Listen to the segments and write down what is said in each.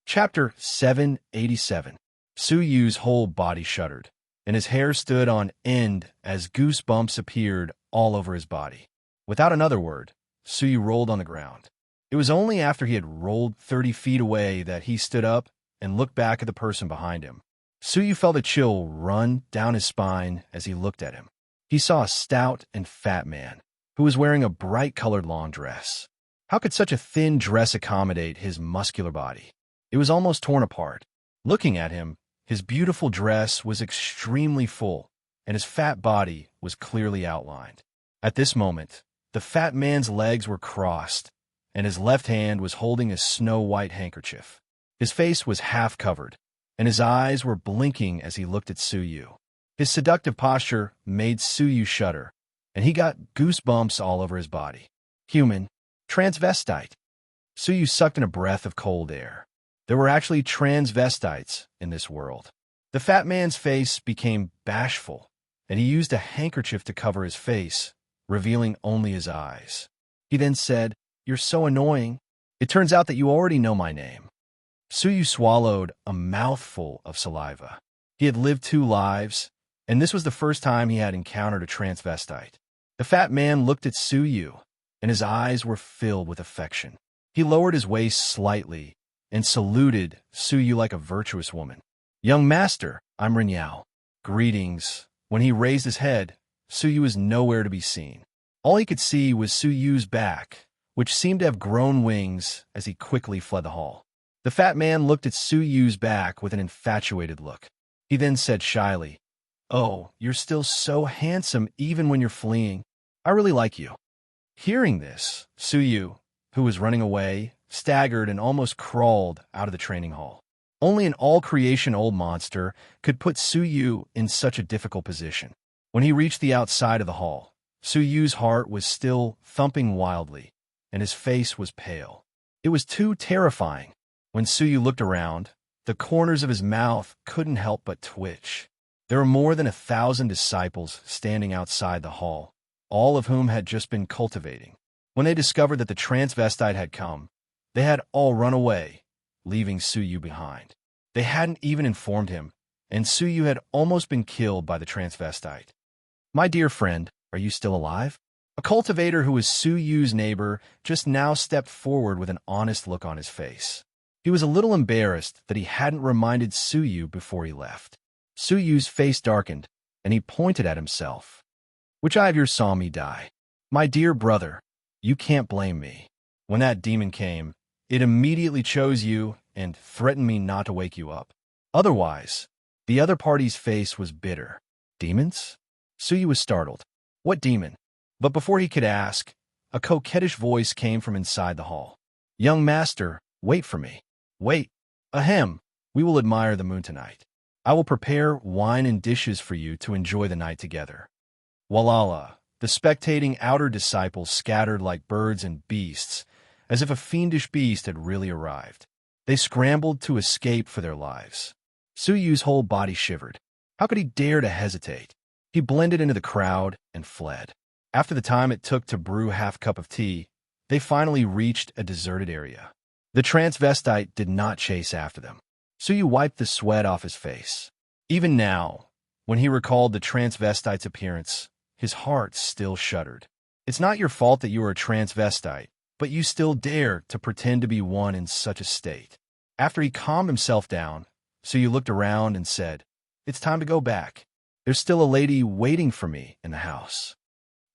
Chapter 787. Su Yu's whole body shuddered, and his hair stood on end as goosebumps appeared all over his body. Without another word, Su Yu rolled on the ground. It was only after he had rolled 30 feet away that he stood up and looked back at the person behind him. Su Yu felt a chill run down his spine as he looked at him. He saw a stout and fat man who was wearing a bright-colored long dress. How could such a thin dress accommodate his muscular body? It was almost torn apart. Looking at him, his beautiful dress was extremely full, and his fat body was clearly outlined. At this moment, the fat man's legs were crossed, and his left hand was holding a snow-white handkerchief. His face was half covered, and his eyes were blinking as he looked at Su Yu. His seductive posture made Su Yu shudder, and he got goosebumps all over his body. Human, transvestite. Su Yu sucked in a breath of cold air. There were actually transvestites in this world. The fat man's face became bashful, and he used a handkerchief to cover his face, revealing only his eyes. He then said, "You're so annoying. It turns out that you already know my name." Su Yu swallowed a mouthful of saliva. He had lived 2 lives, and this was the first time he had encountered a transvestite. The fat man looked at Su Yu, and his eyes were filled with affection. He lowered his waist slightly and saluted Su Yu like a virtuous woman. "Young master, I'm Ren Yao." Greetings. When he raised his head, Su Yu was nowhere to be seen. All he could see was Su Yu's back, which seemed to have grown wings as he quickly fled the hall. The fat man looked at Su Yu's back with an infatuated look. He then said shyly, "Oh, you're still so handsome even when you're fleeing. I really like you." Hearing this, Su Yu, who was running away, staggered and almost crawled out of the training hall. Only an all-creation old monster could put Su Yu in such a difficult position. When he reached the outside of the hall, Su Yu's heart was still thumping wildly, and his face was pale. It was too terrifying. When Su Yu looked around, the corners of his mouth couldn't help but twitch. There were more than 1,000 disciples standing outside the hall, all of whom had just been cultivating. When they discovered that the transvestite had come, they had all run away, leaving Su Yu behind. They hadn't even informed him, and Su Yu had almost been killed by the transvestite. "My dear friend, are you still alive?" A cultivator who was Su Yu's neighbor just now stepped forward with an honest look on his face. He was a little embarrassed that he hadn't reminded Su Yu before he left. Su Yu's face darkened, and he pointed at himself. "Which eye of yours saw me die? My dear brother, you can't blame me. When that demon came, it immediately chose you and threatened me not to wake you up. Otherwise, the other party's face was bitter." "Demons?" Su Yu was startled. "What demon?" But before he could ask, a coquettish voice came from inside the hall. "Young master, wait for me." "Wait. Ahem. We will admire the moon tonight. I will prepare wine and dishes for you to enjoy the night together." Walala, the spectating outer disciples scattered like birds and beasts, as if a fiendish beast had really arrived. They scrambled to escape for their lives. Su Yu's whole body shivered. How could he dare to hesitate? He blended into the crowd and fled. After the time it took to brew half a cup of tea, they finally reached a deserted area. The transvestite did not chase after them. Su Yu wiped the sweat off his face. Even now, when he recalled the transvestite's appearance, his heart still shuddered. It's not your fault that you are a transvestite, but you still dare to pretend to be one in such a state. After he calmed himself down, Su Yu looked around and said, "It's time to go back. There's still a lady waiting for me in the house."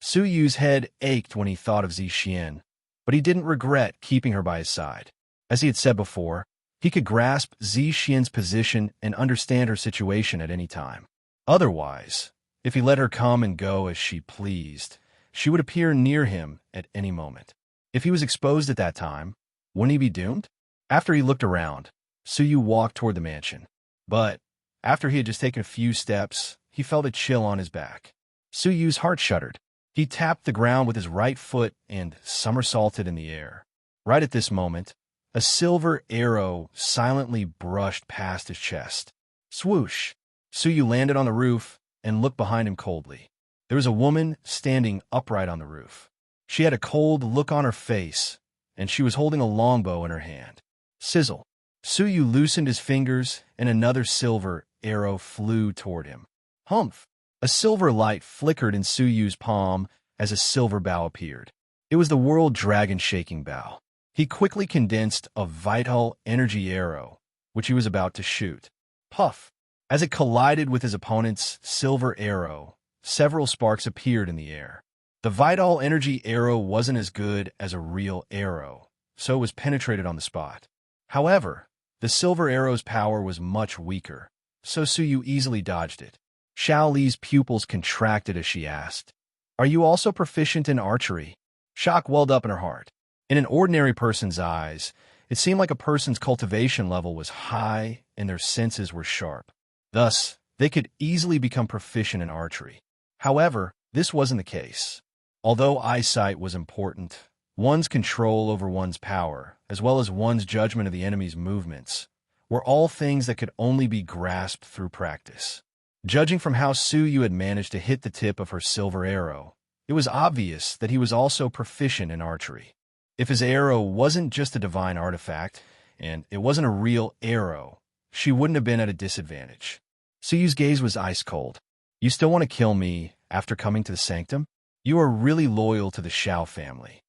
Su Yu's head ached when he thought of Zixian, but he didn't regret keeping her by his side. As he had said before, he could grasp Zixian's position and understand her situation at any time. Otherwise, if he let her come and go as she pleased, she would appear near him at any moment. If he was exposed at that time, wouldn't he be doomed? After he looked around, Su Yu walked toward the mansion. But after he had just taken a few steps, he felt a chill on his back. Su Yu's heart shuddered. He tapped the ground with his right foot and somersaulted in the air. Right at this moment, a silver arrow silently brushed past his chest. Swoosh! Su Yu landed on the roof and looked behind him coldly. There was a woman standing upright on the roof. She had a cold look on her face, and she was holding a longbow in her hand. Sizzle! Su Yu loosened his fingers, and another silver arrow flew toward him. Humph! A silver light flickered in Su Yu's palm as a silver bow appeared. It was the world dragon-shaking bow. He quickly condensed a vital energy arrow, which he was about to shoot. Puff! As it collided with his opponent's silver arrow, several sparks appeared in the air. The vital energy arrow wasn't as good as a real arrow, so it was penetrated on the spot. However, the silver arrow's power was much weaker, so Su Yu easily dodged it. Xiao Li's pupils contracted as she asked, "Are you also proficient in archery?" Shock welled up in her heart. In an ordinary person's eyes, it seemed like a person's cultivation level was high and their senses were sharp. Thus, they could easily become proficient in archery. However, this wasn't the case. Although eyesight was important, one's control over one's power, as well as one's judgment of the enemy's movements, were all things that could only be grasped through practice. Judging from how Su Yu had managed to hit the tip of her silver arrow, it was obvious that he was also proficient in archery. If his arrow wasn't just a divine artifact, and it wasn't a real arrow, she wouldn't have been at a disadvantage. Su Yu's gaze was ice cold. "You still want to kill me after coming to the sanctum? You are really loyal to the Xiao family."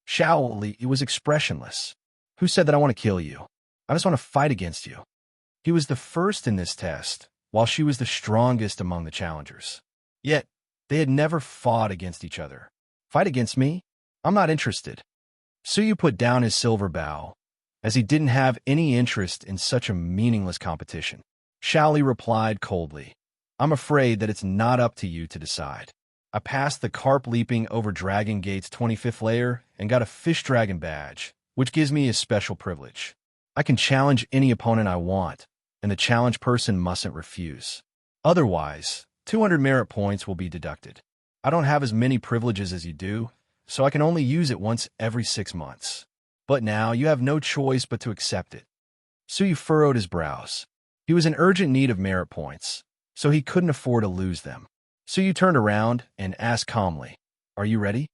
Xiao Li was expressionless. "Who said that I want to kill you? I just want to fight against you." He was the first in this test, while she was the strongest among the challengers. Yet, they had never fought against each other. "Fight against me? I'm not interested." Su Yu put down his silver bow, as he didn't have any interest in such a meaningless competition. Xiao Li replied coldly, "I'm afraid that it's not up to you to decide. I passed the Carp Leaping Over Dragon Gate's 25th layer and got a Fish Dragon badge, which gives me a special privilege. I can challenge any opponent I want, and the challenged person mustn't refuse. Otherwise, 200 merit points will be deducted. I don't have as many privileges as you do, so I can only use it once every 6 months. But now you have no choice but to accept it." Su Yu furrowed his brows. He was in urgent need of merit points, so he couldn't afford to lose them. Su Yu turned around and asked calmly, "Are you ready?"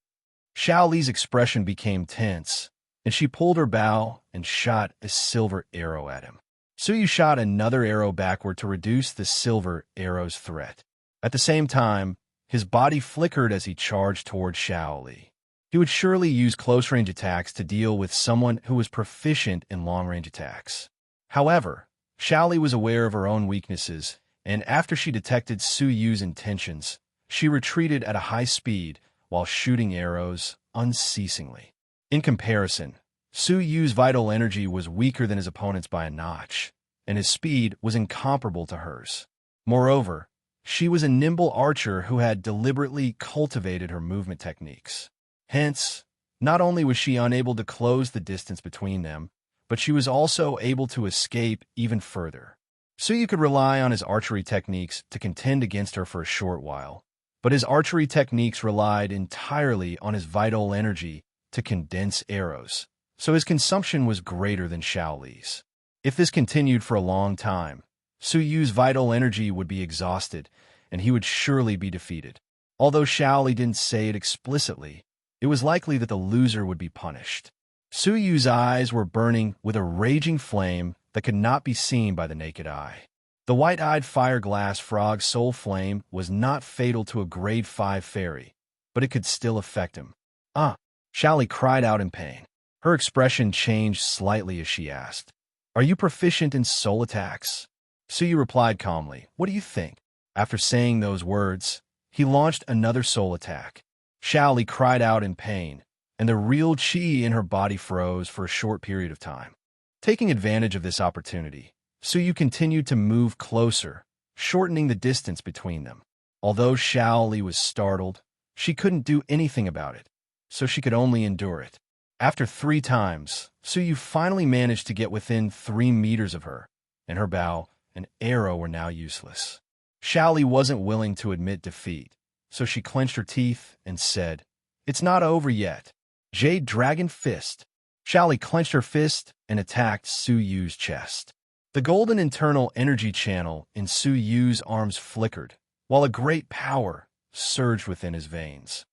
Xiao Li's expression became tense, and she pulled her bow and shot a silver arrow at him. Su Yu shot another arrow backward to reduce the silver arrow's threat. At the same time, his body flickered as he charged toward Xiao Li. He would surely use close-range attacks to deal with someone who was proficient in long-range attacks. However, Xiao Li was aware of her own weaknesses, and after she detected Su Yu's intentions, she retreated at a high speed while shooting arrows unceasingly. In comparison, Su Yu's vital energy was weaker than his opponent's by a notch, and his speed was incomparable to hers. Moreover, she was a nimble archer who had deliberately cultivated her movement techniques. Hence, not only was she unable to close the distance between them, but she was also able to escape even further. Su Yu could rely on his archery techniques to contend against her for a short while, but his archery techniques relied entirely on his vital energy to condense arrows, so his consumption was greater than Xiao Li's. If this continued for a long time, Su Yu's vital energy would be exhausted, and he would surely be defeated. Although Xiao Li didn't say it explicitly, it was likely that the loser would be punished. Su Yu's eyes were burning with a raging flame that could not be seen by the naked eye. The white-eyed fire-glass frog soul flame was not fatal to a grade 5 fairy, but it could still affect him. "Ah!" Xiao Li cried out in pain. Her expression changed slightly as she asked, "Are you proficient in soul attacks?" Su Yu replied calmly, "What do you think?" After saying those words, he launched another soul attack. Xiao Li cried out in pain, and the real qi in her body froze for a short period of time. Taking advantage of this opportunity, Su Yu continued to move closer, shortening the distance between them. Although Xiao Li was startled, she couldn't do anything about it, so she could only endure it. After 3 times, Su Yu finally managed to get within 3 meters of her, and her bow and arrow were now useless. Xiao Li wasn't willing to admit defeat, so she clenched her teeth and said, "It's not over yet. Jade Dragon Fist." Xiao Li clenched her fist and attacked Su Yu's chest. The golden internal energy channel in Su Yu's arms flickered, while a great power surged within his veins.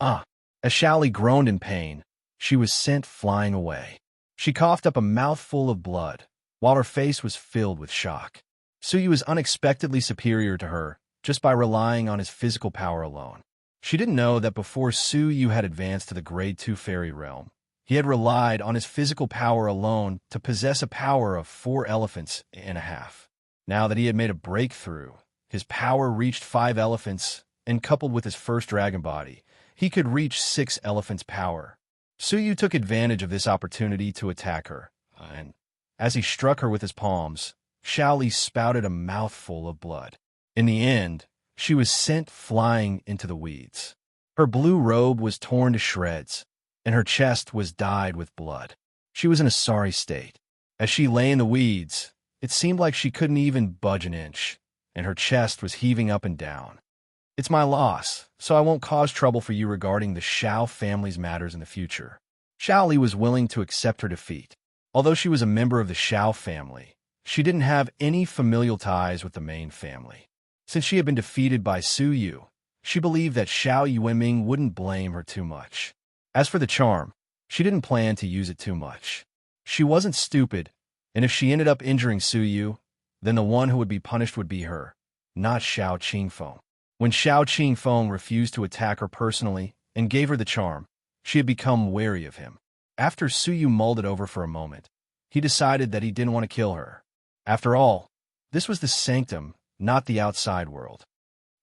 "Ah!" As Xiao Li groaned in pain, she was sent flying away. She coughed up a mouthful of blood, while her face was filled with shock. Suyu was unexpectedly superior to her just by relying on his physical power alone. She didn't know that before Suyu had advanced to the Grade 2 fairy realm, he had relied on his physical power alone to possess a power of 4 elephants and a half. Now that he had made a breakthrough, his power reached 5 elephants, and coupled with his first dragon body, he could reach 6 elephants' power. Suyu took advantage of this opportunity to attack her, and as he struck her with his palms, Xiaoli spouted a mouthful of blood. In the end, she was sent flying into the weeds. Her blue robe was torn to shreds, and her chest was dyed with blood. She was in a sorry state. As she lay in the weeds, it seemed like she couldn't even budge an inch, and her chest was heaving up and down. It's my loss, so I won't cause trouble for you regarding the Xiao family's matters in the future. Xiaoli was willing to accept her defeat. Although she was a member of the Xiao family, she didn't have any familial ties with the main family. Since she had been defeated by Suyu, she believed that Xiao Yuanming wouldn't blame her too much. As for the charm, she didn't plan to use it too much. She wasn't stupid, and if she ended up injuring Suyu, then the one who would be punished would be her, not Xiao Qingfeng. When Xiao Qingfeng refused to attack her personally and gave her the charm, she had become wary of him. After Suyu mulled it over for a moment, he decided that he didn't want to kill her. After all, this was the sanctum, not the outside world.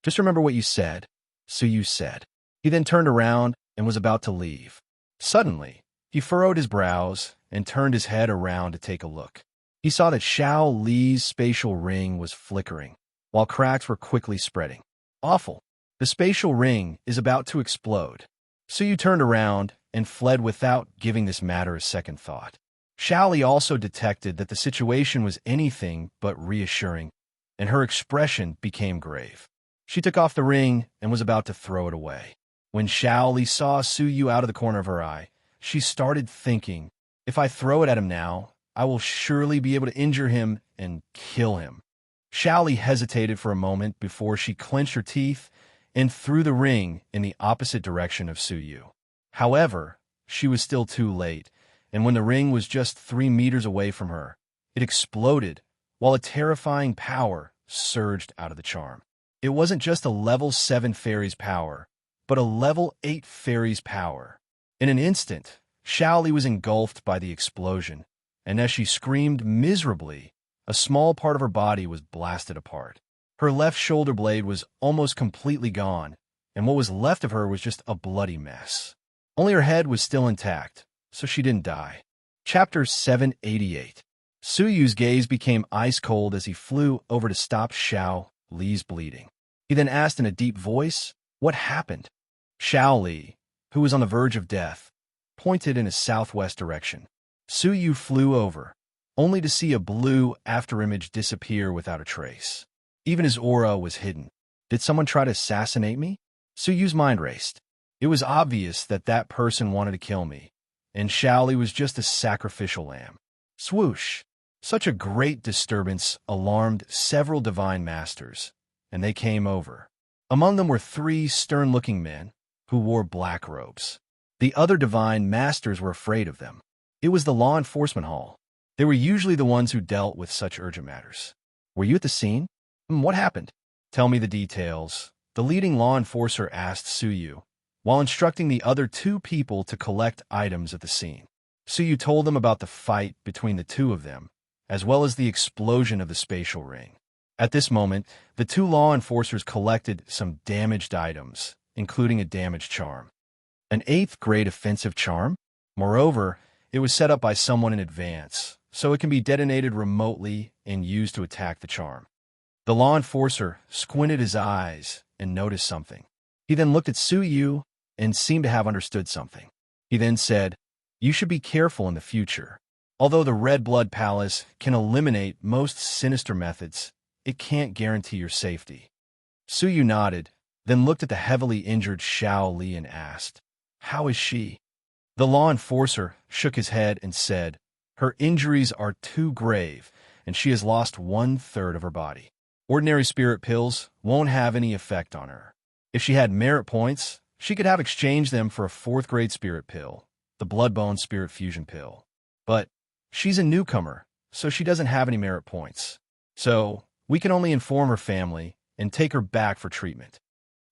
Just remember what you said, Suyu said. He then turned around and was about to leave. Suddenly, he furrowed his brows and turned his head around to take a look. He saw that Xiao Li's spatial ring was flickering, while cracks were quickly spreading. Awful. The spatial ring is about to explode. Suyu turned around and fled without giving this matter a second thought. Xiaoli also detected that the situation was anything but reassuring, and her expression became grave. She took off the ring and was about to throw it away. When Xiaoli saw Suyu out of the corner of her eye, she started thinking, if I throw it at him now, I will surely be able to injure him and kill him. Xiaoli hesitated for a moment before she clenched her teeth and threw the ring in the opposite direction of Suyu. However, she was still too late, and when the ring was just 3 meters away from her, it exploded while a terrifying power surged out of the charm. It wasn't just a level 7 fairy's power, but a level 8 fairy's power. In an instant, Xiaoli was engulfed by the explosion, and as she screamed miserably, a small part of her body was blasted apart. Her left shoulder blade was almost completely gone, and what was left of her was just a bloody mess. Only her head was still intact, so she didn't die. Chapter 788. Suyu's gaze became ice-cold as he flew over to stop Xiao Li's bleeding. He then asked in a deep voice, "What happened?" Xiao Li, who was on the verge of death, pointed in a southwest direction. Suyu flew over, only to see a blue afterimage disappear without a trace. Even his aura was hidden. Did someone try to assassinate me? Suyu's mind raced. It was obvious that that person wanted to kill me, and Xiaoli was just a sacrificial lamb. Swoosh! Such a great disturbance alarmed several divine masters, and they came over. Among them were 3 stern-looking men who wore black robes. The other divine masters were afraid of them. It was the law enforcement hall. They were usually the ones who dealt with such urgent matters. Were you at the scene? What happened? Tell me the details, the leading law enforcer asked Suyu, while instructing the other 2 people to collect items at the scene. Suyu told them about the fight between the 2 of them, as well as the explosion of the spatial ring. At this moment, the 2 law enforcers collected some damaged items, including a damaged charm. An 8th grade offensive charm? Moreover, it was set up by someone in advance, so it can be detonated remotely and used to attack the charm. The law enforcer squinted his eyes and noticed something. He then looked at Suyu and seemed to have understood something. He then said, "You should be careful in the future. Although the Red Blood Palace can eliminate most sinister methods, it can't guarantee your safety." Suyu nodded, then looked at the heavily injured Xiao Li and asked, "How is she?" The law enforcer shook his head and said, "Her injuries are too grave, and she has lost 1/3 of her body. Ordinary spirit pills won't have any effect on her. If she had merit points, she could have exchanged them for a 4th grade spirit pill, the Bloodbone Spirit Fusion pill. But she's a newcomer, so she doesn't have any merit points. So, we can only inform her family and take her back for treatment.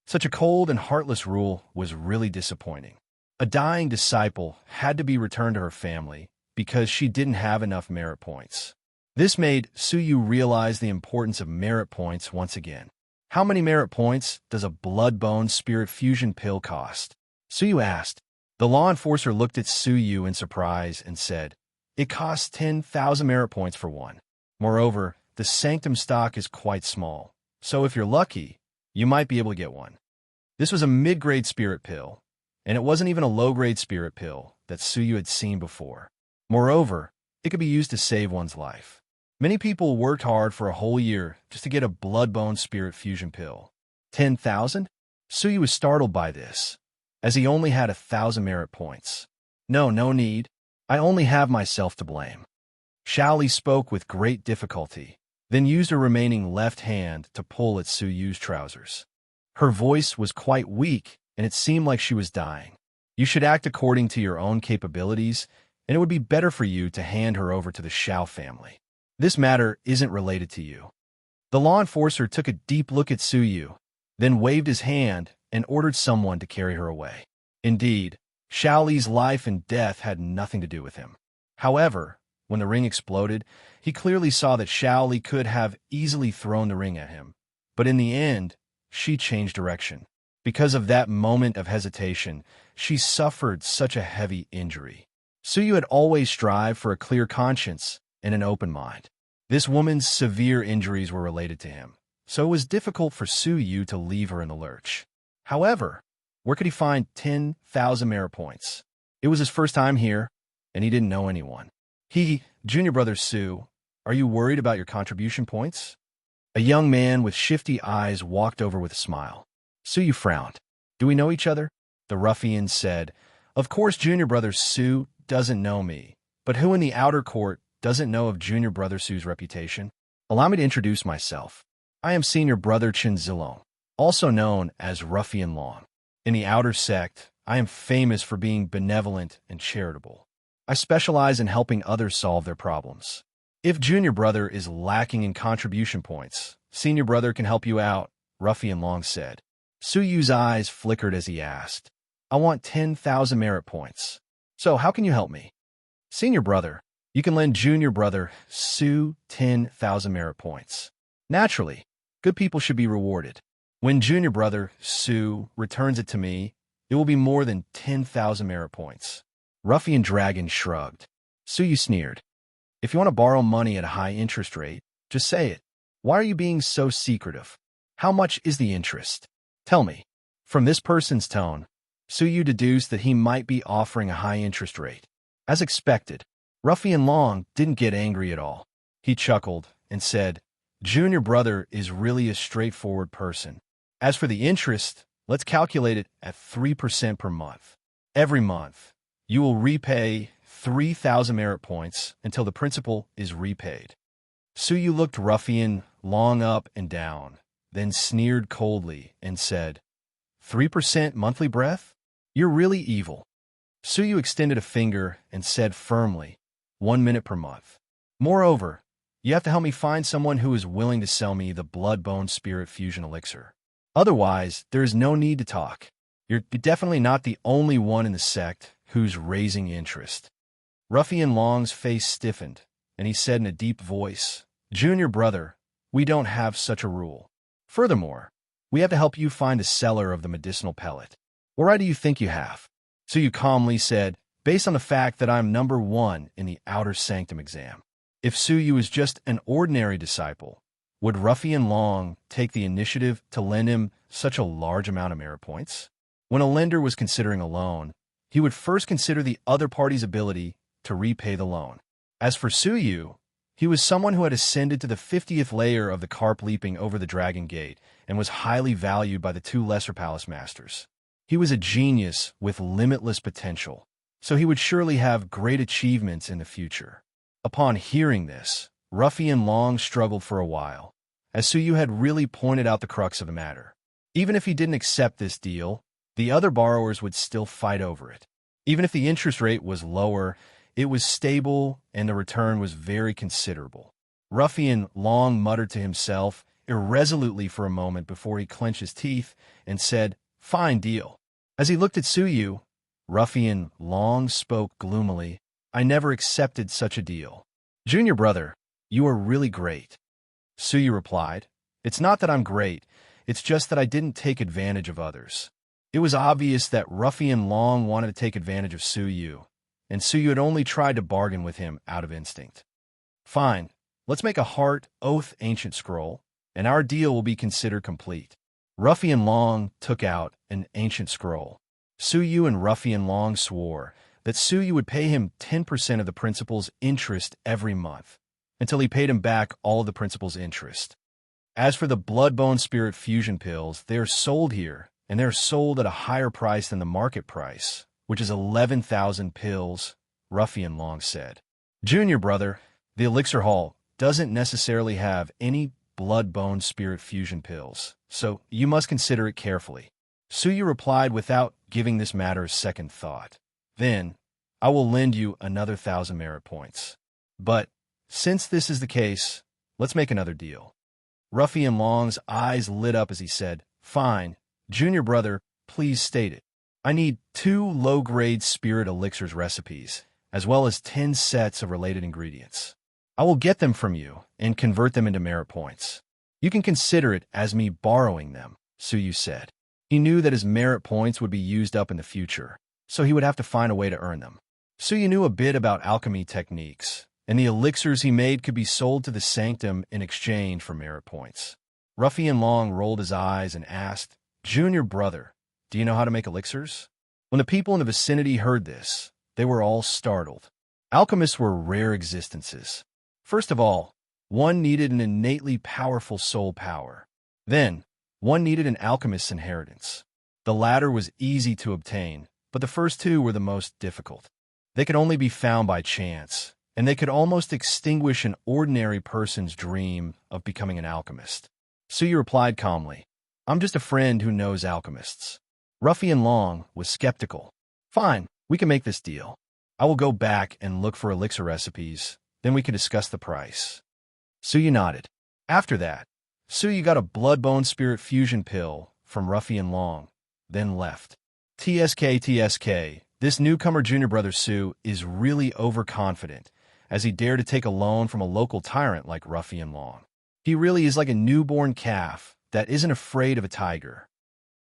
Such a cold and heartless rule was really disappointing. A dying disciple had to be returned to her family because she didn't have enough merit points. This made Suyu realize the importance of merit points once again. How many merit points does a blood-bone spirit fusion pill cost? Suyu asked. The law enforcer looked at Suyu in surprise and said, "It costs 10,000 merit points for one. Moreover, the sanctum stock is quite small, so if you're lucky, you might be able to get one." This was a mid-grade spirit pill, and it wasn't even a low-grade spirit pill that Suyu had seen before. Moreover, it could be used to save one's life. Many people worked hard for a whole year just to get a blood-bone spirit fusion pill. 10,000? Suyu was startled by this, as he only had 1,000 merit points. No need. I only have myself to blame. Shaoli spoke with great difficulty, then used her remaining left hand to pull at Suyu's trousers. Her voice was quite weak, and it seemed like she was dying. You should act according to your own capabilities, and it would be better for you to hand her over to the Shao family. This matter isn't related to you. The law enforcer took a deep look at Suyu, then waved his hand and ordered someone to carry her away. Indeed, Shaoli's life and death had nothing to do with him. However, when the ring exploded, he clearly saw that Shaoli could have easily thrown the ring at him. But in the end, she changed direction. Because of that moment of hesitation, she suffered such a heavy injury. Suyu had always strived for a clear conscience and an open mind. This woman's severe injuries were related to him, so it was difficult for Suyu to leave her in the lurch. However, where could he find 10,000 merit points? It was his first time here, and he didn't know anyone. Junior brother Su, are you worried about your contribution points? A young man with shifty eyes walked over with a smile. Suyu frowned. Do we know each other? The ruffian said. Of course Junior brother Su doesn't know me, but who in the outer court doesn't know of Junior brother Su's reputation? Allow me to introduce myself. I am senior brother Chen Zilong, also known as Ruffian Long. In the outer sect, I am famous for being benevolent and charitable. I specialize in helping others solve their problems. If Junior brother is lacking in contribution points, Senior brother can help you out, Ruffian Long said. Suyu's eyes flickered as he asked, I want 10,000 merit points. So how can you help me? Senior brother, you can lend Junior brother Su 10,000 merit points. Naturally, good people should be rewarded. When Junior brother Su returns it to me, it will be more than 10,000 merit points. Ruffian Dragon shrugged. Suyu sneered. If you want to borrow money at a high interest rate, just say it. Why are you being so secretive? How much is the interest? Tell me. From this person's tone, Suyu deduced that he might be offering a high interest rate. As expected, Ruffian Long didn't get angry at all. He chuckled and said, Junior brother is really a straightforward person. As for the interest, let's calculate it at 3% per month. Every month, you will repay 3,000 merit points until the principal is repaid. Suyu looked Ruffian Long up and down, then sneered coldly and said, 3% monthly breath? You're really evil. Suyu extended a finger and said firmly, 1 minute per month. Moreover, you have to help me find someone who is willing to sell me the blood-bone spirit fusion elixir. Otherwise, there is no need to talk. You're definitely not the only one in the sect who's raising interest. Ruffian Long's face stiffened, and he said in a deep voice, Junior brother, we don't have such a rule. Furthermore, we have to help you find a seller of the medicinal pellet. What right do you think you have? Suyu calmly said, based on the fact that I'm number 1 in the Outer Sanctum exam. If Suyu is just an ordinary disciple, would Ruffian Long take the initiative to lend him such a large amount of merit points? When a lender was considering a loan, he would first consider the other party's ability to repay the loan. As for Suyu, he was someone who had ascended to the 50th layer of the carp leaping over the dragon gate and was highly valued by the 2 lesser palace masters. He was a genius with limitless potential, so he would surely have great achievements in the future. Upon hearing this, Ruffian Long struggled for a while, as Suyu had really pointed out the crux of the matter. Even if he didn't accept this deal, the other borrowers would still fight over it. Even if the interest rate was lower, It was stable, and the return was very considerable. Ruffian Long muttered to himself irresolutely for a moment before he clenched his teeth and said, "Fine deal." As he looked at Suyu, Ruffian Long spoke gloomily, "I never accepted such a deal." "Junior brother, you are really great." Suyu replied, "It's not that I'm great, it's just that I didn't take advantage of others." It was obvious that Ruffian Long wanted to take advantage of Suyu, and Suyu had only tried to bargain with him out of instinct. "Fine, let's make a heart oath ancient scroll, and our deal will be considered complete." Ruffian Long took out an ancient scroll. Suyu and Ruffian Long swore that Suyu would pay him 10% of the principal's interest every month, until he paid him back all of the principal's interest. As for the blood-bone spirit fusion pills, they are sold here, and they're sold at a higher price than the market price, which is 11,000 pills, Ruffian Long said. "Junior brother, the elixir hall doesn't necessarily have any blood-bone spirit fusion pills, so you must consider it carefully." Suyu replied without giving this matter a second thought. "Then, I will lend you another 1,000 merit points. But, since this is the case, let's make another deal." Ruffian Long's eyes lit up as he said, "Fine, junior brother, please state it. I need 2 low-grade spirit elixirs recipes, as well as 10 sets of related ingredients. I will get them from you and convert them into merit points. You can consider it as me borrowing them," Suyu said. He knew that his merit points would be used up in the future, so he would have to find a way to earn them. Suyu knew a bit about alchemy techniques, and the elixirs he made could be sold to the sanctum in exchange for merit points. Ruffian Long rolled his eyes and asked, "Junior brother, do you know how to make elixirs?" When the people in the vicinity heard this, they were all startled. Alchemists were rare existences. First of all, one needed an innately powerful soul power. Then, one needed an alchemist's inheritance. The latter was easy to obtain, but the first two were the most difficult. They could only be found by chance, and they could almost extinguish an ordinary person's dream of becoming an alchemist. Suyu replied calmly, "I'm just a friend who knows alchemists." Ruffian Long was skeptical. "Fine, we can make this deal. I will go back and look for elixir recipes, then we can discuss the price." Suyu nodded. After that, Suyu got a blood-bone spirit fusion pill from Ruffian Long, then left. TSK, this newcomer junior brother Su is really overconfident, as he dared to take a loan from a local tyrant like Ruffian Long. He really is like a newborn calf that isn't afraid of a tiger.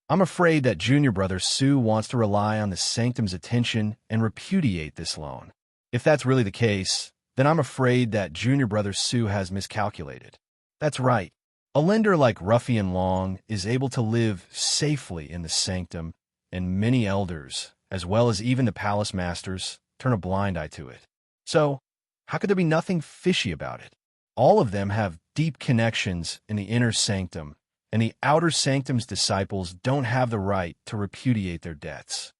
I'm afraid that junior brother Su wants to rely on the sanctum's attention and repudiate this loan. If that's really the case, then I'm afraid that junior brother Su has miscalculated. That's right. A lender like Ruffian Long is able to live safely in the sanctum, and many elders, as well as even the palace masters, turn a blind eye to it. So, how could there be nothing fishy about it? All of them have deep connections in the inner sanctum, and the outer sanctum's disciples don't have the right to repudiate their debts.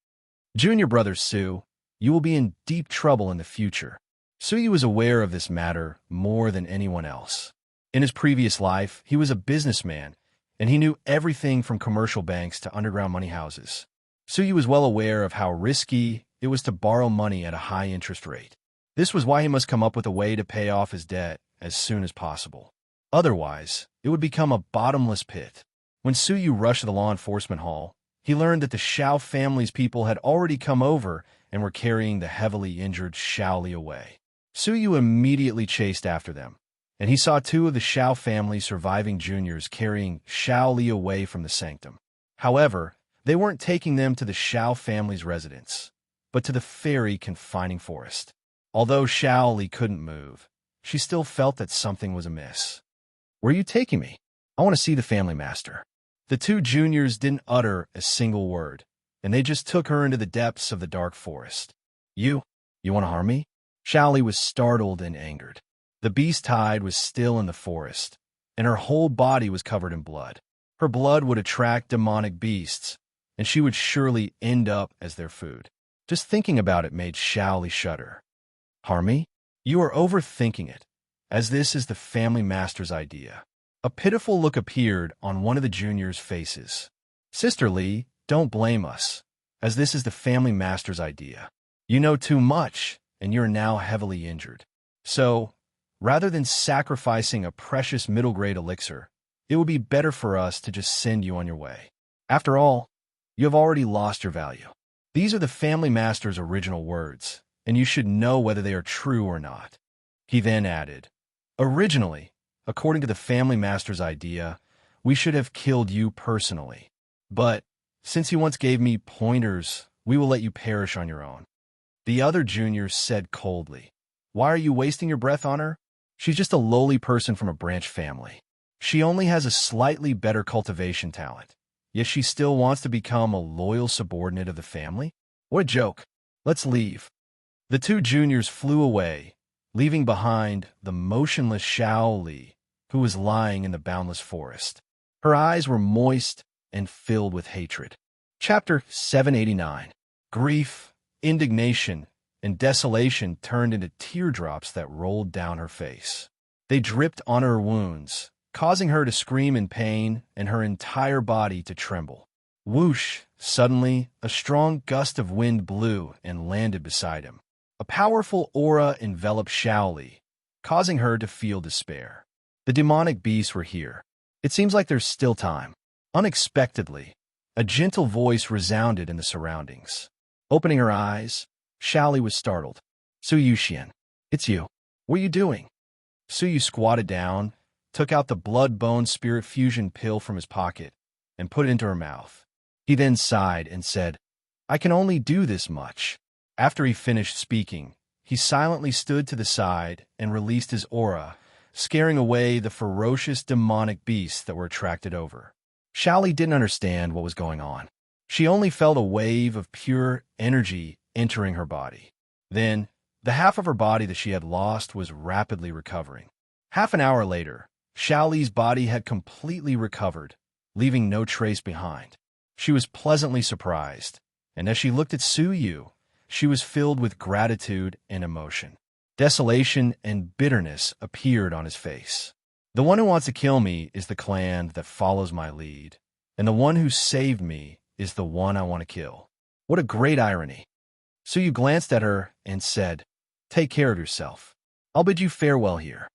Junior brother Su, you will be in deep trouble in the future. Suyu was aware of this matter more than anyone else. In his previous life, he was a businessman, and he knew everything from commercial banks to underground money houses. Suyu was well aware of how risky it was to borrow money at a high interest rate. This was why he must come up with a way to pay off his debt as soon as possible. Otherwise, it would become a bottomless pit. When Suyu rushed to the law enforcement hall, he learned that the Shao family's people had already come over and were carrying the heavily injured Shao Li away. Suyu immediately chased after them, and he saw 2 of the Shao family's surviving juniors carrying Shao Li away from the sanctum. However, they weren't taking them to the Shao family's residence, but to the fairy confining forest. Although Shao Li couldn't move, she still felt that something was amiss. "Where are you taking me? I want to see the family master." The 2 juniors didn't utter a single word, and they just took her into the depths of the dark forest. You want to harm me?" Shao Li was startled and angered. The beast tide was still in the forest, and her whole body was covered in blood. Her blood would attract demonic beasts, and she would surely end up as their food. Just thinking about it made Shao Li shudder. "Harm me? You are overthinking it, as this is the family master's idea." A pitiful look appeared on one of the juniors' faces. "Sister Li, don't blame us, as this is the family master's idea. You know too much, and you're now heavily injured. So, rather than sacrificing a precious middle-grade elixir, it would be better for us to just send you on your way. After all, you have already lost your value. These are the family master's original words, and you should know whether they are true or not. He then added, originally, according to the family master's idea, we should have killed you personally. But, since he once gave me pointers, we will let you perish on your own. The other juniors said coldly, why are you wasting your breath on her? She's just a lowly person from a branch family. She only has a slightly better cultivation talent, yet she still wants to become a loyal subordinate of the family? What a joke. Let's leave. The two juniors flew away, leaving behind the motionless Xiao Li, who was lying in the boundless forest. Her eyes were moist and filled with hatred. Chapter 789. Grief, indignation, and desolation turned into teardrops that rolled down her face. They dripped on her wounds, causing her to scream in pain and her entire body to tremble. Whoosh! Suddenly, a strong gust of wind blew and landed beside him. A powerful aura enveloped Xiao Li, causing her to feel despair. The demonic beasts were here. It seems like there's still time. Unexpectedly, a gentle voice resounded in the surroundings. Opening her eyes, Xiao Li was startled. Suyu Xian, it's you. What are you doing? Suyu squatted down, took out the blood-bone spirit fusion pill from his pocket, and put it into her mouth. He then sighed and said, I can only do this much. After he finished speaking, he silently stood to the side and released his aura, scaring away the ferocious demonic beasts that were attracted over. Xiao Li didn't understand what was going on. She only felt a wave of pure energy entering her body. Then, the half of her body that she had lost was rapidly recovering. Half an hour later, Xiao Li's body had completely recovered, leaving no trace behind. She was pleasantly surprised, and as she looked at Suyu, she was filled with gratitude and emotion. Desolation and bitterness appeared on his face. The one who wants to kill me is the clan that follows my lead, and the one who saved me is the one I want to kill. What a great irony. Suyu glanced at her and said, take care of yourself. I'll bid you farewell here.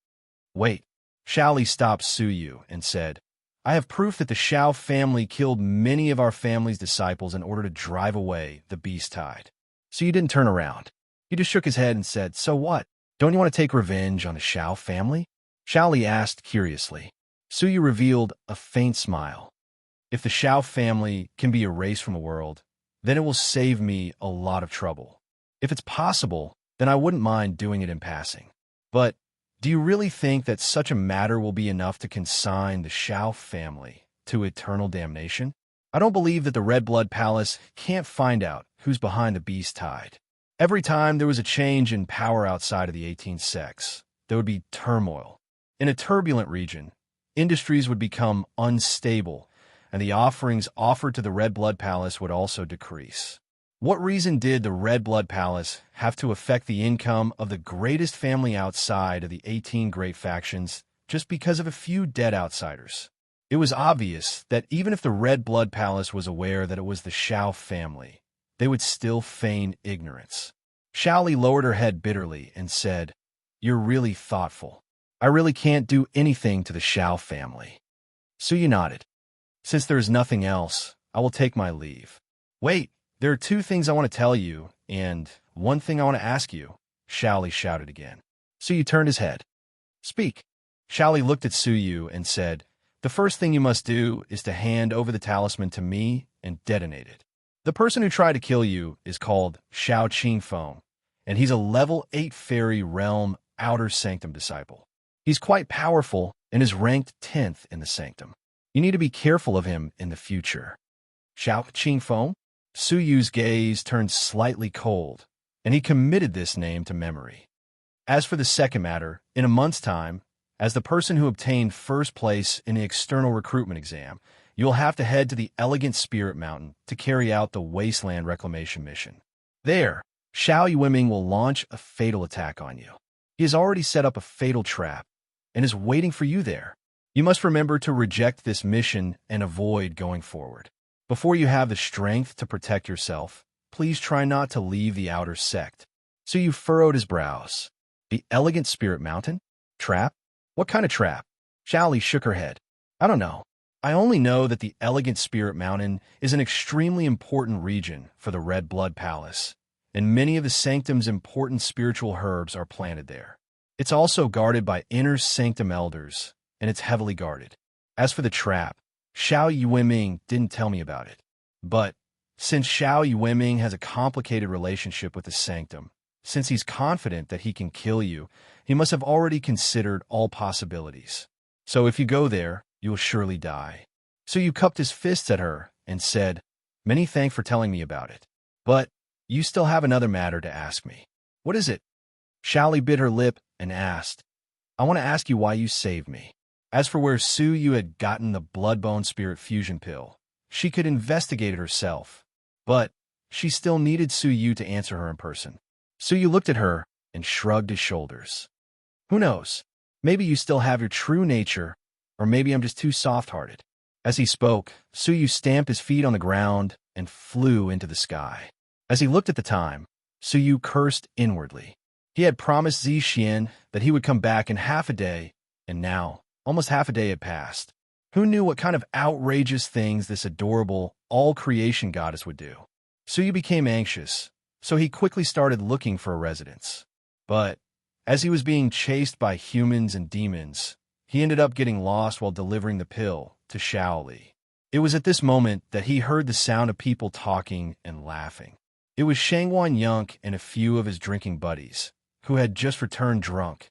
Wait. Xiao Li stopped Suyu and said, I have proof that the Xiao family killed many of our family's disciples in order to drive away the beast tide. Suyu didn't turn around. He just shook his head and said, so what? Don't you want to take revenge on the Xiao family? Xiao Li asked curiously. Suyu revealed a faint smile. If the Xiao family can be erased from the world, then it will save me a lot of trouble. If it's possible, then I wouldn't mind doing it in passing. But do you really think that such a matter will be enough to consign the Xiao family to eternal damnation? I don't believe that the Red Blood Palace can't find out who's behind the beast tide. Every time there was a change in power outside of the 18th sex, there would be turmoil. In a turbulent region, industries would become unstable, and the offerings offered to the Red Blood Palace would also decrease. What reason did the Red Blood Palace have to affect the income of the greatest family outside of the 18 great factions just because of a few dead outsiders? It was obvious that even if the Red Blood Palace was aware that it was the Xiao family, they would still feign ignorance. Xiao Li lowered her head bitterly and said, You're really thoughtful. I really can't do anything to the Xiao family. Suyu nodded. Since there is nothing else, I will take my leave. Wait, there are two things I want to tell you, and one thing I want to ask you, Xiao Li shouted again. Suyu turned his head. Speak. Xiao Li looked at Suyu and said, The first thing you must do is to hand over the talisman to me and detonate it. The person who tried to kill you is called Xiao Qingfeng, and he's a level 8 fairy realm outer sanctum disciple. He's quite powerful and is ranked 10th in the sanctum. You need to be careful of him in the future. Xiao Qingfeng? Suyu's gaze turned slightly cold, and he committed this name to memory. As for the second matter, in a month's time, as the person who obtained first place in the external recruitment exam, you will have to head to the Elegant Spirit Mountain to carry out the Wasteland Reclamation mission. There, Xiao Yueming will launch a fatal attack on you. He has already set up a fatal trap and is waiting for you there. You must remember to reject this mission and avoid going forward. Before you have the strength to protect yourself, please try not to leave the outer sect. Suyu furrowed his brows. The elegant spirit mountain? Trap? What kind of trap? Xiaoli shook her head. I don't know. I only know that the elegant spirit mountain is an extremely important region for the Red Blood Palace, and many of the sanctum's important spiritual herbs are planted there. It's also guarded by inner sanctum elders, and it's heavily guarded. As for the trap, Xiao Yueming didn't tell me about it. But since Xiao Yueming has a complicated relationship with the sanctum, since he's confident that he can kill you, he must have already considered all possibilities. So if you go there, you will surely die. So you cupped his fists at her and said, Many thanks for telling me about it. But you still have another matter to ask me. What is it? Xiaoli bit her lip and asked, I want to ask you why you saved me. As for where Suyu had gotten the blood-bone spirit fusion pill, she could investigate it herself. But she still needed Suyu to answer her in person. Suyu looked at her and shrugged his shoulders. Who knows? Maybe you still have your true nature, or maybe I'm just too soft-hearted. As he spoke, Suyu stamped his feet on the ground and flew into the sky. As he looked at the time, Suyu cursed inwardly. He had promised Zixin that he would come back in half a day, and now, almost half a day had passed. Who knew what kind of outrageous things this adorable, all-creation goddess would do? Suyu became anxious, so he quickly started looking for a residence. But as he was being chased by humans and demons, he ended up getting lost while delivering the pill to Xiaoli. It was at this moment that he heard the sound of people talking and laughing. It was Shangwan Yunk and a few of his drinking buddies, who had just returned drunk.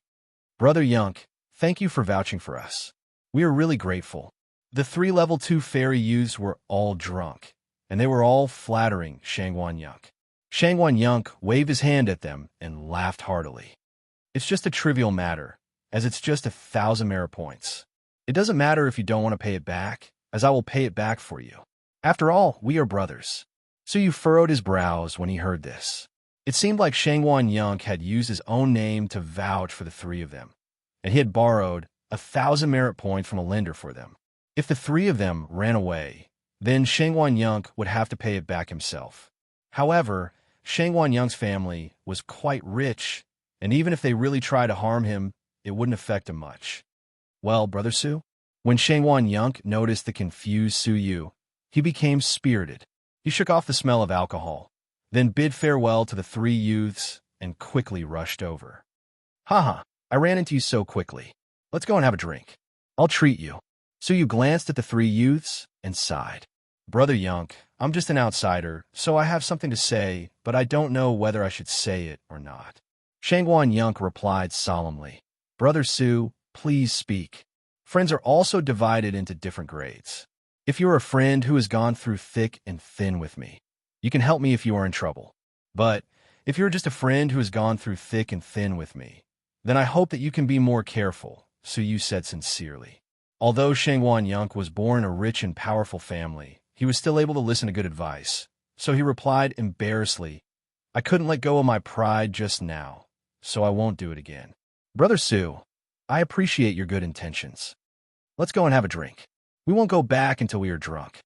Brother Yunk, thank you for vouching for us. We are really grateful. The 3 level 2 fairy youths were all drunk, and they were all flattering Shangwan Yunk. Shangwan Yunk waved his hand at them and laughed heartily. It's just a trivial matter, as it's just 1,000 merit points. It doesn't matter if you don't want to pay it back, as I will pay it back for you. After all, we are brothers. Suyu furrowed his brows when he heard this. It seemed like Shangwan Yunk had used his own name to vouch for the 3 of them, and he had borrowed 1,000 merit points from a lender for them. If the 3 of them ran away, then Shangwan Yunk would have to pay it back himself. However, Shangwan Yunk's family was quite rich, and even if they really tried to harm him, it wouldn't affect him much. Well, Brother Su? When Shangwan Yunk noticed the confused Suyu, he became spirited. He shook off the smell of alcohol, then bid farewell to the 3 youths and quickly rushed over. Haha, I ran into you so quickly. Let's go and have a drink. I'll treat you. Suyu glanced at the 3 youths and sighed. Brother Yunk, I'm just an outsider, so I have something to say, but I don't know whether I should say it or not. Shangwan Yunk replied solemnly. Brother Su, please speak. Friends are also divided into different grades. If you're a friend who has gone through thick and thin with me, you can help me if you are in trouble. But if you're just a friend who has gone through thick and thin with me, then I hope that you can be more careful, Suyu said sincerely. Although Shangwan Yunk was born in a rich and powerful family, he was still able to listen to good advice. So he replied embarrassedly, I couldn't let go of my pride just now, so I won't do it again. Brother Su, I appreciate your good intentions. Let's go and have a drink. We won't go back until we are drunk.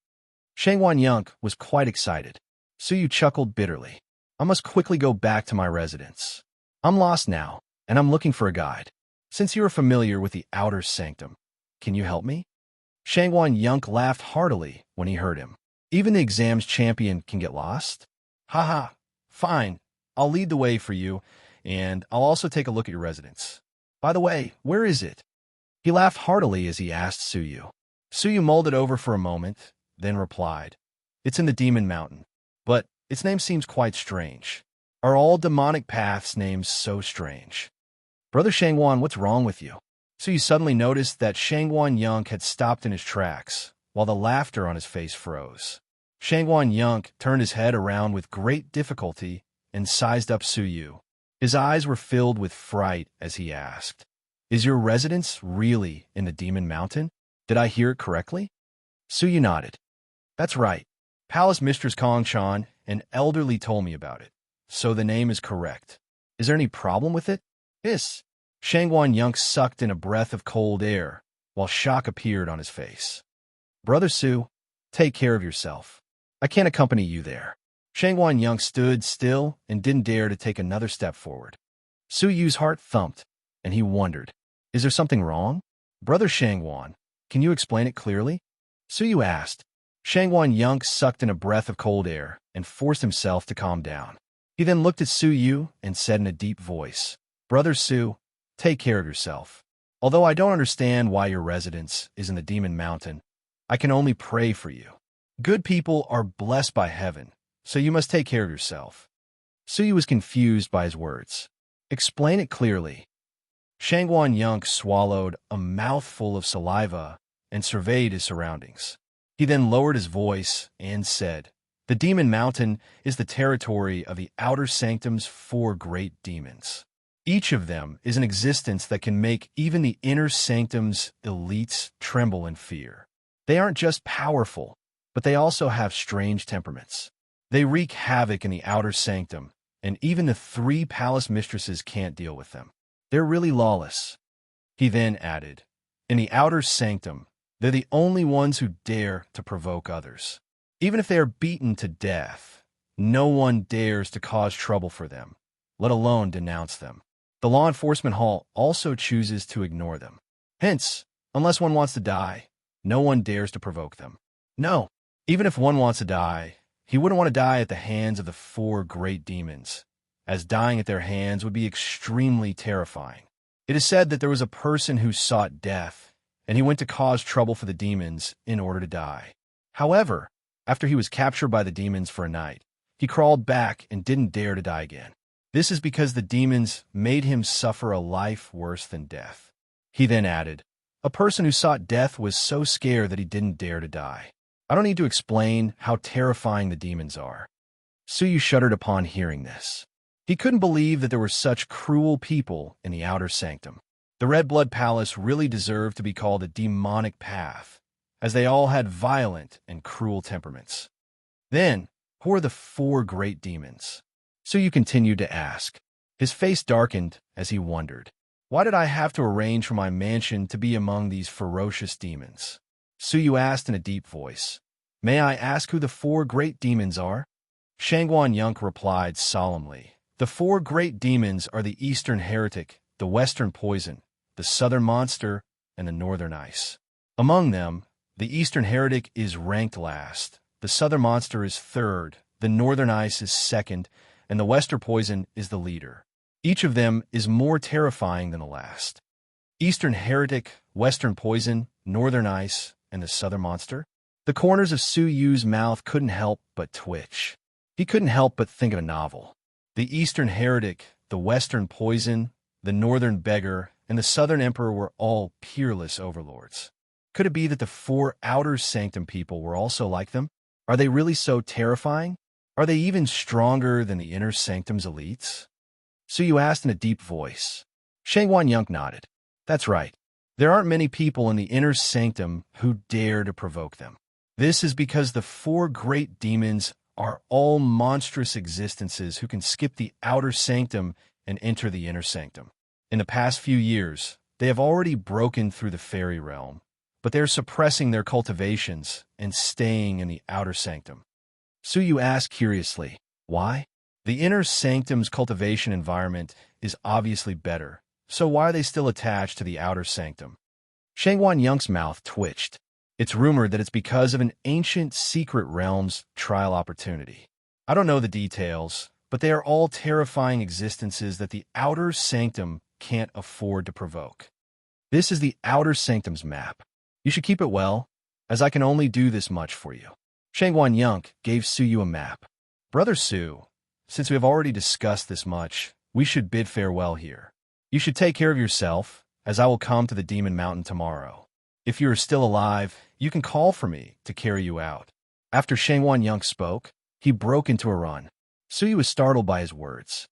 Shangwan Yunk was quite excited. Suyu chuckled bitterly. I must quickly go back to my residence. I'm lost now, and I'm looking for a guide. Since you are familiar with the outer sanctum, can you help me? Shangwan Yunk laughed heartily when he heard him. Even the exam's champion can get lost? Haha, fine. I'll lead the way for you, and I'll also take a look at your residence. By the way, where is it? He laughed heartily as he asked Suyu. Suyu mulled it over for a moment, then replied, It's in the Demon Mountain, but its name seems quite strange. Are all demonic paths names so strange? Brother Shangwan, what's wrong with you? Suyu suddenly noticed that Shangwan Yunk had stopped in his tracks, while the laughter on his face froze. Shangwan Yunk turned his head around with great difficulty and sized up Suyu. His eyes were filled with fright as he asked, Is your residence really in the Demon Mountain? Did I hear it correctly? Suyu nodded. That's right. Palace Mistress Kong Chan, an elderly, told me about it, so the name is correct. Is there any problem with it? Yes. Shangwan Yunk sucked in a breath of cold air, while shock appeared on his face. Brother Su, take care of yourself. I can't accompany you there. Shangguan Yang stood still and didn't dare to take another step forward. Su Yu's heart thumped, and he wondered, is there something wrong? Brother Shangguan, can you explain it clearly? Su Yu asked. Shangguan Yang sucked in a breath of cold air and forced himself to calm down. He then looked at Su Yu and said in a deep voice, Brother Su, take care of yourself. Although I don't understand why your residence is in the Demon Mountain, I can only pray for you. Good people are blessed by heaven, so you must take care of yourself. Su Yu was confused by his words. Explain it clearly. Shangguan Yang swallowed a mouthful of saliva and surveyed his surroundings. He then lowered his voice and said, the Demon Mountain is the territory of the Outer Sanctum's 4 great demons. Each of them is an existence that can make even the Inner Sanctum's elites tremble in fear. They aren't just powerful, but they also have strange temperaments. They wreak havoc in the Outer Sanctum, and even the 3 palace mistresses can't deal with them. They're really lawless. He then added, in the Outer Sanctum, they're the only ones who dare to provoke others. Even if they are beaten to death, no one dares to cause trouble for them, let alone denounce them. The law enforcement hall also chooses to ignore them. Hence, unless one wants to die, no one dares to provoke them. No, even if one wants to die, he wouldn't want to die at the hands of the 4 great demons, as dying at their hands would be extremely terrifying. It is said that there was a person who sought death, and he went to cause trouble for the demons in order to die. However, after he was captured by the demons for a night, he crawled back and didn't dare to die again. This is because the demons made him suffer a life worse than death. He then added, a person who sought death was so scared that he didn't dare to die. I don't need to explain how terrifying the demons are. Su Yu shuddered upon hearing this. He couldn't believe that there were such cruel people in the Outer Sanctum. The Red Blood Palace really deserved to be called a demonic path, as they all had violent and cruel temperaments. Then, who are the 4 great demons? Su Yu continued to ask. His face darkened as he wondered, why did I have to arrange for my mansion to be among these ferocious demons? Su Yu asked in a deep voice, may I ask who the 4 great demons are? Shangguan Yang replied solemnly, the 4 great demons are the Eastern Heretic, the Western Poison, the Southern Monster, and the Northern Ice. Among them, the Eastern Heretic is ranked last, the Southern Monster is 3rd, the Northern Ice is 2nd, and the Western Poison is the leader. Each of them is more terrifying than the last. Eastern Heretic, Western Poison, Northern Ice, and the Southern Monster? The corners of Su Yu's mouth couldn't help but twitch. He couldn't help but think of a novel. The Eastern Heretic, the Western Poison, the Northern Beggar, and the Southern Emperor were all peerless overlords. Could it be that the 4 Outer Sanctum people were also like them? Are they really so terrifying? Are they even stronger than the Inner Sanctum's elites? Su Yu asked in a deep voice. Shangguan Yang nodded. That's right. There aren't many people in the Inner Sanctum who dare to provoke them. This is because the 4 great demons are all monstrous existences who can skip the Outer Sanctum and enter the Inner Sanctum. In the past few years, they have already broken through the fairy realm, but they're suppressing their cultivations and staying in the Outer Sanctum. Su Yu asked curiously, why? The Inner Sanctum's cultivation environment is obviously better, so why are they still attached to the Outer Sanctum? Shangguan Yang's mouth twitched. It's rumored that it's because of an ancient secret realm's trial opportunity. I don't know the details, but they are all terrifying existences that the Outer Sanctum can't afford to provoke. This is the Outer Sanctum's map. You should keep it well, as I can only do this much for you. Shangguan Yang gave Su Yu a map. Brother Su, since we have already discussed this much, we should bid farewell here. You should take care of yourself, as I will come to the Demon Mountain tomorrow. If you are still alive, you can call for me to carry you out. After Shangguan Yang spoke, he broke into a run. Su Yu was startled by his words.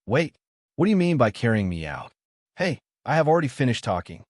Wait, what do you mean by carrying me out? Hey, I have already finished talking.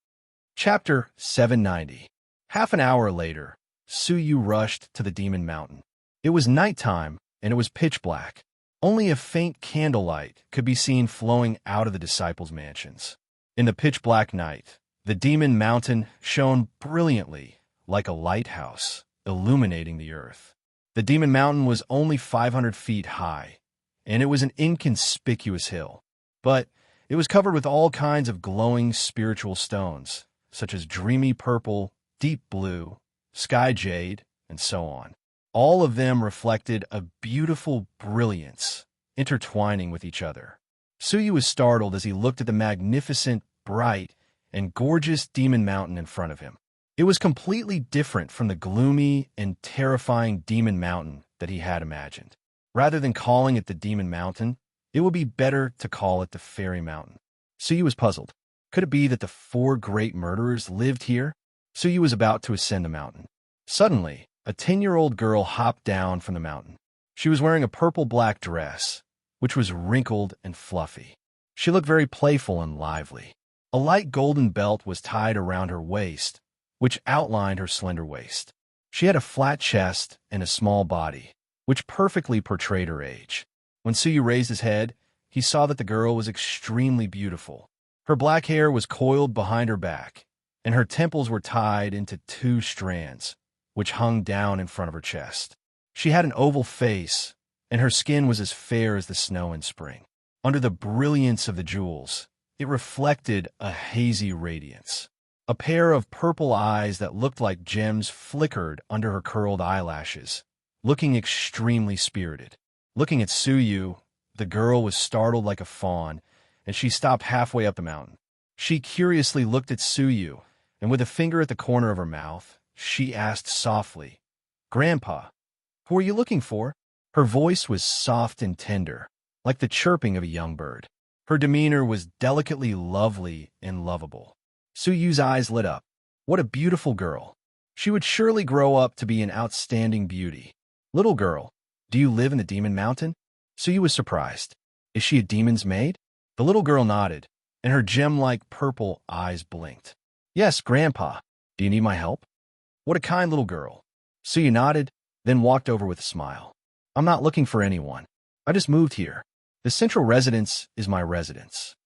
Chapter 790. Half an hour later, Su Yu rushed to the Demon Mountain. It was nighttime, and it was pitch black. Only a faint candlelight could be seen flowing out of the disciples' mansions. In the pitch-black night, the Demon Mountain shone brilliantly like a lighthouse, illuminating the earth. The demon mountain was only 500 feet high, and it was an inconspicuous hill. But it was covered with all kinds of glowing spiritual stones, such as dreamy purple, deep blue, sky jade, and so on. All of them reflected a beautiful brilliance, intertwining with each other. Suyu was startled as he looked at the magnificent, bright, and gorgeous demon mountain in front of him. It was completely different from the gloomy and terrifying demon mountain that he had imagined. Rather than calling it the demon mountain, it would be better to call it the fairy mountain. Suyu was puzzled. Could it be that the 4 great murderers lived here? Suyu was about to ascend the mountain. Suddenly, a 10-year-old girl hopped down from the mountain. She was wearing a purple-black dress, which was wrinkled and fluffy. She looked very playful and lively. A light golden belt was tied around her waist, which outlined her slender waist. She had a flat chest and a small body, which perfectly portrayed her age. When Suyu raised his head, he saw that the girl was extremely beautiful. Her black hair was coiled behind her back, and her temples were tied into 2 strands, which hung down in front of her chest. She had an oval face, and her skin was as fair as the snow in spring. Under the brilliance of the jewels, it reflected a hazy radiance. A pair of purple eyes that looked like gems flickered under her curled eyelashes, looking extremely spirited. Looking at Suyu, the girl was startled like a fawn, and she stopped halfway up the mountain. She curiously looked at Suyu, and with a finger at the corner of her mouth, she asked softly, "Grandpa, who are you looking for?" Her voice was soft and tender, like the chirping of a young bird. Her demeanor was delicately lovely and lovable. Suyu's eyes lit up. What a beautiful girl. She would surely grow up to be an outstanding beauty. "Little girl, do you live in the Demon Mountain?" Suyu was surprised. "Is she a demon's maid?" The little girl nodded, and her gem-like purple eyes blinked. "Yes, Grandpa. Do you need my help?" What a kind little girl. Suyu nodded, then walked over with a smile. "I'm not looking for anyone. I just moved here. The central residence is my residence."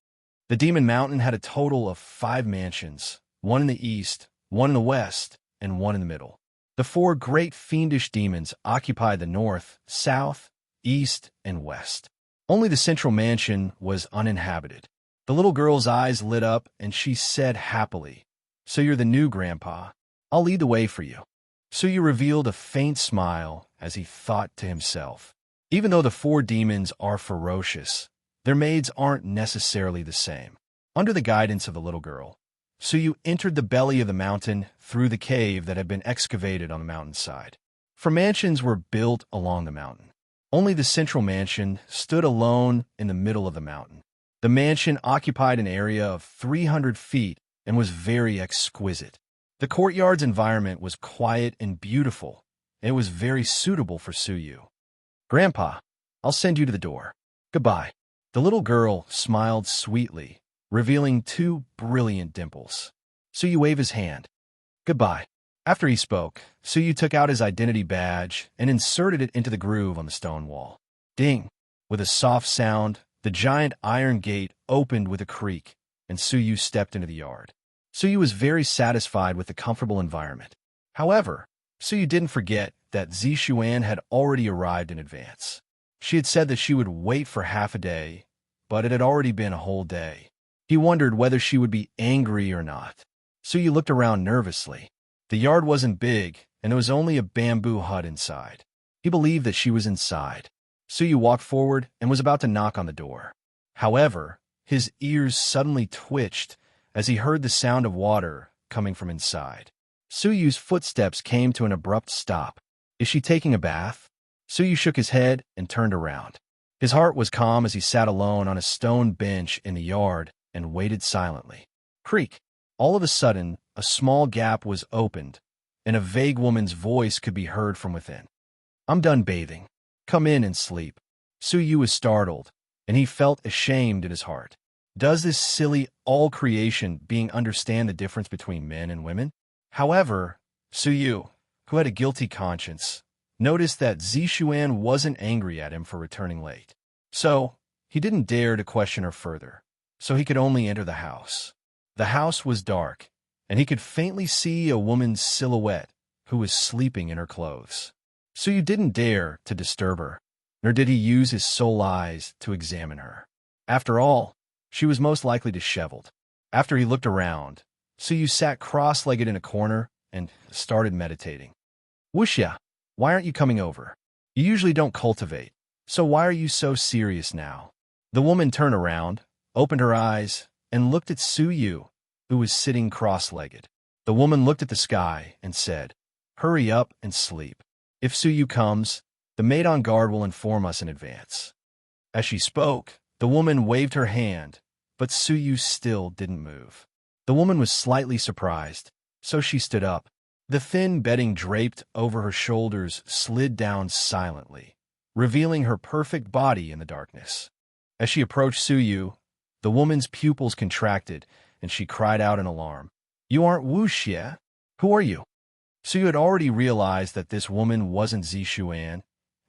The Demon Mountain had a total of 5 mansions, 1 in the east, 1 in the west, and 1 in the middle. The 4 great fiendish demons occupied the north, south, east, and west. Only the central mansion was uninhabited. The little girl's eyes lit up, and she said happily, "So you're the new grandpa. I'll lead the way for you." Suyu revealed a faint smile as he thought to himself, even though the 4 demons are ferocious, their maids aren't necessarily the same. Under the guidance of the little girl, Suyu entered the belly of the mountain through the cave that had been excavated on the mountainside. 4 mansions were built along the mountain. Only the central mansion stood alone in the middle of the mountain. The mansion occupied an area of 300 feet and was very exquisite. The courtyard's environment was quiet and beautiful, and it was very suitable for Suyu. "Grandpa, I'll send you to the door. Goodbye." The little girl smiled sweetly, revealing 2 brilliant dimples. Suyu waved his hand. "Goodbye." After he spoke, Suyu took out his identity badge and inserted it into the groove on the stone wall. Ding! With a soft sound, the giant iron gate opened with a creak, and Suyu stepped into the yard. Suyu was very satisfied with the comfortable environment. However, Suyu didn't forget that Zishuan had already arrived in advance. She had said that she would wait for half a day, but it had already been a whole day. He wondered whether she would be angry or not. Suyu looked around nervously. The yard wasn't big, and there was only a bamboo hut inside. He believed that she was inside. Suyu walked forward and was about to knock on the door. However, his ears suddenly twitched as he heard the sound of water coming from inside. Suyu's footsteps came to an abrupt stop. "Is she taking a bath?" Suyu shook his head and turned around. His heart was calm as he sat alone on a stone bench in the yard and waited silently. Creak! All of a sudden, a small gap was opened, and a vague woman's voice could be heard from within. "I'm done bathing. Come in and sleep." Suyu was startled, and he felt ashamed in his heart. Does this silly all-creation being understand the difference between men and women? However, Suyu, who had a guilty conscience, noticed that Zishuan wasn't angry at him for returning late. So, he didn't dare to question her further, so he could only enter the house. The house was dark, and he could faintly see a woman's silhouette who was sleeping in her clothes. Suyu didn't dare to disturb her, nor did he use his soul eyes to examine her. After all, she was most likely disheveled. After he looked around, Suyu sat cross-legged in a corner and started meditating. Wuxia, why aren't you coming over? You usually don't cultivate, so why are you so serious now? The woman turned around, opened her eyes, and looked at Suyu, who was sitting cross-legged. The woman looked at the sky and said, "Hurry up and sleep. If Suyu comes, the maid on guard will inform us in advance." As she spoke, the woman waved her hand, but Suyu still didn't move. The woman was slightly surprised, so she stood up. The thin bedding draped over her shoulders slid down silently, revealing her perfect body in the darkness. As she approached Suyu, the woman's pupils contracted, and she cried out in alarm. "You aren't Wu Xie? Who are you?" Suyu had already realized that this woman wasn't Zixuan,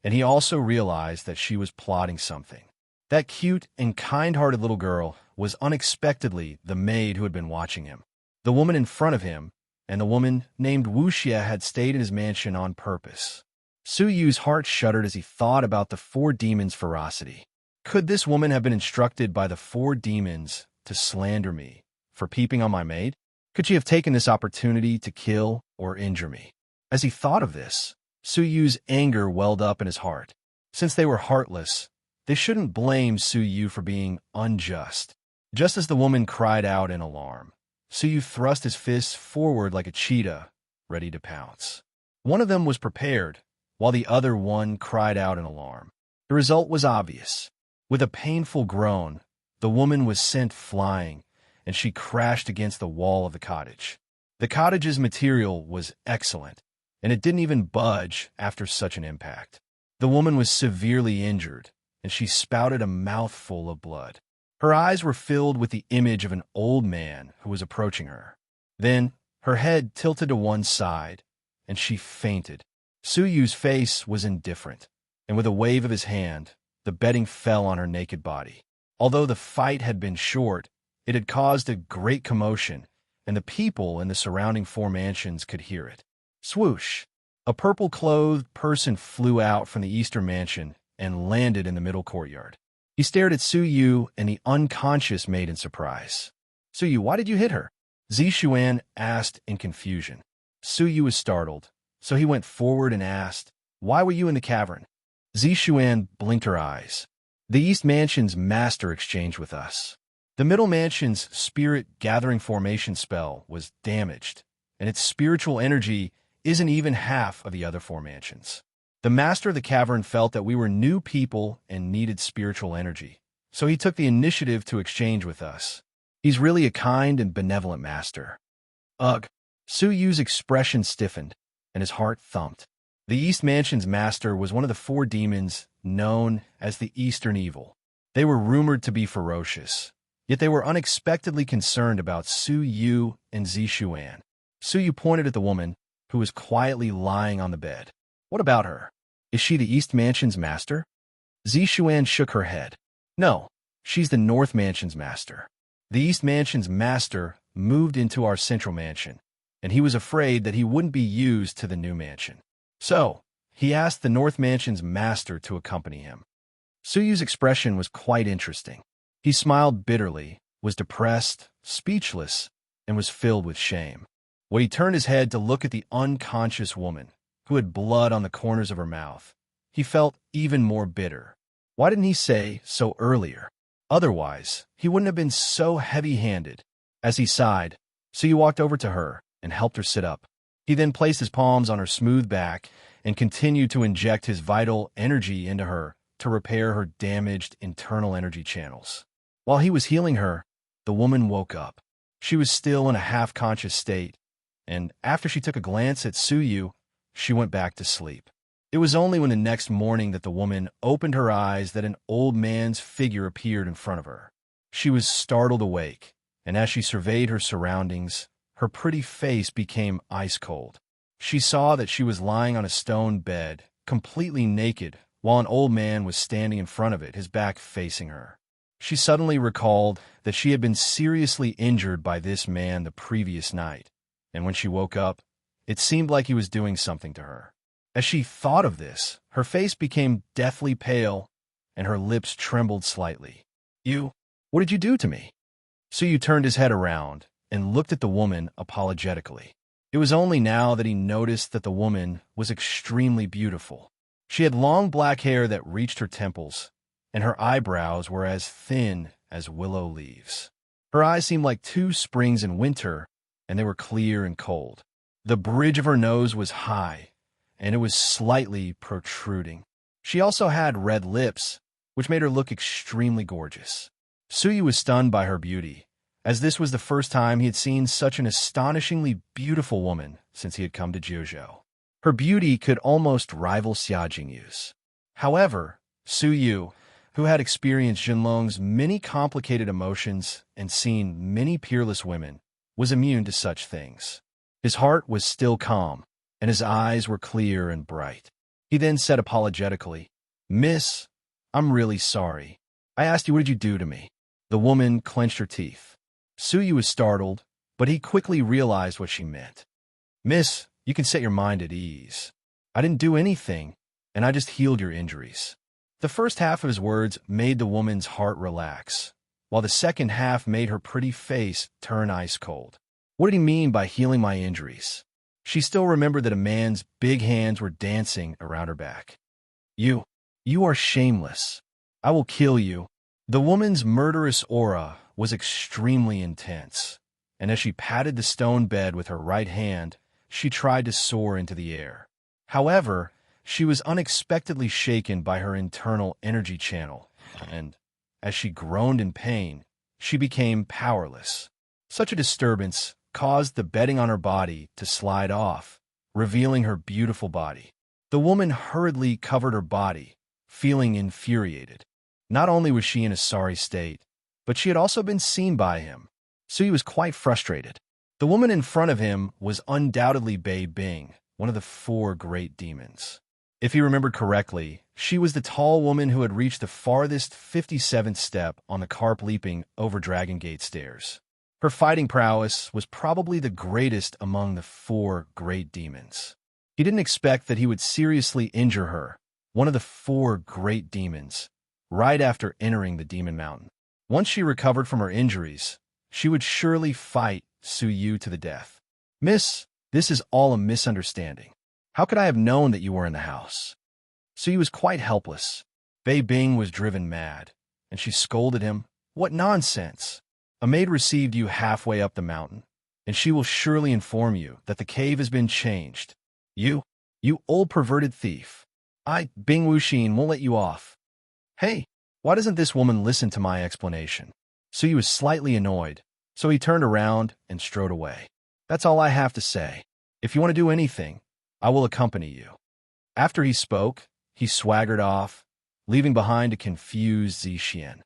and he also realized that she was plotting something. That cute and kind-hearted little girl was unexpectedly the maid who had been watching him. The woman in front of him and the woman named Wu Xie had stayed in his mansion on purpose. Suyu's heart shuddered as he thought about the four demons' ferocity. Could this woman have been instructed by the four demons to slander me for peeping on my maid? Could she have taken this opportunity to kill or injure me? As he thought of this, Suyu's anger welled up in his heart. Since they were heartless, they shouldn't blame Suyu for being unjust. Just as the woman cried out in alarm, Suyu thrust his fists forward like a cheetah, ready to pounce. One of them was prepared, while the other one cried out in alarm. The result was obvious. With a painful groan, the woman was sent flying, and she crashed against the wall of the cottage. The cottage's material was excellent, and it didn't even budge after such an impact. The woman was severely injured, and she spouted a mouthful of blood. Her eyes were filled with the image of an old man who was approaching her. Then, her head tilted to one side, and she fainted. Suyu's face was indifferent, and with a wave of his hand, the bedding fell on her naked body. Although the fight had been short, it had caused a great commotion, and the people in the surrounding four mansions could hear it. Swoosh! A purple-clothed person flew out from the eastern mansion and landed in the middle courtyard. He stared at Suyu and the unconscious maid in surprise. "Suyu, why did you hit her?" Zixuan asked in confusion. Suyu was startled, so he went forward and asked, "Why were you in the cavern?" Zixuan blinked her eyes. "The East Mansion's master exchanged with us. The Middle Mansion's spirit-gathering formation spell was damaged, and its spiritual energy isn't even half of the other four mansions. The master of the cavern felt that we were new people and needed spiritual energy, so he took the initiative to exchange with us. He's really a kind and benevolent master." Ugh! Suyu's expression stiffened, and his heart thumped. The East Mansion's master was one of the four demons known as the Eastern Evil. They were rumored to be ferocious, yet they were unexpectedly concerned about Suyu and Zixuan. Suyu pointed at the woman, who was quietly lying on the bed. "What about her? Is she the East Mansion's master?" Zixuan shook her head. "No, she's the North Mansion's master. The East Mansion's master moved into our Central Mansion, and he was afraid that he wouldn't be used to the new mansion. So, he asked the North Mansion's master to accompany him." Suyu's expression was quite interesting. He smiled bitterly, was depressed, speechless, and was filled with shame. When he turned his head to look at the unconscious woman, who had blood on the corners of her mouth, he felt even more bitter. Why didn't he say so earlier? Otherwise, he wouldn't have been so heavy-handed. As he sighed, Suyu walked over to her and helped her sit up. He then placed his palms on her smooth back and continued to inject his vital energy into her to repair her damaged internal energy channels. While he was healing her, the woman woke up. She was still in a half-conscious state, and after she took a glance at Suyu, she went back to sleep. It was only when the next morning that the woman opened her eyes that an old man's figure appeared in front of her. She was startled awake, and as she surveyed her surroundings, her pretty face became ice-cold. She saw that she was lying on a stone bed, completely naked, while an old man was standing in front of it, his back facing her. She suddenly recalled that she had been seriously injured by this man the previous night, and when she woke up, it seemed like he was doing something to her. As she thought of this, her face became deathly pale, and her lips trembled slightly. What did you do to me? Suyu turned his head around and looked at the woman apologetically. It was only now that he noticed that the woman was extremely beautiful. She had long black hair that reached her temples, and her eyebrows were as thin as willow leaves. Her eyes seemed like two springs in winter, and they were clear and cold. The bridge of her nose was high, and it was slightly protruding. She also had red lips, which made her look extremely gorgeous. Suyu was stunned by her beauty, as this was the first time he had seen such an astonishingly beautiful woman since he had come to Jiuzhou. Her beauty could almost rival Xia Jingyu's. However, Suyu, who had experienced Jinlong's many complicated emotions and seen many peerless women, was immune to such things. His heart was still calm, and his eyes were clear and bright. He then said apologetically, "Miss, I'm really sorry. I asked you, what did you do to me?" The woman clenched her teeth. Suyu was startled, but he quickly realized what she meant. "Miss, you can set your mind at ease. I didn't do anything, and I just healed your injuries." The first half of his words made the woman's heart relax, while the second half made her pretty face turn ice cold. What did he mean by healing my injuries? She still remembered that a man's big hands were dancing around her back. You are shameless. I will kill you." The woman's murderous aura was extremely intense, and as she patted the stone bed with her right hand, she tried to soar into the air. However, she was unexpectedly shaken by her internal energy channel, and, as she groaned in pain, she became powerless. Such a disturbance caused the bedding on her body to slide off, revealing her beautiful body. The woman hurriedly covered her body, feeling infuriated. Not only was she in a sorry state, but she had also been seen by him, so he was quite frustrated. The woman in front of him was undoubtedly Bei Bing, one of the 4 great demons. If he remembered correctly, she was the tall woman who had reached the farthest 57th step on the carp leaping over Dragon Gate stairs. Her fighting prowess was probably the greatest among the 4 great demons. He didn't expect that he would seriously injure her, one of the 4 great demons, right after entering the Demon Mountain. Once she recovered from her injuries, she would surely fight Suyu to the death. "Miss, this is all a misunderstanding. How could I have known that you were in the house?" Suyu was quite helpless. Bei Bing was driven mad, and she scolded him. "What nonsense! A maid received you halfway up the mountain, and she will surely inform you that the cave has been changed. You old perverted thief. Bing Wuxin, won't let you off. Hey, why doesn't this woman listen to my explanation?" Suyu was slightly annoyed, so he turned around and strode away. "That's all I have to say. If you want to do anything, I will accompany you." After he spoke, he swaggered off, leaving behind a confused Zixian.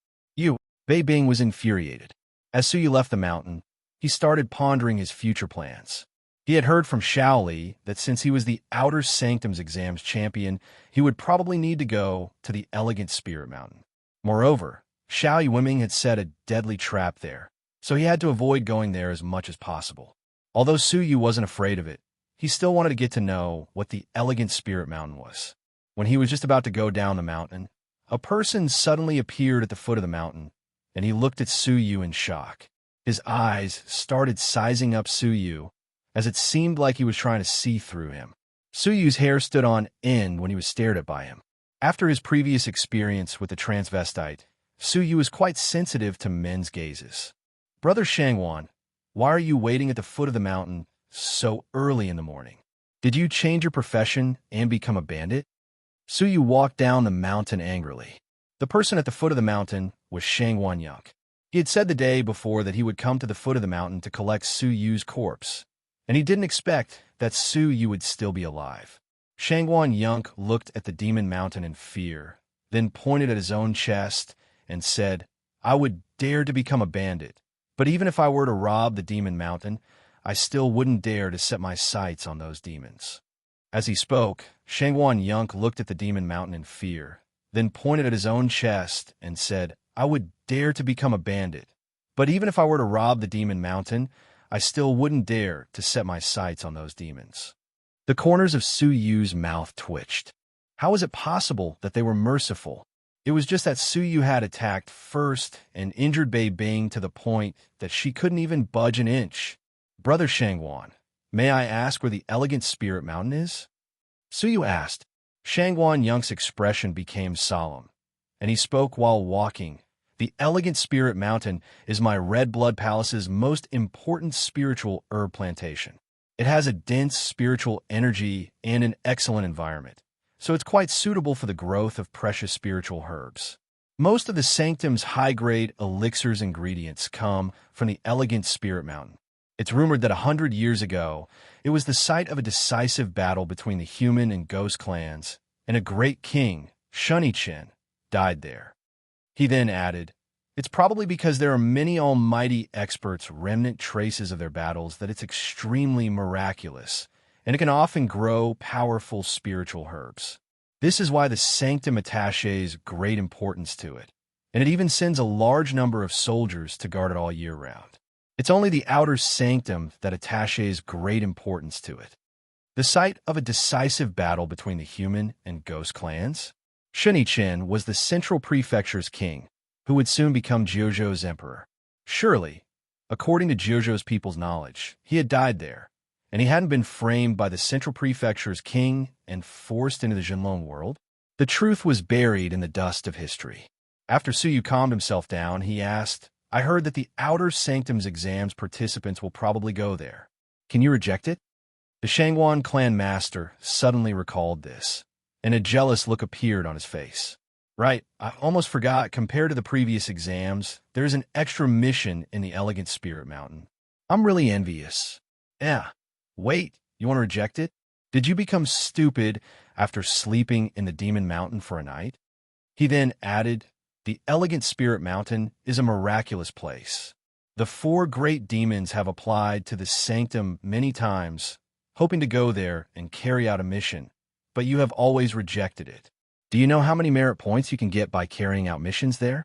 Bei Bing was infuriated. As Suyu left the mountain, he started pondering his future plans. He had heard from Shaoli that since he was the Outer Sanctums exams champion, he would probably need to go to the Elegant Spirit Mountain. Moreover, Xiao Yiming had set a deadly trap there, so he had to avoid going there as much as possible. Although Suyu wasn't afraid of it, he still wanted to get to know what the Elegant Spirit Mountain was. When he was just about to go down the mountain, a person suddenly appeared at the foot of the mountain, and he looked at Suyu in shock. His eyes started sizing up Suyu, as it seemed like he was trying to see through him. Suyu's hair stood on end when he was stared at by him. After his previous experience with the transvestite, Suyu was quite sensitive to men's gazes. "Brother Shangwan, why are you waiting at the foot of the mountain so early in the morning? Did you change your profession and become a bandit?" Suyu walked down the mountain angrily. The person at the foot of the mountain was Shangwan Yunk. He had said the day before that he would come to the foot of the mountain to collect Suyu's corpse, and he didn't expect that Suyu would still be alive. Shangwan Yunk looked at the demon mountain in fear, then pointed at his own chest and said, "I would dare to become a bandit, but even if I were to rob the demon mountain, I still wouldn't dare to set my sights on those demons." As he spoke, Shangwan Yunk looked at the demon mountain in fear, then pointed at his own chest and said, "I would dare to become a bandit, but even if I were to rob the demon mountain, I still wouldn't dare to set my sights on those demons." The corners of Su Yu's mouth twitched. How was it possible that they were merciful? It was just that Su Yu had attacked first and injured Bei Bing to the point that she couldn't even budge an inch. Brother Shangguan, may I ask where the elegant spirit mountain is? Su Yu asked. Shangguan Yang's expression became solemn, and he spoke while walking. The elegant spirit mountain is my Red Blood Palace's most important spiritual herb plantation. It has a dense spiritual energy and an excellent environment, so it's quite suitable for the growth of precious spiritual herbs. Most of the sanctum's high-grade elixirs ingredients come from the elegant spirit mountain. It's rumored that 100 years ago, it was the site of a decisive battle between the human and ghost clans, and a great king, Shunichen, died there. He then added, it's probably because there are many almighty experts' remnant traces of their battles that it's extremely miraculous, and it can often grow powerful spiritual herbs. This is why the sanctum attaches great importance to it, and it even sends a large number of soldiers to guard it all year round. It's only the outer sanctum that attaches great importance to it. The site of a decisive battle between the human and ghost clans? Shunichen was the central prefecture's king, who would soon become Jiuzhou's emperor. Surely, according to Jiuzhou's people's knowledge, he had died there, and he hadn't been framed by the central prefecture's king and forced into the Zhenlong world. The truth was buried in the dust of history. After Su Yu calmed himself down, he asked, I heard that the outer sanctum's exams participants will probably go there. Can you reject it? The Shangguan clan master suddenly recalled this, and a jealous look appeared on his face. Right, I almost forgot, compared to the previous exams, there's an extra mission in the Elegant Spirit Mountain. I'm really envious. Yeah. Wait, you want to reject it? Did you become stupid after sleeping in the Demon Mountain for a night? He then added, the Elegant Spirit Mountain is a miraculous place. The 4 great demons have applied to the sanctum many times, hoping to go there and carry out a mission, but you have always rejected it. Do you know how many merit points you can get by carrying out missions there?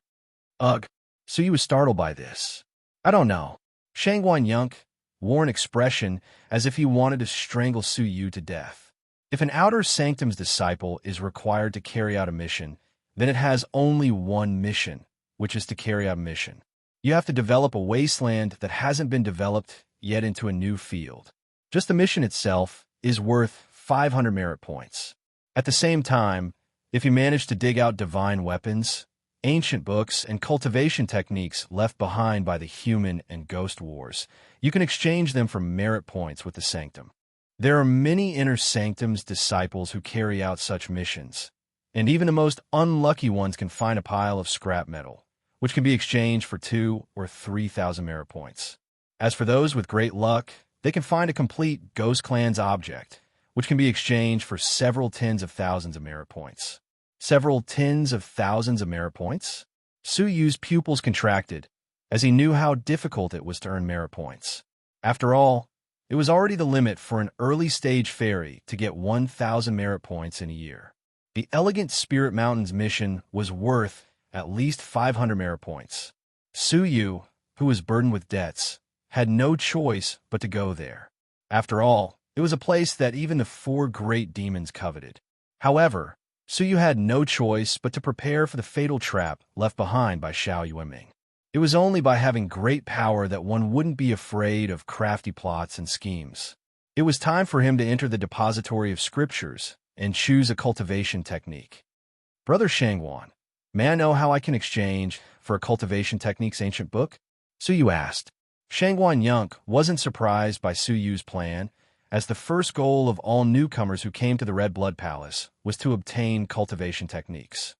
Ugh, Su Yu was startled by this. I don't know. Shangguan Yunk wore an expression as if he wanted to strangle Su Yu to death. If an outer sanctum's disciple is required to carry out a mission, then it has only one mission, which is to carry out a mission. You have to develop a wasteland that hasn't been developed yet into a new field. Just the mission itself is worth 500 merit points. At the same time, if you manage to dig out divine weapons, ancient books, and cultivation techniques left behind by the human and ghost wars, you can exchange them for merit points with the sanctum. There are many inner sanctum's disciples who carry out such missions, and even the most unlucky ones can find a pile of scrap metal, which can be exchanged for 2,000 or 3,000 merit points. As for those with great luck, they can find a complete Ghost Clan's object, which can be exchanged for several tens of thousands of merit points. Several tens of thousands of merit points? Su Yu's pupils contracted, as he knew how difficult it was to earn merit points. After all, it was already the limit for an early-stage fairy to get 1,000 merit points in a year. The Elegant Spirit Mountain's mission was worth at least 500 merit points. Su Yu, who was burdened with debts, had no choice but to go there. After all, it was a place that even the 4 great demons coveted. However, Su Yu had no choice but to prepare for the fatal trap left behind by Xiao Yuanming. It was only by having great power that one wouldn't be afraid of crafty plots and schemes. It was time for him to enter the depository of scriptures and choose a cultivation technique. Brother Shangguan, may I know how I can exchange for a cultivation technique's ancient book? Su Yu asked. Shangguan Yunk wasn't surprised by Su Yu's plan, as the first goal of all newcomers who came to the Red Blood Palace was to obtain cultivation techniques.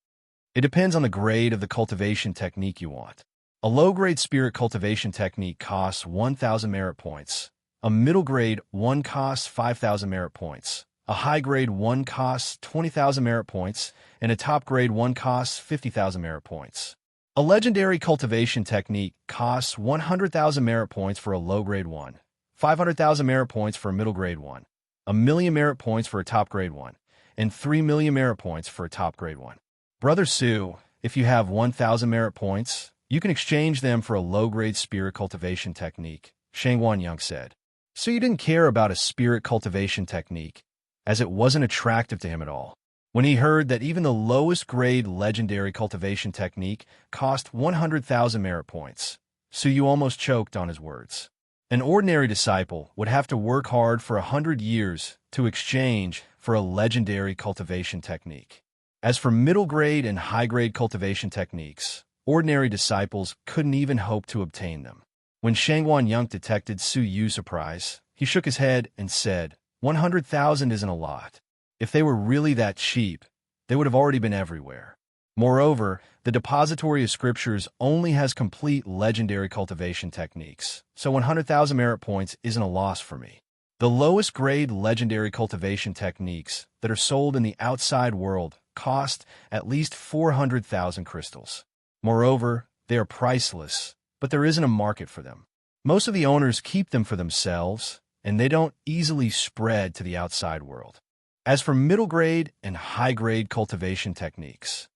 It depends on the grade of the cultivation technique you want. A low-grade spirit cultivation technique costs 1,000 merit points. A middle-grade one costs 5,000 merit points. A high-grade one costs 20,000 merit points, and a top-grade one costs 50,000 merit points. A legendary cultivation technique costs 100,000 merit points for a low-grade one, 500,000 merit points for a middle-grade one, 1,000,000 merit points for a top-grade one, and 3,000,000 merit points for a top-grade one. Brother Su, if you have 1,000 merit points, you can exchange them for a low-grade spirit cultivation technique, Shangguan Yang said. Su Yu didn't care about a spirit cultivation technique, as it wasn't attractive to him at all. When he heard that even the lowest grade legendary cultivation technique cost 100,000 merit points, Suyu almost choked on his words. An ordinary disciple would have to work hard for 100 years to exchange for a legendary cultivation technique. As for middle grade and high grade cultivation techniques, ordinary disciples couldn't even hope to obtain them. When Shangguan Yunk detected Su Yu's surprise, he shook his head and said, 100,000 isn't a lot. If they were really that cheap, they would have already been everywhere. Moreover, the depository of scriptures only has complete legendary cultivation techniques, so 100,000 merit points isn't a loss for me. The lowest grade legendary cultivation techniques that are sold in the outside world cost at least 400,000 crystals. Moreover, they are priceless, but there isn't a market for them. Most of the owners keep them for themselves, and they don't easily spread to the outside world. As for middle grade and high grade cultivation techniques,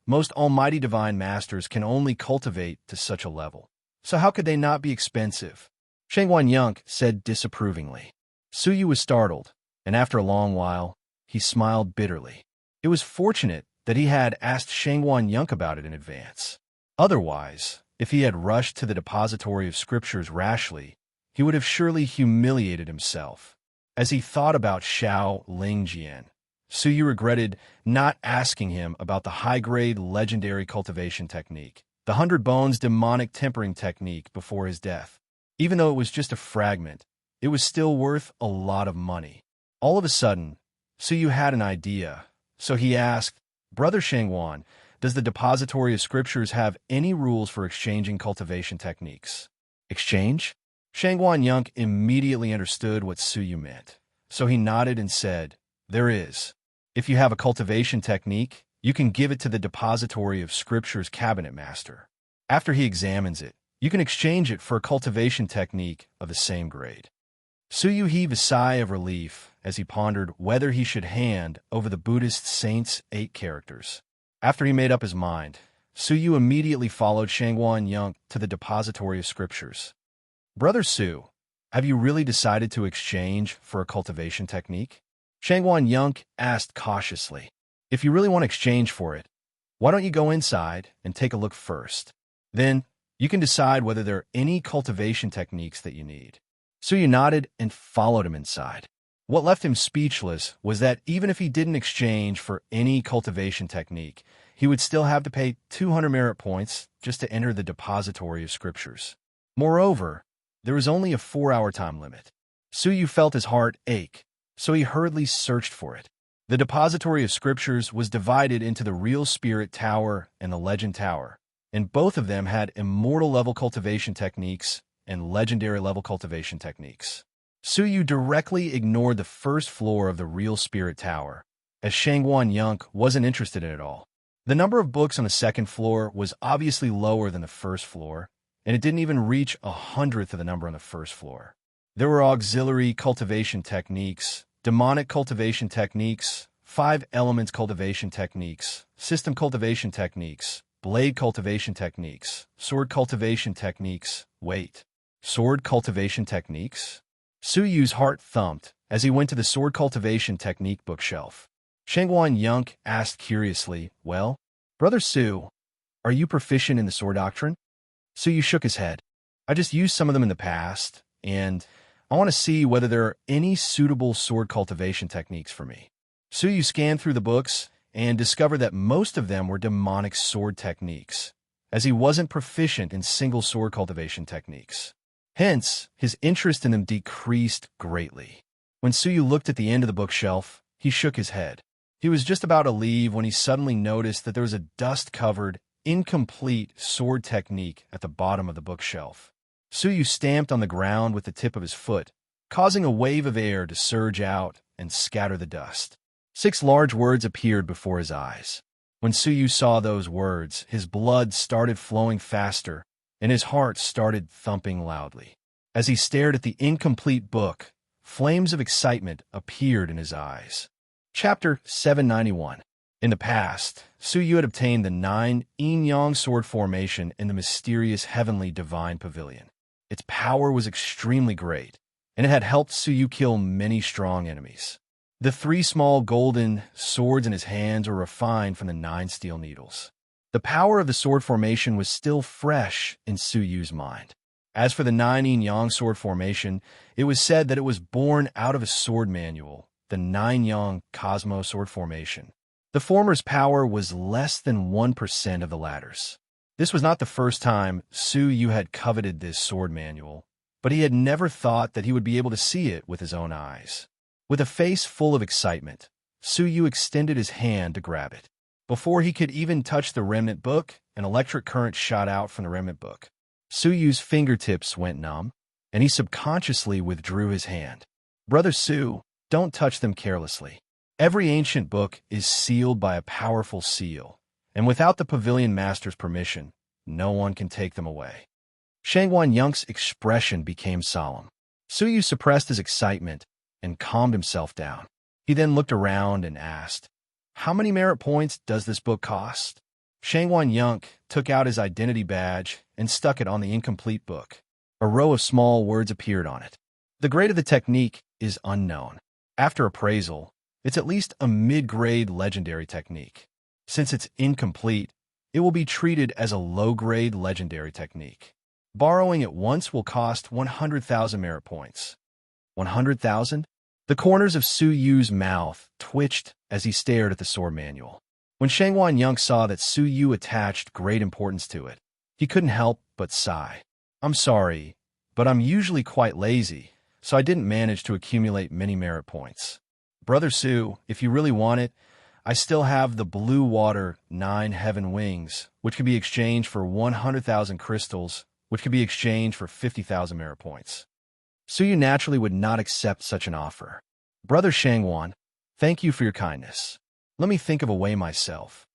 most almighty divine masters can only cultivate to such a level. So how could they not be expensive? Shangguan Yunk said disapprovingly. Suyu was startled, and after a long while, he smiled bitterly. It was fortunate that he had asked Shangguan Yunk about it in advance. Otherwise, if he had rushed to the depository of scriptures rashly, he would have surely humiliated himself. As he thought about Xiao Lingjian, Suyu regretted not asking him about the high-grade legendary cultivation technique, the 100 Bones demonic tempering technique before his death. Even though it was just a fragment, it was still worth a lot of money. All of a sudden, Suyu had an idea, so he asked, Brother Shangguan, does the depository of scriptures have any rules for exchanging cultivation techniques? Exchange? Shangguan Yunk immediately understood what Suyu meant, so he nodded and said, There is. If you have a cultivation technique, you can give it to the depository of scriptures cabinet master. After he examines it, you can exchange it for a cultivation technique of the same grade. Suyu heaved a sigh of relief as he pondered whether he should hand over the Buddhist saint's 8 characters. After he made up his mind, Suyu immediately followed Shangguan Yunk to the depository of scriptures. Brother Su, have you really decided to exchange for a cultivation technique? Shangguan Yunk asked cautiously. If you really want to exchange for it, why don't you go inside and take a look first? Then, you can decide whether there are any cultivation techniques that you need. Suyu nodded and followed him inside. What left him speechless was that even if he didn't exchange for any cultivation technique, he would still have to pay 200 merit points just to enter the depository of scriptures. Moreover, there was only a 4-hour time limit. Suyu felt his heart ache, so he hurriedly searched for it. The depository of scriptures was divided into the Real Spirit Tower and the Legend Tower, and both of them had immortal-level cultivation techniques and legendary-level cultivation techniques. Suyu directly ignored the first floor of the Real Spirit Tower, as Shangguan Yunk wasn't interested in it at all. The number of books on the second floor was obviously lower than the first floor, and it didn't even reach 100th of the number on the first floor. There were auxiliary cultivation techniques, demonic cultivation techniques, 5 elements cultivation techniques, system cultivation techniques, blade cultivation techniques, sword cultivation techniques, sword cultivation techniques? Suyu's heart thumped as he went to the sword cultivation technique bookshelf. Shangguan Yunk asked curiously, Well, Brother Su, are you proficient in the sword doctrine? Suyu shook his head. I just used some of them in the past, and I want to see whether there are any suitable sword cultivation techniques for me. Suyu scanned through the books and discovered that most of them were demonic sword techniques, as he wasn't proficient in single sword cultivation techniques. Hence, his interest in them decreased greatly. When Suyu looked at the end of the bookshelf, he shook his head. He was just about to leave when he suddenly noticed that there was a dust-covered, incomplete sword technique at the bottom of the bookshelf. Suyu stamped on the ground with the tip of his foot, causing a wave of air to surge out and scatter the dust. 6 large words appeared before his eyes. When Suyu saw those words, his blood started flowing faster, and his heart started thumping loudly. As he stared at the incomplete book, flames of excitement appeared in his eyes. Chapter 791. In the past, Suyu had obtained the 9 yin-yang sword formation in the mysterious heavenly divine pavilion. Its power was extremely great, and it had helped Suyu kill many strong enemies. The 3 small golden swords in his hands were refined from the 9 steel needles. The power of the sword formation was still fresh in Su Yu's mind. As for the 9 yin-yang sword formation, it was said that it was born out of a sword manual, the 9-yang Cosmo sword formation. The former's power was less than 1% of the latter's. This was not the first time Su Yu had coveted this sword manual, but he had never thought that he would be able to see it with his own eyes. With a face full of excitement, Su Yu extended his hand to grab it. Before he could even touch the remnant book, an electric current shot out from the remnant book. Su Yu's fingertips went numb, and he subconsciously withdrew his hand. Brother Su, don't touch them carelessly. Every ancient book is sealed by a powerful seal, and without the pavilion master's permission, no one can take them away. Shangguan Yunk's expression became solemn. Su Yu suppressed his excitement and calmed himself down. He then looked around and asked, "How many merit points does this book cost?" Shangguan Yunk took out his identity badge and stuck it on the incomplete book. A row of small words appeared on it. The grade of the technique is unknown. After appraisal, it's at least a mid-grade legendary technique. Since it's incomplete, it will be treated as a low-grade legendary technique. Borrowing it once will cost 100,000 merit points. 100,000? The corners of Su Yu's mouth twitched as he stared at the sword manual. When Shangguan Yunk saw that Su Yu attached great importance to it, he couldn't help but sigh. "I'm sorry, but I'm usually quite lazy, so I didn't manage to accumulate many merit points. Brother Su, if you really want it, I still have the blue water 9 heaven wings, which can be exchanged for 100,000 crystals, which can be exchanged for 50,000 merit points." Su Yu naturally would not accept such an offer. "Brother Shangguan, thank you for your kindness. Let me think of a way myself."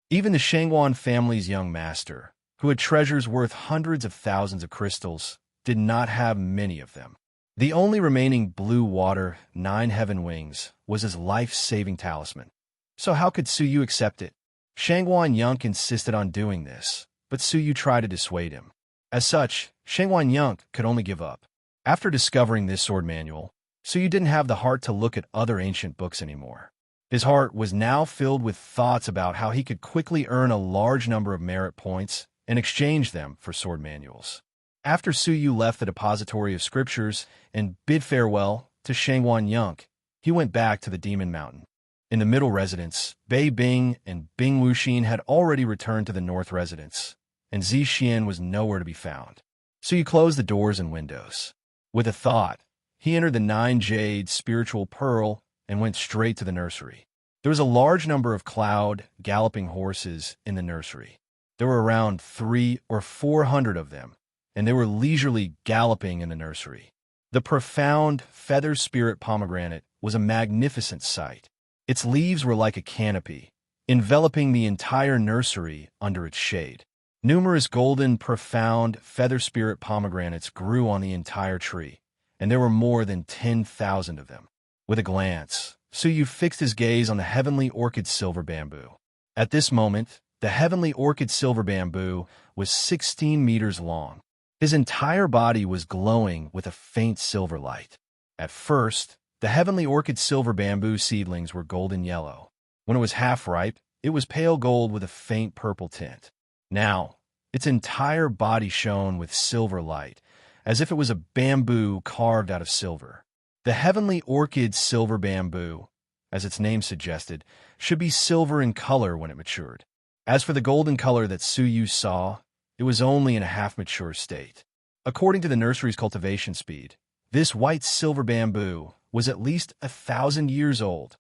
Even the Shangguan family's young master, who had treasures worth hundreds of thousands of crystals, did not have many of them. The only remaining blue water 9 heaven wings was his life-saving talisman. So how could Su Yu accept it? Shangguan Yunk insisted on doing this, but Su Yu tried to dissuade him. As such, Shangguan Yunk could only give up. After discovering this sword manual, Su Yu didn't have the heart to look at other ancient books anymore. His heart was now filled with thoughts about how he could quickly earn a large number of merit points and exchange them for sword manuals. After Su Yu left the depository of scriptures and bid farewell to Shangguan Yunk, he went back to the Demon Mountain. In the middle residence, Bei Bing and Bing Wuxin had already returned to the north residence, and Zi Xian was nowhere to be found. Su Yu closed the doors and windows. With a thought, he entered the 9 Jade spiritual pearl and went straight to the nursery. There was a large number of cloud, galloping horses in the nursery. There were around 300 or 400 of them, and they were leisurely galloping in the nursery. The profound feather spirit pomegranate was a magnificent sight. Its leaves were like a canopy, enveloping the entire nursery under its shade. Numerous golden, profound feather spirit pomegranates grew on the entire tree, and there were more than 10,000 of them. With a glance, Su Yu fixed his gaze on the heavenly orchid silver bamboo. At this moment, the heavenly orchid silver bamboo was 16 meters long. His entire body was glowing with a faint silver light. At first, the heavenly orchid silver bamboo seedlings were golden yellow. When it was half ripe, it was pale gold with a faint purple tint. Now, its entire body shone with silver light, as if it was a bamboo carved out of silver. The heavenly orchid silver bamboo, as its name suggested, should be silver in color when it matured. As for the golden color that Su Yu saw, it was only in a half-mature state. According to the nursery's cultivation speed, this white silver bamboo was at least 1,000 years old.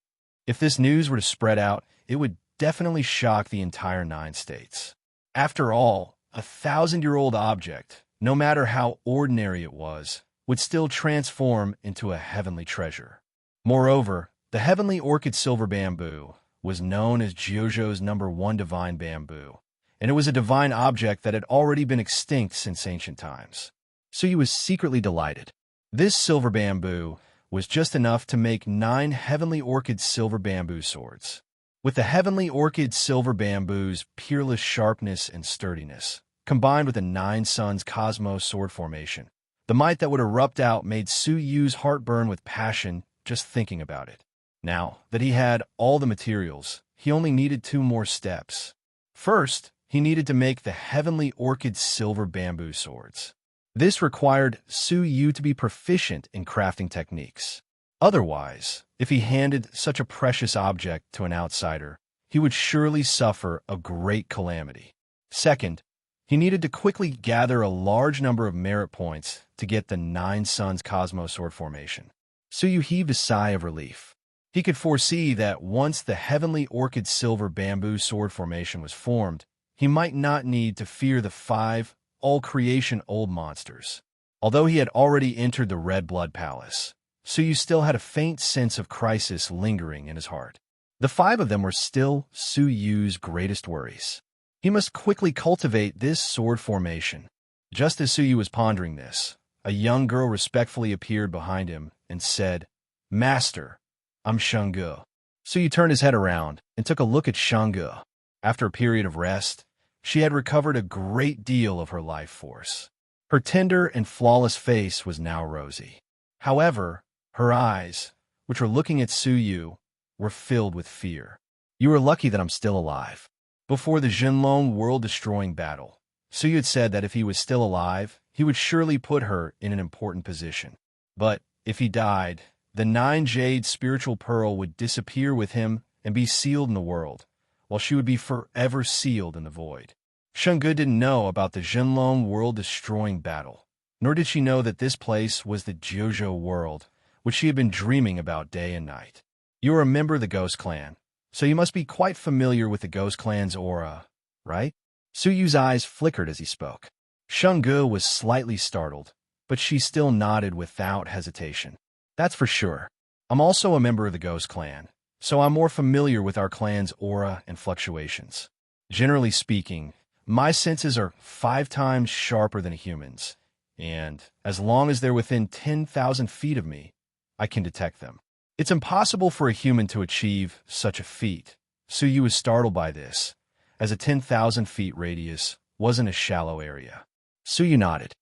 If this news were to spread out, it would definitely shock the entire 9 states. After all, a 1,000-year-old object, no matter how ordinary it was, would still transform into a heavenly treasure. Moreover, the heavenly orchid silver bamboo was known as Jiuzhou's #1 divine bamboo, and it was a divine object that had already been extinct since ancient times. So he was secretly delighted. This silver bamboo was just enough to make 9 heavenly orchid silver bamboo swords. With the heavenly orchid silver bamboo's peerless sharpness and sturdiness, combined with the 9 suns cosmos sword formation, the might that would erupt out made Su Yu's heart burn with passion just thinking about it. Now that he had all the materials, he only needed 2 more steps. First, he needed to make the heavenly orchid silver bamboo swords. This required Su Yu to be proficient in crafting techniques. Otherwise, if he handed such a precious object to an outsider, he would surely suffer a great calamity. Second, he needed to quickly gather a large number of merit points to get the 9 Suns Cosmo Sword formation. Su Yu heaved a sigh of relief. He could foresee that once the heavenly orchid silver bamboo sword formation was formed, he might not need to fear the 5 all-creation old monsters. Although he had already entered the Red Blood Palace, Su Yu still had a faint sense of crisis lingering in his heart. The 5 of them were still Su Yu's greatest worries. He must quickly cultivate this sword formation. Just as Su Yu was pondering this, a young girl respectfully appeared behind him and said, "Master, I'm Shangge." Su Yu turned his head around and took a look at Shangge. After a period of rest, she had recovered a great deal of her life force. Her tender and flawless face was now rosy. However, her eyes, which were looking at Su Yu, were filled with fear. "You are lucky that I'm still alive." Before the Jinlong world-destroying battle, Su Yu had said that if he was still alive, he would surely put her in an important position. But if he died, the 9 Jade spiritual pearl would disappear with him and be sealed in the world, while she would be forever sealed in the void. Shangge didn't know about the Jinlong world-destroying battle, nor did she know that this place was the Jiuzhou world, which she had been dreaming about day and night. "You are a member of the Ghost Clan, so you must be quite familiar with the Ghost Clan's aura, right?" Su Yu's eyes flickered as he spoke. Shangge was slightly startled, but she still nodded without hesitation. "That's for sure. I'm also a member of the Ghost Clan, so I'm more familiar with our clan's aura and fluctuations. Generally speaking, my senses are 5 times sharper than a human's, and as long as they're within 10,000 feet of me, I can detect them. It's impossible for a human to achieve such a feat." Su Yu was startled by this, as a 10,000 feet radius wasn't a shallow area. Su Yu nodded.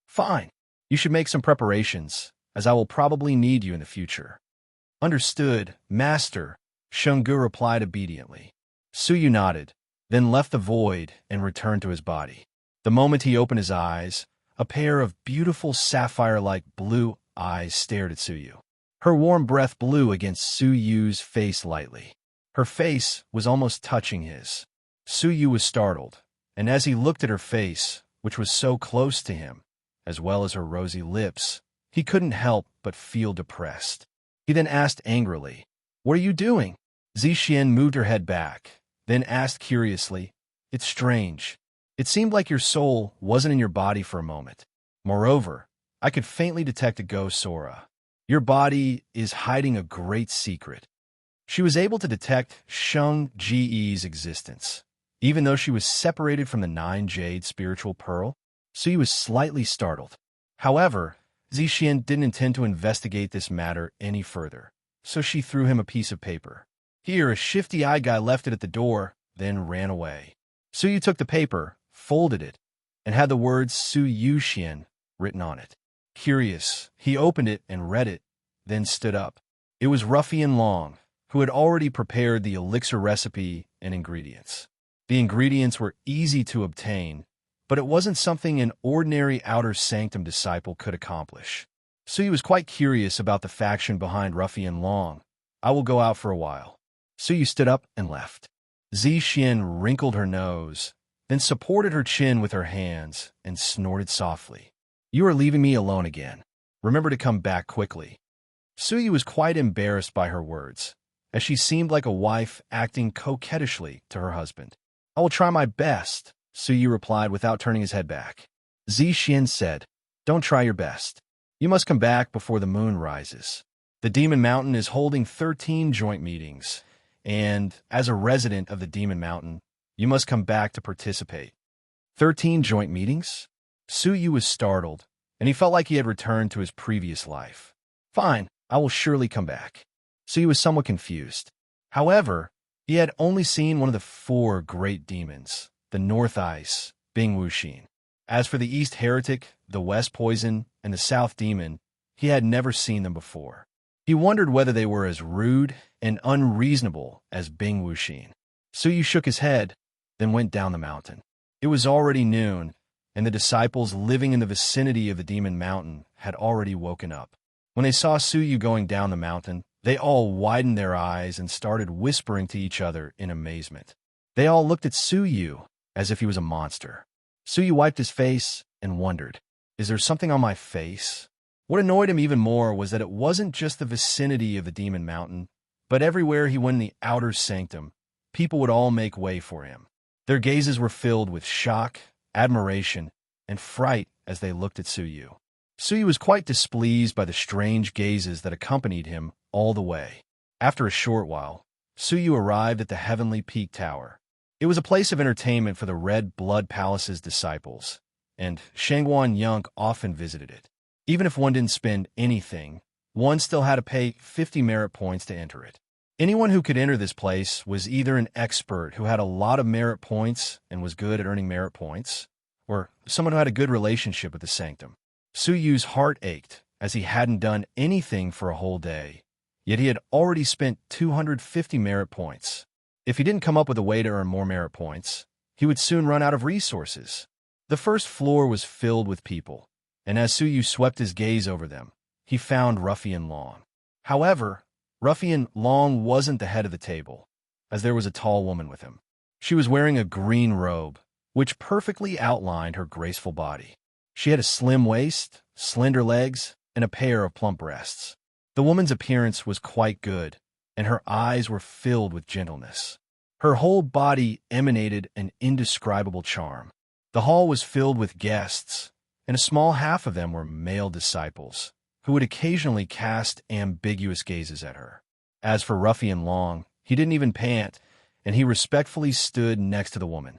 "Fine. You should make some preparations, as I will probably need you in the future." "Understood, Master," Shangge replied obediently. Su Yu nodded, then left the void and returned to his body. The moment he opened his eyes, a pair of beautiful sapphire-like blue eyes stared at Su Yu. Her warm breath blew against Su Yu's face lightly. Her face was almost touching his. Su Yu was startled, and as he looked at her face, which was so close to him, as well as her rosy lips, he couldn't help but feel depressed. He then asked angrily, "What are you doing?" Zixin moved her head back, then asked curiously, "It's strange. It seemed like your soul wasn't in your body for a moment. Moreover, I could faintly detect a ghost aura. Your body is hiding a great secret." She was able to detect Shang Ji's existence, even though she was separated from the 9 Jade spiritual pearl. So he was slightly startled. However, Zixin didn't intend to investigate this matter any further, so she threw him a piece of paper. "Here, a shifty-eyed guy left it at the door, then ran away." Su Yu took the paper, folded it, and had the words Su Yu Xian written on it. Curious, he opened it and read it, then stood up. It was Ruffian Long, who had already prepared the elixir recipe and ingredients. The ingredients were easy to obtain, but it wasn't something an ordinary Outer Sanctum disciple could accomplish. So he was quite curious about the faction behind Ruffian Long. "I will go out for a while." Su Yu stood up and left. Zixin wrinkled her nose, then supported her chin with her hands and snorted softly. "You are leaving me alone again. Remember to come back quickly." Su Yu was quite embarrassed by her words, as she seemed like a wife acting coquettishly to her husband. "I will try my best," Su Yu replied without turning his head back. Zixin said, "Don't try your best. You must come back before the moon rises. The Demon Mountain is holding 13 joint meetings, and as a resident of the Demon Mountain, you must come back to participate." 13 joint meetings? Su Yu was startled, and he felt like he had returned to his previous life. "Fine, I will surely come back." Su Yu was somewhat confused. However, he had only seen one of the 4 great demons, the North Ice, being Wuxin. As for the East Heretic, the West Poison, and the South Demon, he had never seen them before. He wondered whether they were as rude and unreasonable as Bing Wuxin. Suyu shook his head, then went down the mountain. It was already noon, and the disciples living in the vicinity of the Demon Mountain had already woken up. When they saw Suyu going down the mountain, they all widened their eyes and started whispering to each other in amazement. They all looked at Suyu as if he was a monster. Suyu wiped his face and wondered, "Is there something on my face?" What annoyed him even more was that it wasn't just the vicinity of the Demon Mountain, but everywhere he went in the outer sanctum, people would all make way for him. Their gazes were filled with shock, admiration, and fright as they looked at Suyu. Suyu was quite displeased by the strange gazes that accompanied him all the way. After a short while, Suyu arrived at the Heavenly Peak Tower. It was a place of entertainment for the Red Blood Palace's disciples, and Shangguan Yunk often visited it. Even if one didn't spend anything, one still had to pay 50 merit points to enter it. Anyone who could enter this place was either an expert who had a lot of merit points and was good at earning merit points, or someone who had a good relationship with the sanctum. Suyu's heart ached as he hadn't done anything for a whole day, yet he had already spent 250 merit points. If he didn't come up with a way to earn more merit points, he would soon run out of resources. The first floor was filled with people, and as Suyu swept his gaze over them, he found Ruffian Long. However, Ruffian Long wasn't the head of the table, as there was a tall woman with him. She was wearing a green robe, which perfectly outlined her graceful body. She had a slim waist, slender legs, and a pair of plump breasts. The woman's appearance was quite good, and her eyes were filled with gentleness. Her whole body emanated an indescribable charm. The hall was filled with guests, and a small half of them were male disciples, who would occasionally cast ambiguous gazes at her. As for Ruffian Long, he didn't even pant, and he respectfully stood next to the woman.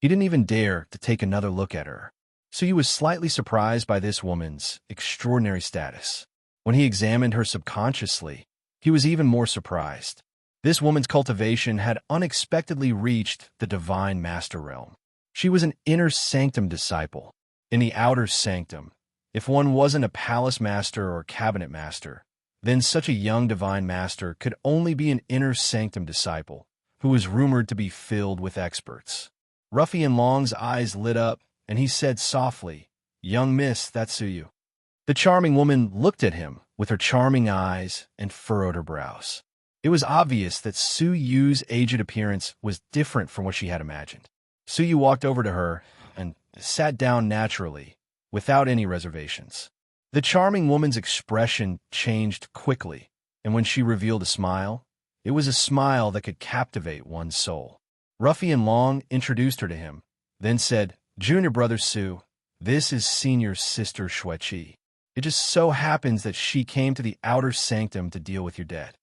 He didn't even dare to take another look at her. So he was slightly surprised by this woman's extraordinary status. When he examined her subconsciously, he was even more surprised. This woman's cultivation had unexpectedly reached the divine master realm. She was an inner sanctum disciple. In the outer sanctum, if one wasn't a palace master or cabinet master, then such a young divine master could only be an inner sanctum disciple, who was rumored to be filled with experts. Ruffian Long's eyes lit up, and he said softly, "Young miss, that's Suyu." The charming woman looked at him with her charming eyes and furrowed her brows. It was obvious that Suyu's aged appearance was different from what she had imagined. Suyu walked over to her and sat down naturally, without any reservations. The charming woman's expression changed quickly, and when she revealed a smile, it was a smile that could captivate one's soul. Ruffian Long introduced her to him, then said, "Junior brother Su, this is senior sister Xueqi. It just so happens that she came to the outer sanctum to deal with your debt."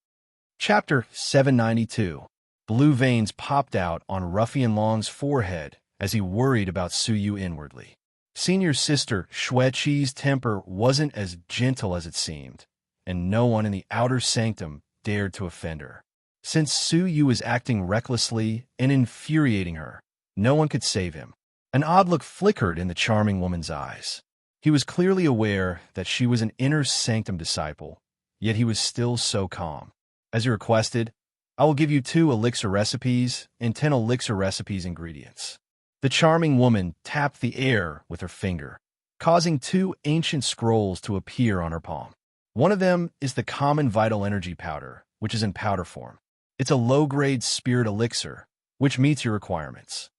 Chapter 792. Blue veins popped out on Ruffian Long's forehead as he worried about Suyu inwardly. Senior sister Xueqi's temper wasn't as gentle as it seemed, and no one in the outer sanctum dared to offend her. Since Suyu was acting recklessly and infuriating her, no one could save him. An odd look flickered in the charming woman's eyes. He was clearly aware that she was an inner sanctum disciple, yet he was still so calm. "As you requested, I will give you 2 elixir recipes and 10 elixir recipes ingredients." The charming woman tapped the air with her finger, causing 2 ancient scrolls to appear on her palm. One of them is the common vital energy powder, which is in powder form. It's a low-grade spirit elixir, which meets your requirements.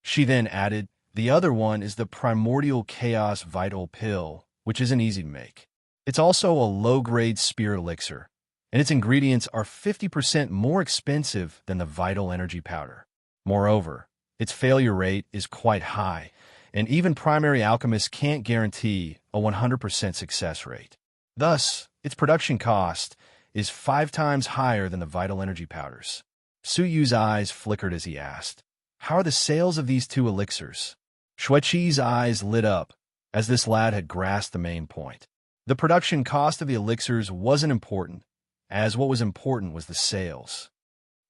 She then added, the other one is the primordial chaos vital pill, which isn't easy to make. It's also a low-grade spirit elixir, and its ingredients are 50% more expensive than the vital energy powder. Moreover, its failure rate is quite high, and even primary alchemists can't guarantee a 100% success rate. Thus, its production cost is 5 times higher than the vital energy powders. Suyu's eyes flickered as he asked, "How are the sales of these 2 elixirs?" Xueqi's eyes lit up, as this lad had grasped the main point. The production cost of the elixirs wasn't important, as what was important was the sales.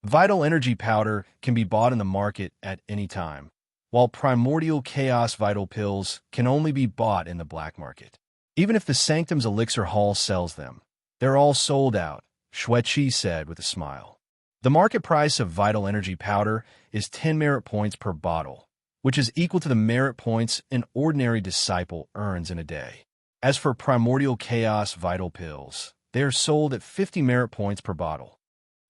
Vital energy powder can be bought in the market at any time, while primordial chaos vital pills can only be bought in the black market. Even if the Sanctum's elixir hall sells them, They're all sold out, Xueqi said with a smile. The market price of vital energy powder is 10 merit points per bottle, which is equal to the merit points an ordinary disciple earns in a day. As for primordial chaos vital pills, they are sold at 50 merit points per bottle.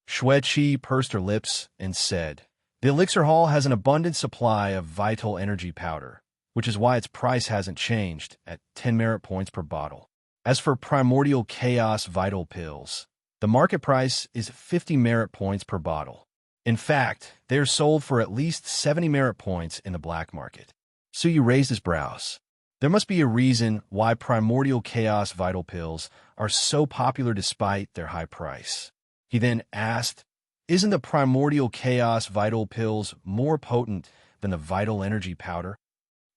Xueqi pursed her lips and said, "The elixir hall has an abundant supply of vital energy powder, which is why its price hasn't changed at 10 merit points per bottle. As for primordial chaos vital pills, the market price is 50 merit points per bottle. In fact, they are sold for at least 70 merit points in the black market." Suyu raised his brows. There must be a reason why primordial chaos vital pills are so popular despite their high price. He then asked, "Isn't the primordial chaos vital pills more potent than the vital energy powder?"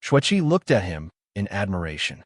Xueqi looked at him in admiration.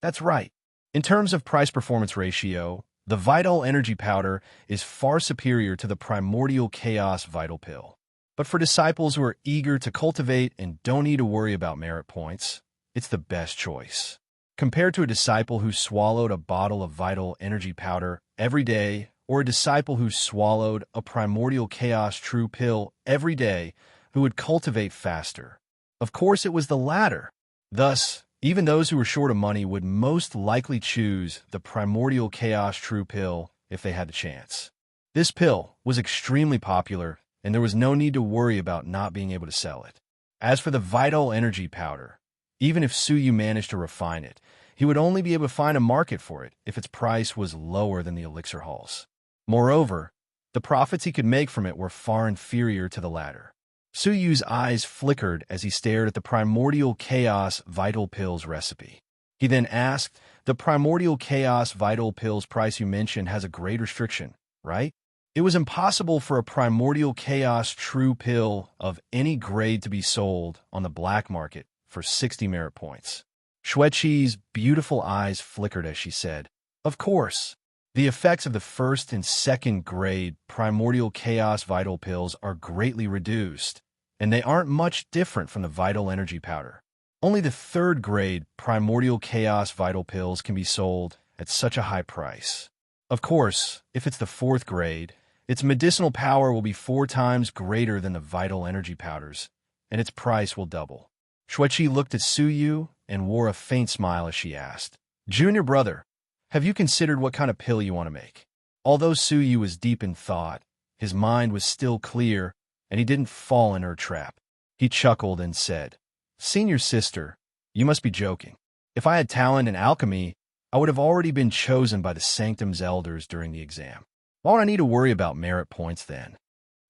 "That's right. In terms of price-performance ratio, the vital energy powder is far superior to the primordial chaos vital pill. But for disciples who are eager to cultivate and don't need to worry about merit points, it's the best choice. Compared to a disciple who swallowed a bottle of vital energy powder every day, or a disciple who swallowed a primordial chaos true pill every day, who would cultivate faster? Of course it was the latter. Thus, even those who were short of money would most likely choose the primordial chaos true pill if they had the chance. This pill was extremely popular, and there was no need to worry about not being able to sell it. As for the vital energy powder, even if Suyu managed to refine it, he would only be able to find a market for it if its price was lower than the elixir halls. Moreover, the profits he could make from it were far inferior to the latter. Suyu's eyes flickered as he stared at the primordial chaos vital pills recipe. He then asked, "The primordial chaos vital pills price you mentioned has a great restriction, right? It was impossible for a primordial chaos true pill of any grade to be sold on the black market for 60 merit points." Xueqi's beautiful eyes flickered as she said, "Of course. The effects of the first and second grade primordial chaos vital pills are greatly reduced, and they aren't much different from the vital energy powder. Only the third grade primordial chaos vital pills can be sold at such a high price. Of course, if it's the fourth grade, its medicinal power will be 4 times greater than the vital energy powders, and its price will double." Xueqi looked at Suyu and wore a faint smile as she asked, "Junior brother, have you considered what kind of pill you want to make?" Although Suyu was deep in thought, his mind was still clear, and he didn't fall in her trap. He chuckled and said, "Senior sister, you must be joking. If I had talent in alchemy, I would have already been chosen by the Sanctum's elders during the exam. Why would I need to worry about merit points then?"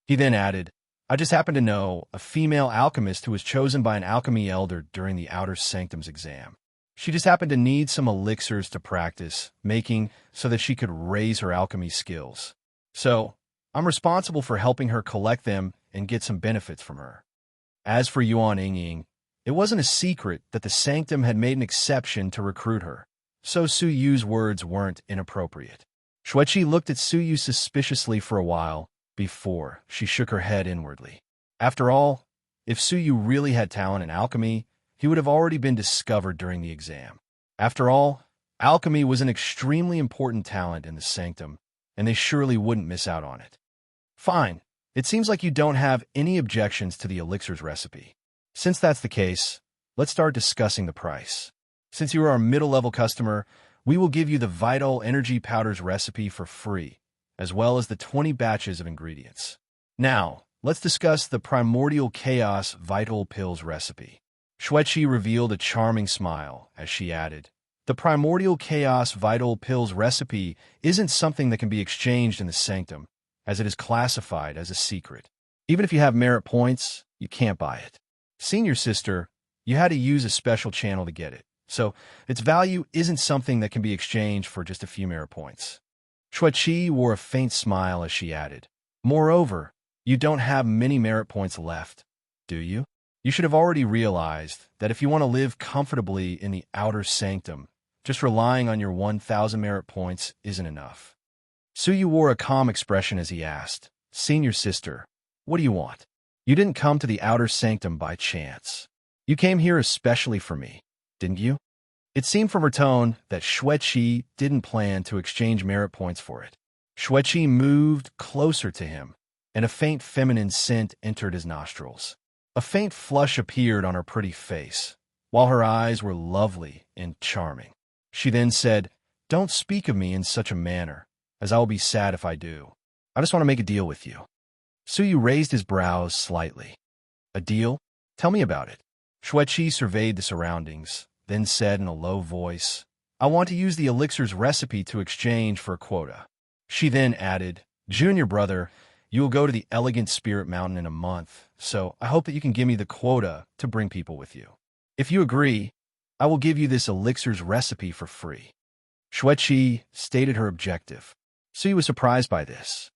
He then added, "I just happen to know a female alchemist who was chosen by an alchemy elder during the Outer Sanctum's exam. She just happened to need some elixirs to practice making so that she could raise her alchemy skills. So, I'm responsible for helping her collect them and get some benefits from her." As for Yuan Yingying, it wasn't a secret that the Sanctum had made an exception to recruit her, so Suyu's words weren't inappropriate. Xueqi looked at Suyu suspiciously for a while before she shook her head inwardly. After all, if Suyu really had talent in alchemy, he would have already been discovered during the exam. After all, alchemy was an extremely important talent in the Sanctum, and they surely wouldn't miss out on it. "Fine. It seems like you don't have any objections to the elixir's recipe. Since that's the case, let's start discussing the price. Since you are our middle-level customer, we will give you the Vital Energy Powders recipe for free, as well as the 20 batches of ingredients. Now, let's discuss the Primordial Chaos Vital Pills recipe." Xueqi revealed a charming smile as she added, "The Primordial Chaos Vital Pills recipe isn't something that can be exchanged in the Sanctum, as it is classified as a secret. Even if you have merit points, you can't buy it. Senior sister, you had to use a special channel to get it, so its value isn't something that can be exchanged for just a few merit points." Xueqi wore a faint smile as she added, "Moreover, you don't have many merit points left, do you? You should have already realized that if you want to live comfortably in the Outer Sanctum, just relying on your 1,000 merit points isn't enough." Suyu wore a calm expression as he asked, "Senior sister, what do you want? You didn't come to the Outer Sanctum by chance. You came here especially for me, didn't you?" It seemed from her tone that Xueqi didn't plan to exchange merit points for it. Xueqi moved closer to him, and a faint feminine scent entered his nostrils. A faint flush appeared on her pretty face, while her eyes were lovely and charming. She then said, "Don't speak of me in such a manner, as I will be sad if I do. I just want to make a deal with you." Suyu raised his brows slightly. "A deal? Tell me about it." Xueqi surveyed the surroundings, then said in a low voice, "I want to use the elixir's recipe to exchange for a quota." She then added, "Junior brother, you will go to the Elegant Spirit Mountain in a month, so I hope that you can give me the quota to bring people with you. If you agree, I will give you this elixir's recipe for free." Xueqi stated her objective. Suyu was surprised by this.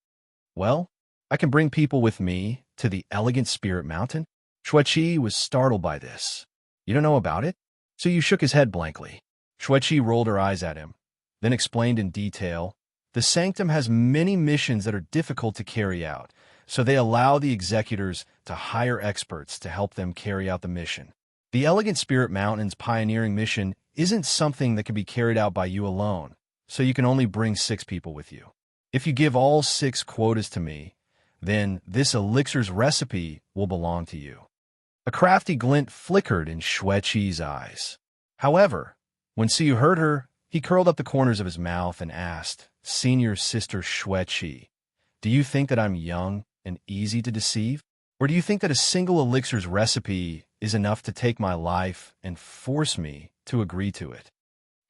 "Well, I can bring people with me to the Elegant Spirit Mountain?" Xueqi was startled by this. "You don't know about it?" Suyu shook his head blankly. Xueqi rolled her eyes at him, then explained in detail, "The Sanctum has many missions that are difficult to carry out, so they allow the executors to hire experts to help them carry out the mission. The Elegant Spirit Mountain's pioneering mission isn't something that can be carried out by you alone, so you can only bring 6 people with you. If you give all 6 quotas to me, then this elixir's recipe will belong to you." A crafty glint flickered in Xueqi's eyes. However, when Suyu heard her, he curled up the corners of his mouth and asked, "Senior Sister Xueqi, do you think that I'm young and easy to deceive? Or do you think that a single elixir's recipe is enough to take my life and force me to agree to it?"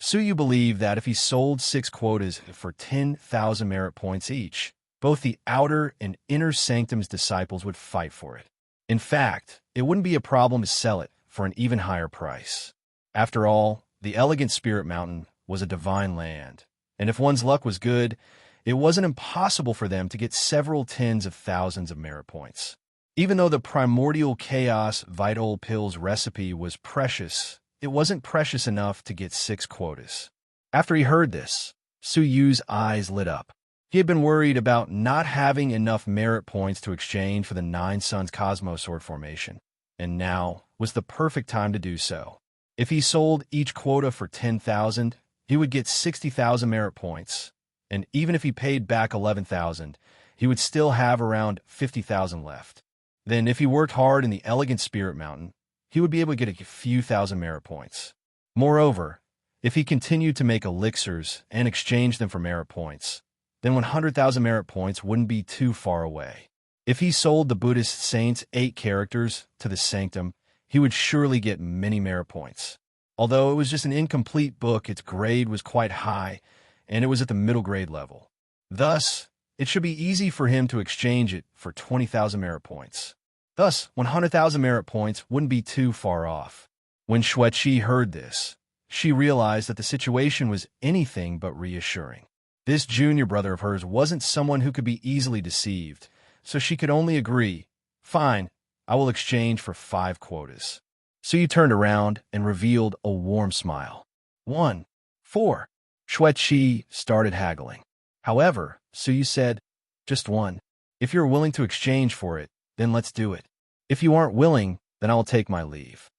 Suyu believed that if he sold 6 quotas for 10,000 merit points each, both the outer and inner sanctum's disciples would fight for it. In fact, it wouldn't be a problem to sell it for an even higher price. After all, the Elegant Spirit Mountain was a divine land, and if one's luck was good, it wasn't impossible for them to get several tens of thousands of merit points. Even though the primordial chaos vital pills recipe was precious, it wasn't precious enough to get 6 quotas. After he heard this, Suyu's eyes lit up. He had been worried about not having enough merit points to exchange for the 9 Suns Cosmos Sword formation, and now was the perfect time to do so. If he sold each quota for 10,000, he would get 60,000 merit points, and even if he paid back 11,000, he would still have around 50,000 left. Then if he worked hard in the Elegant Spirit Mountain, he would be able to get a few thousand merit points. Moreover, if he continued to make elixirs and exchange them for merit points, then 100,000 merit points wouldn't be too far away. If he sold the Buddhist saints 8 characters to the Sanctum, he would surely get many merit points. Although it was just an incomplete book, its grade was quite high, and it was at the middle grade level. Thus, it should be easy for him to exchange it for 20,000 merit points. Thus, 100,000 merit points wouldn't be too far off. When Xueqi heard this, she realized that the situation was anything but reassuring. This junior brother of hers wasn't someone who could be easily deceived, so she could only agree, "Fine, I will exchange for 5 quotas." Suyu turned around and revealed a warm smile. 1, 4. Xueqi started haggling. However, Suyu said, "Just 1. If you're willing to exchange for it, then let's do it. If you aren't willing, then I will take my leave."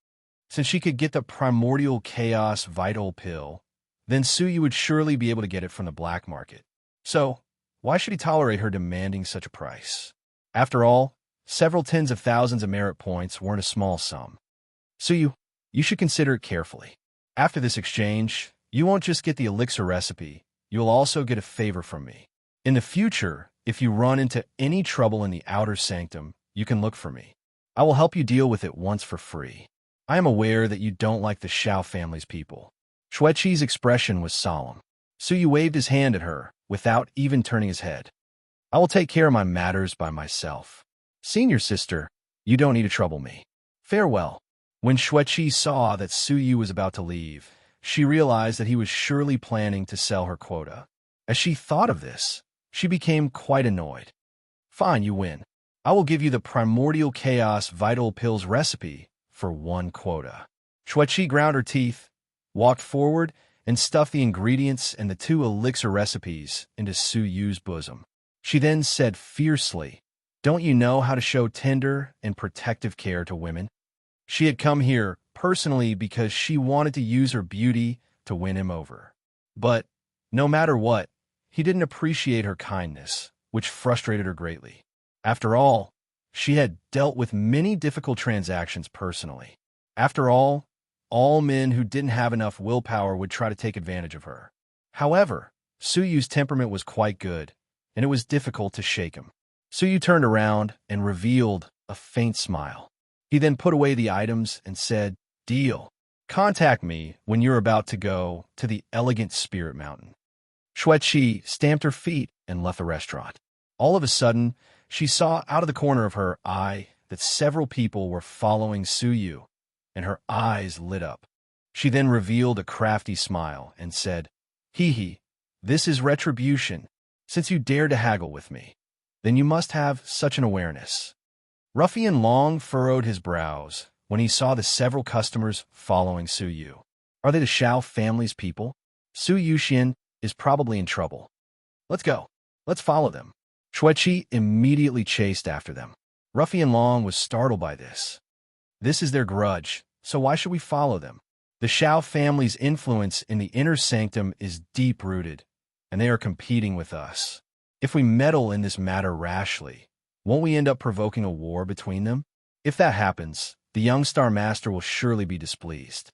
Since she could get the primordial chaos vital pill, then Suyu would surely be able to get it from the black market. So, why should he tolerate her demanding such a price? After all, several tens of thousands of merit points weren't a small sum. Suyu, you should consider it carefully. After this exchange, you won't just get the elixir recipe, you'll also get a favor from me. In the future, if you run into any trouble in the outer sanctum, you can look for me. I will help you deal with it once for free. I am aware that you don't like the Shao family's people. Xueqi's expression was solemn. Suyu waved his hand at her, without even turning his head. "I will take care of my matters by myself. Senior sister, you don't need to trouble me. Farewell." When Xueqi saw that Suyu was about to leave, she realized that he was surely planning to sell her quota. As she thought of this, she became quite annoyed. "Fine, you win. I will give you the primordial chaos vital pills recipe for 1 quota." Xueqi ground her teeth, walked forward, and stuffed the ingredients and the 2 elixir recipes into Suyu's bosom. She then said fiercely, "Don't you know how to show tender and protective care to women? She had come here personally because she wanted to use her beauty to win him over. But no matter what, he didn't appreciate her kindness, which frustrated her greatly. After all, she had dealt with many difficult transactions personally. After all men who didn't have enough willpower would try to take advantage of her. However, Suyu's temperament was quite good, and it was difficult to shake him. Suyu turned around and revealed a faint smile. He then put away the items and said, "Deal. Contact me when you're about to go to the elegant Spirit Mountain." Xueqi stamped her feet and left the restaurant. All of a sudden, she saw out of the corner of her eye that several people were following Suyu, and her eyes lit up. She then revealed a crafty smile and said, "Hee hee, this is retribution. Since you dared to haggle with me, then you must have such an awareness." Ruffian Long furrowed his brows when he saw the several customers following Suyu. Are they the Shao family's people? Su Yuxian is probably in trouble. Let's go. Let's follow them. Xueqi immediately chased after them. Ruffian Long was startled by this. This is their grudge, so why should we follow them? The Shao family's influence in the inner sanctum is deep-rooted, and they are competing with us. If we meddle in this matter rashly, won't we end up provoking a war between them? If that happens, the young Star Master will surely be displeased.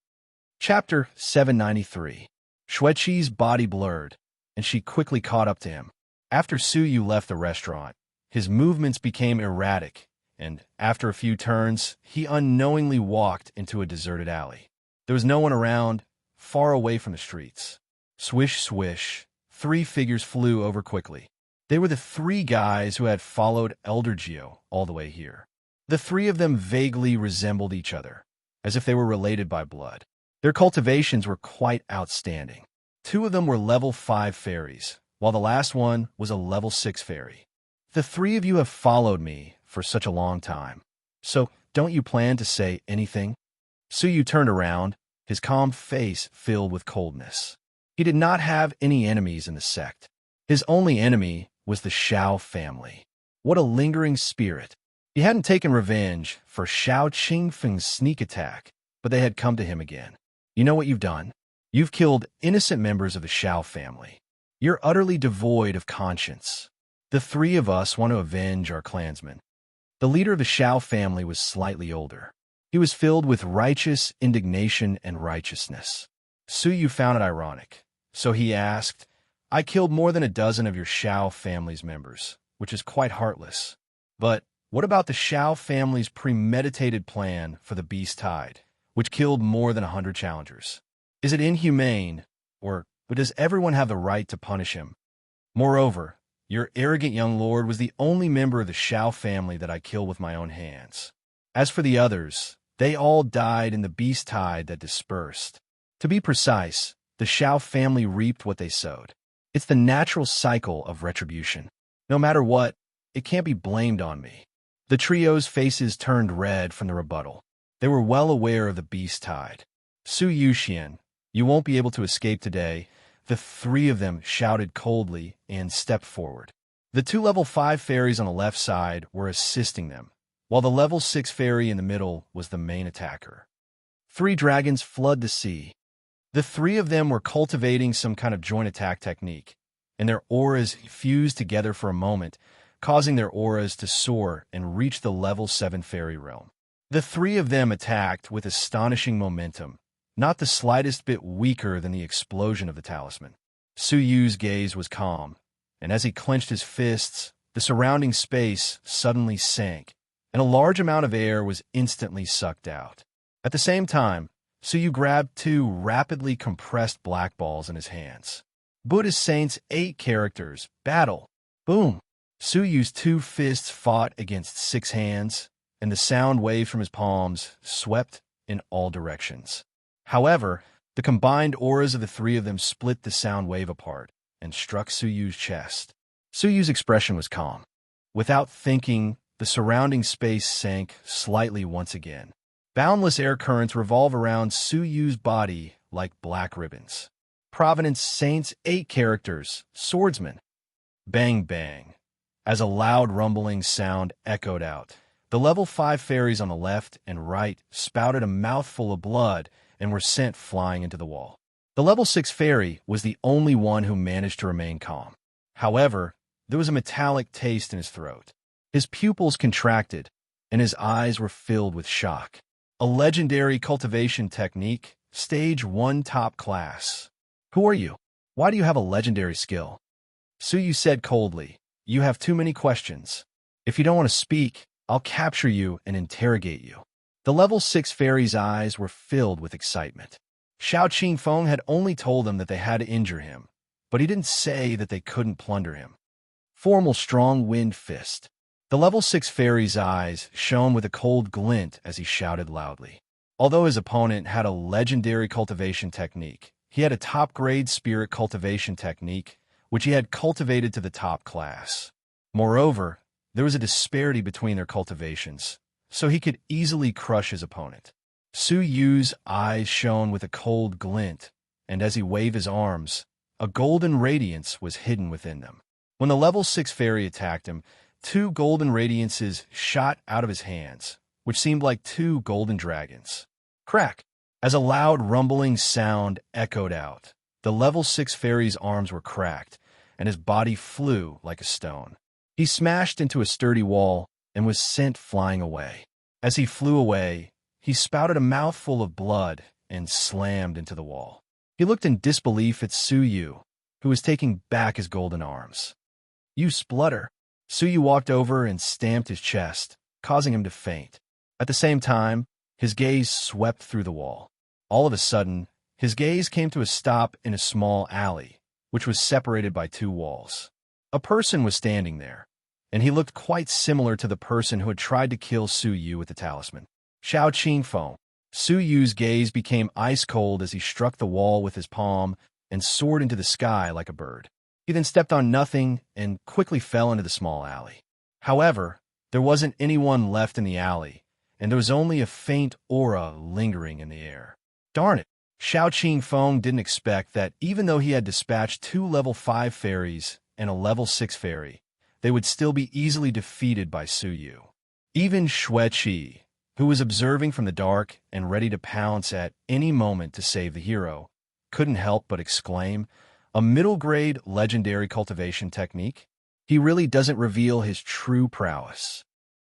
Chapter 793. Xueqi's body blurred, and she quickly caught up to him. After Suyu left the restaurant, his movements became erratic, and after a few turns, he unknowingly walked into a deserted alley. There was no one around, far away from the streets. Swish, swish, 3 figures flew over quickly. They were the 3 guys who had followed Elder Geo all the way here. The 3 of them vaguely resembled each other, as if they were related by blood. Their cultivations were quite outstanding. 2 of them were level 5 fairies, while the last one was a level 6 fairy. The 3 of you have followed me for such a long time, so don't you plan to say anything? Suyu turned around, his calm face filled with coldness. He did not have any enemies in the sect. His only enemy was the Shao family. What a lingering spirit. He hadn't taken revenge for Shao Qingfeng's sneak attack, but they had come to him again. You know what you've done? You've killed innocent members of the Shao family. You're utterly devoid of conscience. The 3 of us want to avenge our clansmen. The leader of the Shao family was slightly older. He was filled with righteous indignation and righteousness. Suyu found it ironic, so he asked, "I killed more than a dozen of your Shao family's members, which is quite heartless. But what about the Shao family's premeditated plan for the Beast Tide, which killed more than 100 challengers? Is it inhumane, or does everyone have the right to punish him? Moreover, your arrogant young lord was the only member of the Shao family that I killed with my own hands. As for the others, they all died in the Beast Tide that dispersed. To be precise, the Shao family reaped what they sowed. It's the natural cycle of retribution. No matter what, it can't be blamed on me." The trio's faces turned red from the rebuttal. They were well aware of the Beast Tide. "Su Yuxian, you won't be able to escape today." The 3 of them shouted coldly and stepped forward. The 2 level 5 fairies on the left side were assisting them, while the level 6 fairy in the middle was the main attacker. 3 dragons flood the sea. The 3 of them were cultivating some kind of joint attack technique, and their auras fused together for a moment, causing their auras to soar and reach the level 7 fairy realm. The 3 of them attacked with astonishing momentum, not the slightest bit weaker than the explosion of the talisman. Suyu's gaze was calm, and as he clenched his fists, the surrounding space suddenly sank, and a large amount of air was instantly sucked out. At the same time, Suyu grabbed 2 rapidly compressed black balls in his hands. Buddhist Saints 8 characters, battle. Boom! Suyu's 2 fists fought against 6 hands, and the sound wave from his palms swept in all directions. However, the combined auras of the 3 of them split the sound wave apart and struck Suyu's chest. Suyu's expression was calm. Without thinking, the surrounding space sank slightly once again. Boundless air currents revolve around Suyu's body like black ribbons. Provenance Saints 8 characters, swordsman. Bang bang. As a loud rumbling sound echoed out, The level 5 fairies on the left and right spouted a mouthful of blood and were sent flying into the wall. The level 6 fairy was the only one who managed to remain calm. However, there was a metallic taste in his throat. His pupils contracted, and his eyes were filled with shock. A legendary cultivation technique, stage 1 top class. Who are you? Why do you have a legendary skill? Suyu said coldly, "You have too many questions. If you don't want to speak, I'll capture you and interrogate you." The level 6 fairy's eyes were filled with excitement. Xiao Qingfeng had only told them that they had to injure him, but he didn't say that they couldn't plunder him. Formal strong wind fist. The level 6 fairy's eyes shone with a cold glint as he shouted loudly. Although his opponent had a legendary cultivation technique, he had a top-grade spirit cultivation technique, which he had cultivated to the top class. Moreover, there was a disparity between their cultivations, so he could easily crush his opponent. Su Yu's eyes shone with a cold glint, and as he waved his arms, a golden radiance was hidden within them. When the level 6 fairy attacked him, 2 golden radiances shot out of his hands, which seemed like 2 golden dragons. Crack! As a loud rumbling sound echoed out, the level 6 fairy's arms were cracked, and his body flew like a stone. He smashed into a sturdy wall and was sent flying away. As he flew away, he spouted a mouthful of blood and slammed into the wall. He looked in disbelief at Suyu, who was taking back his golden arms. "You splutter." Suyu walked over and stamped his chest, causing him to faint. At the same time, his gaze swept through the wall. All of a sudden, his gaze came to a stop in a small alley, which was separated by 2 walls. A person was standing there, and he looked quite similar to the person who had tried to kill Suyu with the talisman. Xiao Qingfeng. Suyu's gaze became ice-cold as he struck the wall with his palm and soared into the sky like a bird. He then stepped on nothing and quickly fell into the small alley. However, there wasn't anyone left in the alley, and there was only a faint aura lingering in the air. Darn it! Xiao Qingfeng didn't expect that even though he had dispatched 2 level 5 fairies and a level 6 fairy, they would still be easily defeated by Suyu. Even Xueqi, who was observing from the dark and ready to pounce at any moment to save the hero, couldn't help but exclaim, "A middle-grade legendary cultivation technique? He really doesn't reveal his true prowess."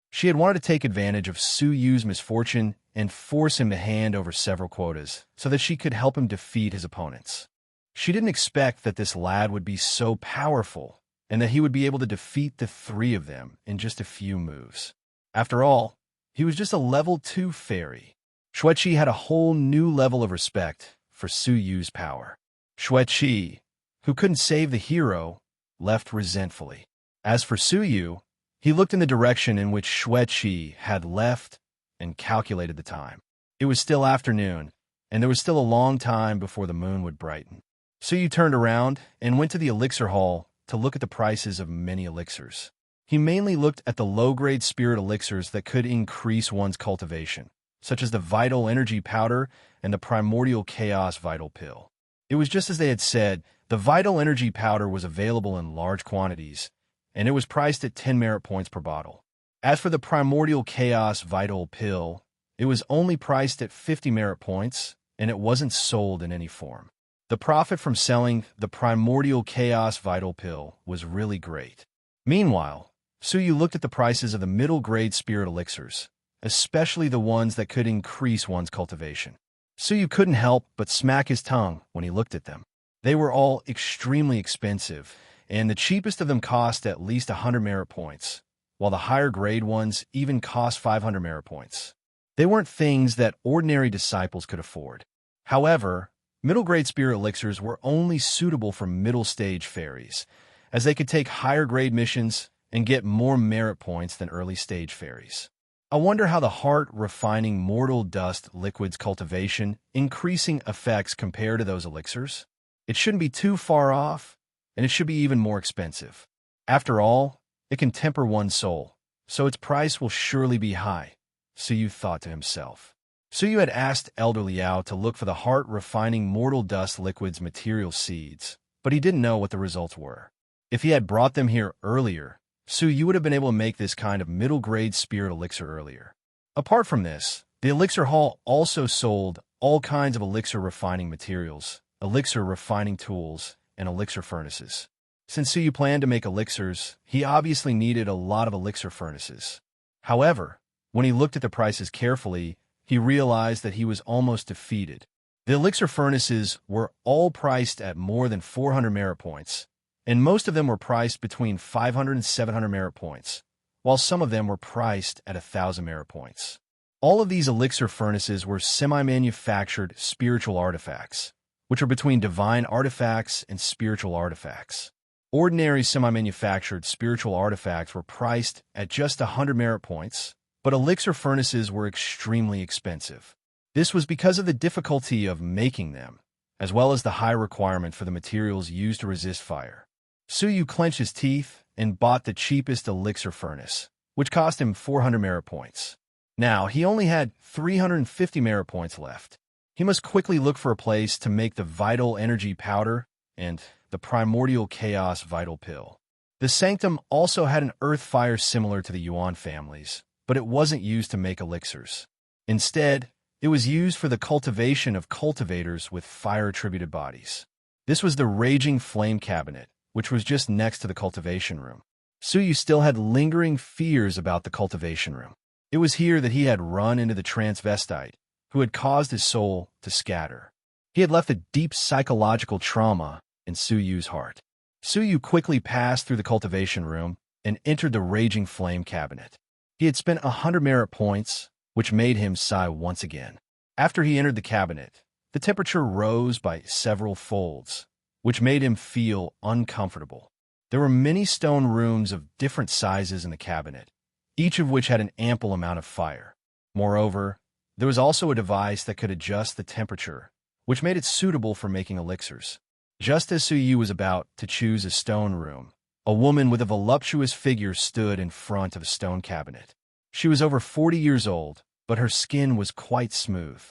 She had wanted to take advantage of Suyu's misfortune and force him to hand over several quotas so that she could help him defeat his opponents. She didn't expect that this lad would be so powerful and that he would be able to defeat the 3 of them in just a few moves. After all, he was just a level 2 fairy. Xueqi had a whole new level of respect for Suyu's power. Xueqi, who couldn't save the hero, left resentfully. As for Suyu, he looked in the direction in which Xueqi had left and calculated the time. It was still afternoon, and there was still a long time before the moon would brighten. Suyu turned around and went to the elixir hall to look at the prices of many elixirs. He mainly looked at the low-grade spirit elixirs that could increase one's cultivation, such as the Vital Energy Powder and the Primordial Chaos Vital Pill. It was just as they had said, the Vital Energy Powder was available in large quantities, and it was priced at 10 merit points per bottle. As for the Primordial Chaos Vital Pill, it was only priced at 50 merit points, and it wasn't sold in any form. The profit from selling the Primordial Chaos Vital Pill was really great. Meanwhile, Suyu looked at the prices of the middle-grade spirit elixirs, especially the ones that could increase one's cultivation. Suyu couldn't help but smack his tongue when he looked at them. They were all extremely expensive, and the cheapest of them cost at least 100 merit points, while the higher-grade ones even cost 500 merit points. They weren't things that ordinary disciples could afford. However, middle-grade spirit elixirs were only suitable for middle-stage fairies, as they could take higher-grade missions and get more merit points than early-stage fairies. I wonder how the heart-refining mortal dust liquid's cultivation increasing effects compare to those elixirs. It shouldn't be too far off, and it should be even more expensive. After all, it can temper one's soul, so its price will surely be high, Suyu thought to himself. Suyu had asked Elder Liao to look for the heart-refining mortal dust liquid's material seeds, but he didn't know what the results were. If he had brought them here earlier, so you would have been able to make this kind of middle-grade spirit elixir earlier. Apart from this, the elixir hall also sold all kinds of elixir refining materials, elixir refining tools, and elixir furnaces. Since Suyu planned to make elixirs, he obviously needed a lot of elixir furnaces. However, when he looked at the prices carefully, he realized that he was almost defeated. The elixir furnaces were all priced at more than 400 merit points, and most of them were priced between 500 and 700 merit points, while some of them were priced at 1,000 merit points. All of these elixir furnaces were semi-manufactured spiritual artifacts, which are between divine artifacts and spiritual artifacts. Ordinary semi-manufactured spiritual artifacts were priced at just 100 merit points, but elixir furnaces were extremely expensive. This was because of the difficulty of making them, as well as the high requirement for the materials used to resist fire. Suyu clenched his teeth and bought the cheapest elixir furnace, which cost him 400 merit points. Now, he only had 350 merit points left. He must quickly look for a place to make the vital energy powder and the primordial chaos vital pill. The sanctum also had an earth fire similar to the Yuan families, but it wasn't used to make elixirs. Instead, it was used for the cultivation of cultivators with fire-attributed bodies. This was the Raging Flame Cabinet, which was just next to the cultivation room. Suyu still had lingering fears about the cultivation room. It was here that he had run into the transvestite, who had caused his soul to scatter. He had left a deep psychological trauma in Suyu's heart. Suyu quickly passed through the cultivation room and entered the Raging Flame Cabinet. He had spent 100 merit points, which made him sigh once again. After he entered the cabinet, the temperature rose by several folds, which made him feel uncomfortable. There were many stone rooms of different sizes in the cabinet, each of which had an ample amount of fire. Moreover, there was also a device that could adjust the temperature, which made it suitable for making elixirs. Just as Suyu was about to choose a stone room, a woman with a voluptuous figure stood in front of a stone cabinet. She was over 40 years old, but her skin was quite smooth.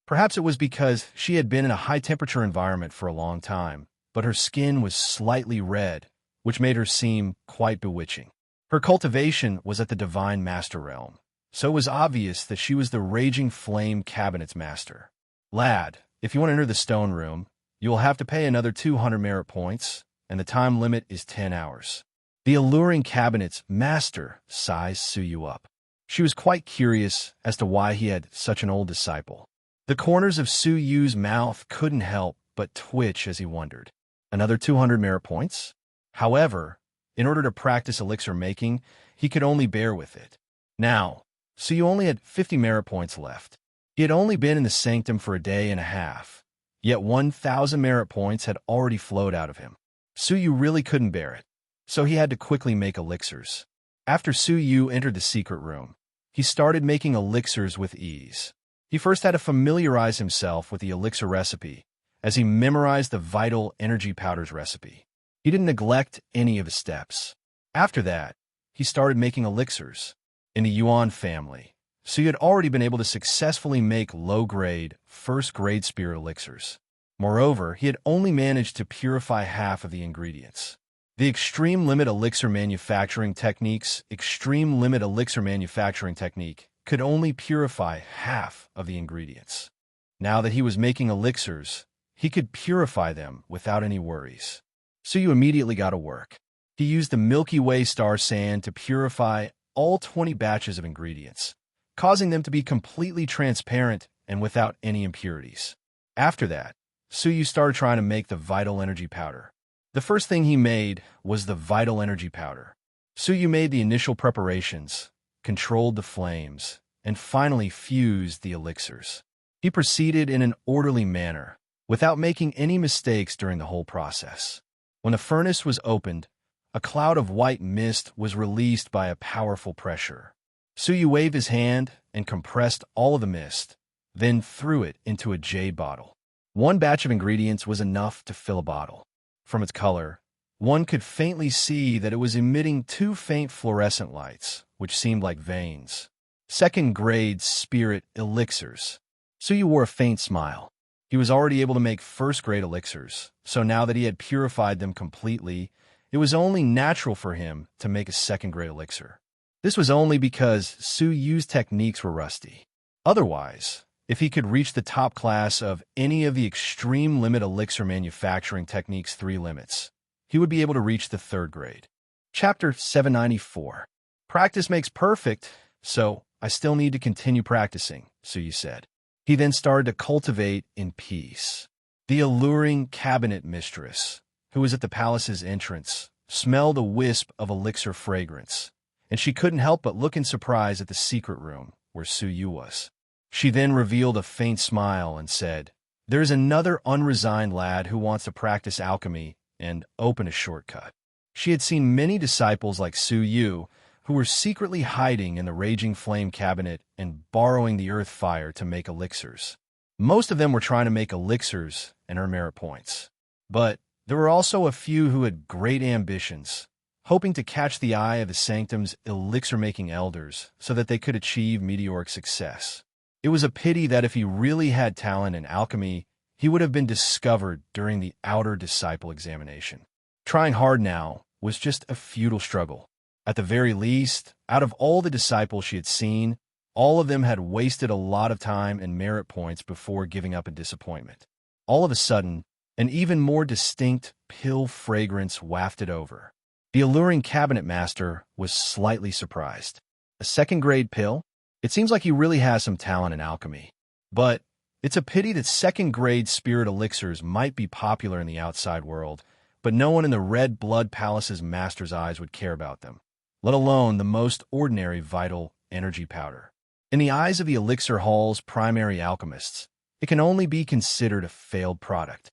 Perhaps it was because she had been in a high-temperature environment for a long time, but her skin was slightly red, which made her seem quite bewitching. Her cultivation was at the Divine Master Realm, so it was obvious that she was the Raging Flame Cabinet's master. Lad, if you want to enter the stone room, you will have to pay another 200 merit points, and the time limit is 10 hours. The alluring cabinet's master sized Suyu up. She was quite curious as to why he had such an old disciple. The corners of Suyu's mouth couldn't help but twitch as he wondered. Another 200 merit points? However, in order to practice elixir making, he could only bear with it. Now, Suyu only had 50 merit points left. He had only been in the sanctum for a day and a half, yet 1,000 merit points had already flowed out of him. Suyu really couldn't bear it, so he had to quickly make elixirs. After Suyu entered the secret room, he started making elixirs with ease. He first had to familiarize himself with the elixir recipe, as he memorized the vital energy powders recipe. He didn't neglect any of his steps. After that, he started making elixirs. In the Yuan family, Suyu had already been able to successfully make low-grade, first-grade spirit elixirs. Moreover, he had only managed to purify half of the ingredients. The extreme limit elixir manufacturing technique could only purify half of the ingredients. Now that he was making elixirs, he could purify them without any worries. Suyu immediately got to work. He used the Milky Way star sand to purify all 20 batches of ingredients, causing them to be completely transparent and without any impurities. After that, Suyu started trying to make the vital energy powder. The first thing he made was the vital energy powder. Suyu made the initial preparations, controlled the flames, and finally fused the elixirs. He proceeded in an orderly manner, without making any mistakes during the whole process. When the furnace was opened, a cloud of white mist was released by a powerful pressure. Suyu waved his hand and compressed all of the mist, then threw it into a jade bottle. One batch of ingredients was enough to fill a bottle. From its color, one could faintly see that it was emitting two faint fluorescent lights, which seemed like veins. Second-grade spirit elixirs. Suyu wore a faint smile. He was already able to make first-grade elixirs, so now that he had purified them completely, it was only natural for him to make a second-grade elixir. This was only because Su Yu's techniques were rusty. Otherwise, if he could reach the top class of any of the extreme limit elixir manufacturing techniques 3 limits, he would be able to reach the 3rd grade. Chapter 794. Practice makes perfect, so I still need to continue practicing, Su Yu said. He then started to cultivate in peace. The alluring cabinet mistress, who was at the palace's entrance, smelled a wisp of elixir fragrance, and she couldn't help but look in surprise at the secret room where Su Yu was. She then revealed a faint smile and said, "There's another unresigned lad who wants to practice alchemy and open a shortcut." She had seen many disciples like Su Yu who were secretly hiding in the raging flame cabinet and borrowing the earth fire to make elixirs. Most of them were trying to make elixirs and earn merit points. But there were also a few who had great ambitions, hoping to catch the eye of the sanctum's elixir-making elders so that they could achieve meteoric success. It was a pity that if he really had talent in alchemy, he would have been discovered during the outer disciple examination. Trying hard now was just a futile struggle. At the very least, out of all the disciples she had seen, all of them had wasted a lot of time and merit points before giving up in disappointment. All of a sudden, an even more distinct pill fragrance wafted over. The alluring cabinet master was slightly surprised. A second-grade pill? It seems like he really has some talent in alchemy. But it's a pity that second-grade spirit elixirs might be popular in the outside world, but no one in the Red Blood Palace's master's eyes would care about them, let alone the most ordinary vital energy powder. In the eyes of the Elixir Hall's primary alchemists, it can only be considered a failed product.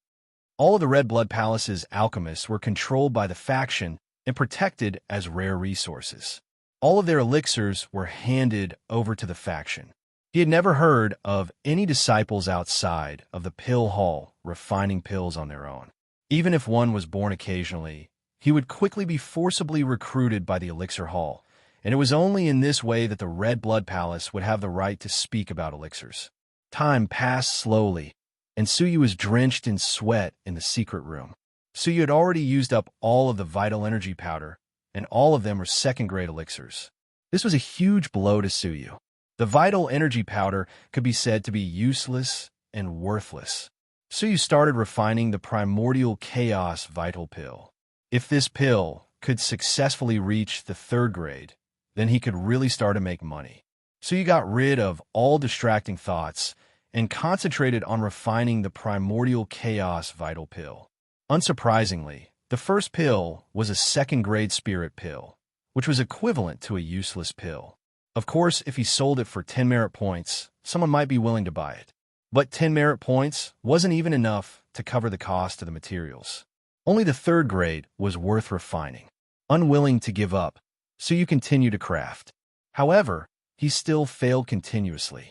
All of the Red Blood Palace's alchemists were controlled by the faction and protected as rare resources. All of their elixirs were handed over to the faction. He had never heard of any disciples outside of the Pill Hall refining pills on their own. Even if one was born occasionally, he would quickly be forcibly recruited by the Elixir Hall, and it was only in this way that the Red Blood Palace would have the right to speak about elixirs. Time passed slowly, and Su Yu was drenched in sweat in the secret room. Su Yu had already used up all of the vital energy powder, and all of them were second-grade elixirs. This was a huge blow to Su Yu. The vital energy powder could be said to be useless and worthless. Su Yu started refining the primordial chaos vital pill. If this pill could successfully reach the 3rd grade, then he could really start to make money. Su Yu got rid of all distracting thoughts and concentrated on refining the primordial chaos vital pill. Unsurprisingly, the first pill was a second-grade spirit pill, which was equivalent to a useless pill. Of course, if he sold it for 10 merit points, someone might be willing to buy it. But 10 merit points wasn't even enough to cover the cost of the materials. Only the 3rd grade was worth refining. Unwilling to give up, Su Yu continued to craft. However, he still failed continuously.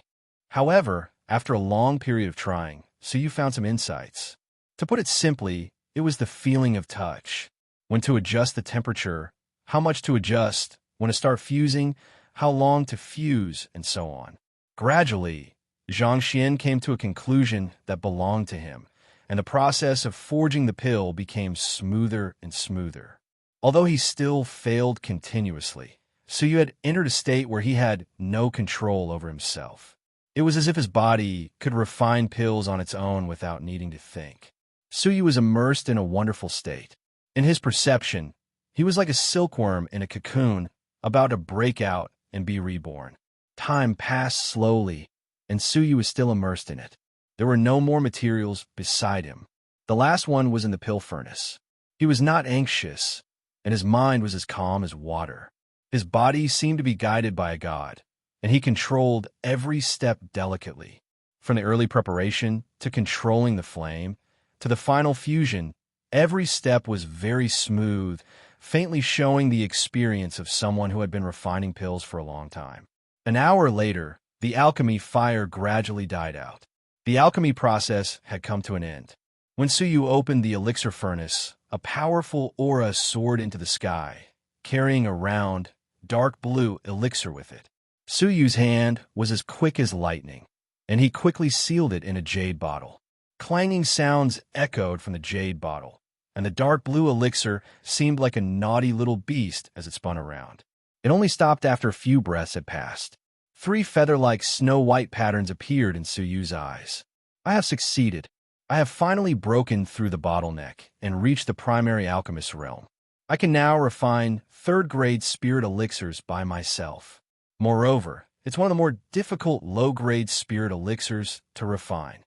However, after a long period of trying, Su Yu found some insights. To put it simply, it was the feeling of touch. When to adjust the temperature, how much to adjust, when to start fusing, how long to fuse, and so on. Gradually, Zhang Xian came to a conclusion that belonged to him, and the process of forging the pill became smoother and smoother. Although he still failed continuously, Su Yu had entered a state where he had no control over himself. It was as if his body could refine pills on its own without needing to think. Su Yu was immersed in a wonderful state. In his perception, he was like a silkworm in a cocoon about to break out and be reborn. Time passed slowly, and Su Yu was still immersed in it. There were no more materials beside him. The last one was in the pill furnace. He was not anxious, and his mind was as calm as water. His body seemed to be guided by a god, and he controlled every step delicately. From the early preparation to controlling the flame, to the final fusion, every step was very smooth, faintly showing the experience of someone who had been refining pills for a long time. An hour later, the alchemy fire gradually died out. The alchemy process had come to an end. When Su Yu opened the elixir furnace, a powerful aura soared into the sky, carrying a round, dark blue elixir with it. Su Yu's hand was as quick as lightning, and he quickly sealed it in a jade bottle. Clanging sounds echoed from the jade bottle, and the dark blue elixir seemed like a naughty little beast as it spun around. It only stopped after a few breaths had passed. 3 feather-like snow-white patterns appeared in Suyu's eyes. I have succeeded. I have finally broken through the bottleneck and reached the primary alchemist's realm. I can now refine third-grade spirit elixirs by myself. Moreover, it's one of the more difficult low-grade spirit elixirs to refine.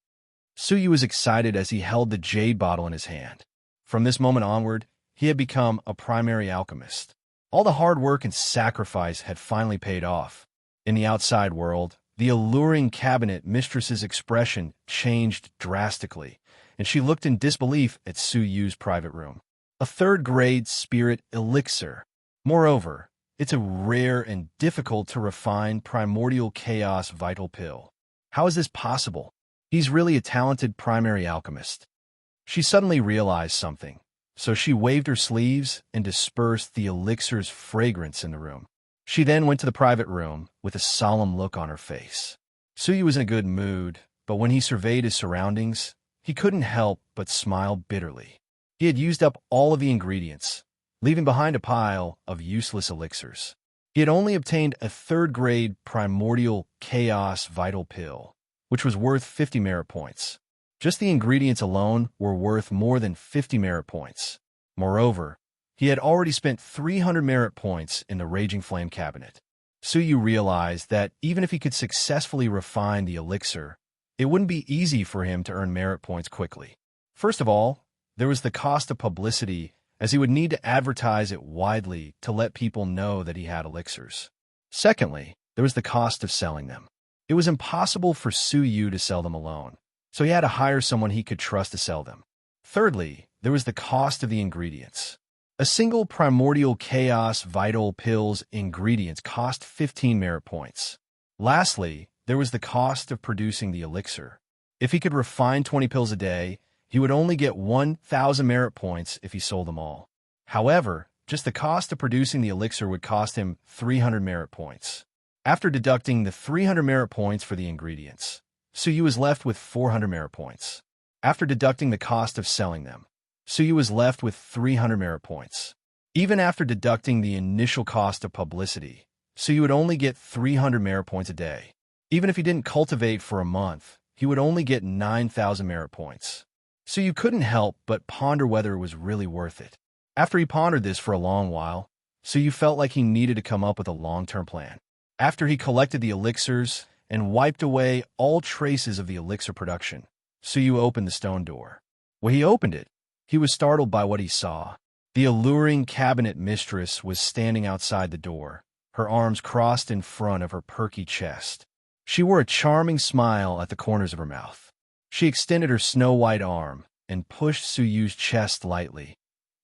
Suyu was excited as he held the jade bottle in his hand. From this moment onward, he had become a primary alchemist. All the hard work and sacrifice had finally paid off. In the outside world, the alluring cabinet mistress's expression changed drastically, and she looked in disbelief at Suyu's private room. A third-grade spirit elixir. Moreover, it's a rare and difficult to refine primordial chaos vital pill. How is this possible? He's really a talented primary alchemist. She suddenly realized something, so she waved her sleeves and dispersed the elixir's fragrance in the room. She then went to the private room with a solemn look on her face. Suyu was in a good mood, but when he surveyed his surroundings, he couldn't help but smile bitterly. He had used up all of the ingredients, leaving behind a pile of useless elixirs. He had only obtained a third-grade primordial chaos vital pill, which was worth 50 merit points. Just the ingredients alone were worth more than 50 merit points. Moreover, he had already spent 300 merit points in the Raging Flame cabinet. Suyu realized that even if he could successfully refine the elixir, it wouldn't be easy for him to earn merit points quickly. First of all, there was the cost of publicity, as he would need to advertise it widely to let people know that he had elixirs. Secondly, there was the cost of selling them. It was impossible for Suyu to sell them alone, so he had to hire someone he could trust to sell them. Thirdly, there was the cost of the ingredients. A single primordial chaos vital pill's ingredients cost 15 merit points. Lastly, there was the cost of producing the elixir. If he could refine 20 pills a day, he would only get 1,000 merit points if he sold them all. However, just the cost of producing the elixir would cost him 300 merit points. After deducting the 300 merit points for the ingredients, Suyu was left with 400 merit points. After deducting the cost of selling them, Suyu was left with 300 merit points. Even after deducting the initial cost of publicity, Suyu would only get 300 merit points a day. Even if he didn't cultivate for a month, he would only get 9,000 merit points. Suyu couldn't help but ponder whether it was really worth it. After he pondered this for a long while, Suyu felt like he needed to come up with a long-term plan. After he collected the elixirs and wiped away all traces of the elixir production, Suyu opened the stone door. When he opened it, he was startled by what he saw. The alluring cabinet mistress was standing outside the door, her arms crossed in front of her perky chest. She wore a charming smile at the corners of her mouth. She extended her snow-white arm and pushed Suyu's chest lightly,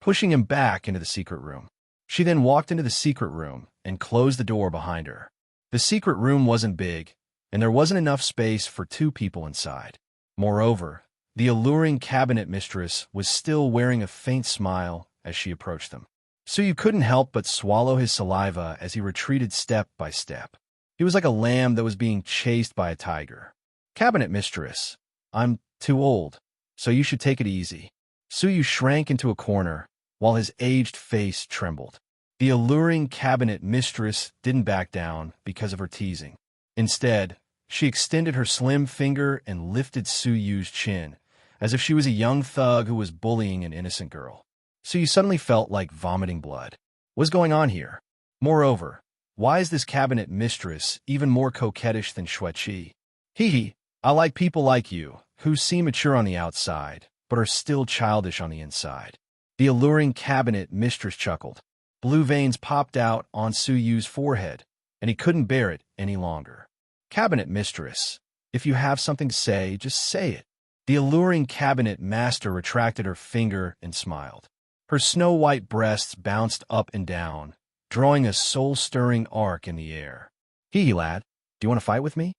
pushing him back into the secret room. She then walked into the secret room and closed the door behind her. The secret room wasn't big, and there wasn't enough space for 2 people inside. Moreover, the alluring cabinet mistress was still wearing a faint smile as she approached them. Suyu couldn't help but swallow his saliva as he retreated step by step. He was like a lamb that was being chased by a tiger. "Cabinet mistress, I'm too old, so you should take it easy." Suyu shrank into a corner, while his aged face trembled. The alluring cabinet mistress didn't back down because of her teasing. Instead, she extended her slim finger and lifted Suyu's chin, as if she was a young thug who was bullying an innocent girl. Suyu suddenly felt like vomiting blood. What's going on here? Moreover, why is this cabinet mistress even more coquettish than Xueqi? Hee, I like people like you, who seem mature on the outside, but are still childish on the inside. The alluring cabinet mistress chuckled. Blue veins popped out on Suyu's forehead, and he couldn't bear it any longer. "Cabinet mistress, if you have something to say, just say it." The alluring cabinet master retracted her finger and smiled. Her snow-white breasts bounced up and down, drawing a soul-stirring arc in the air. "Hee, lad, do you want to fight with me?"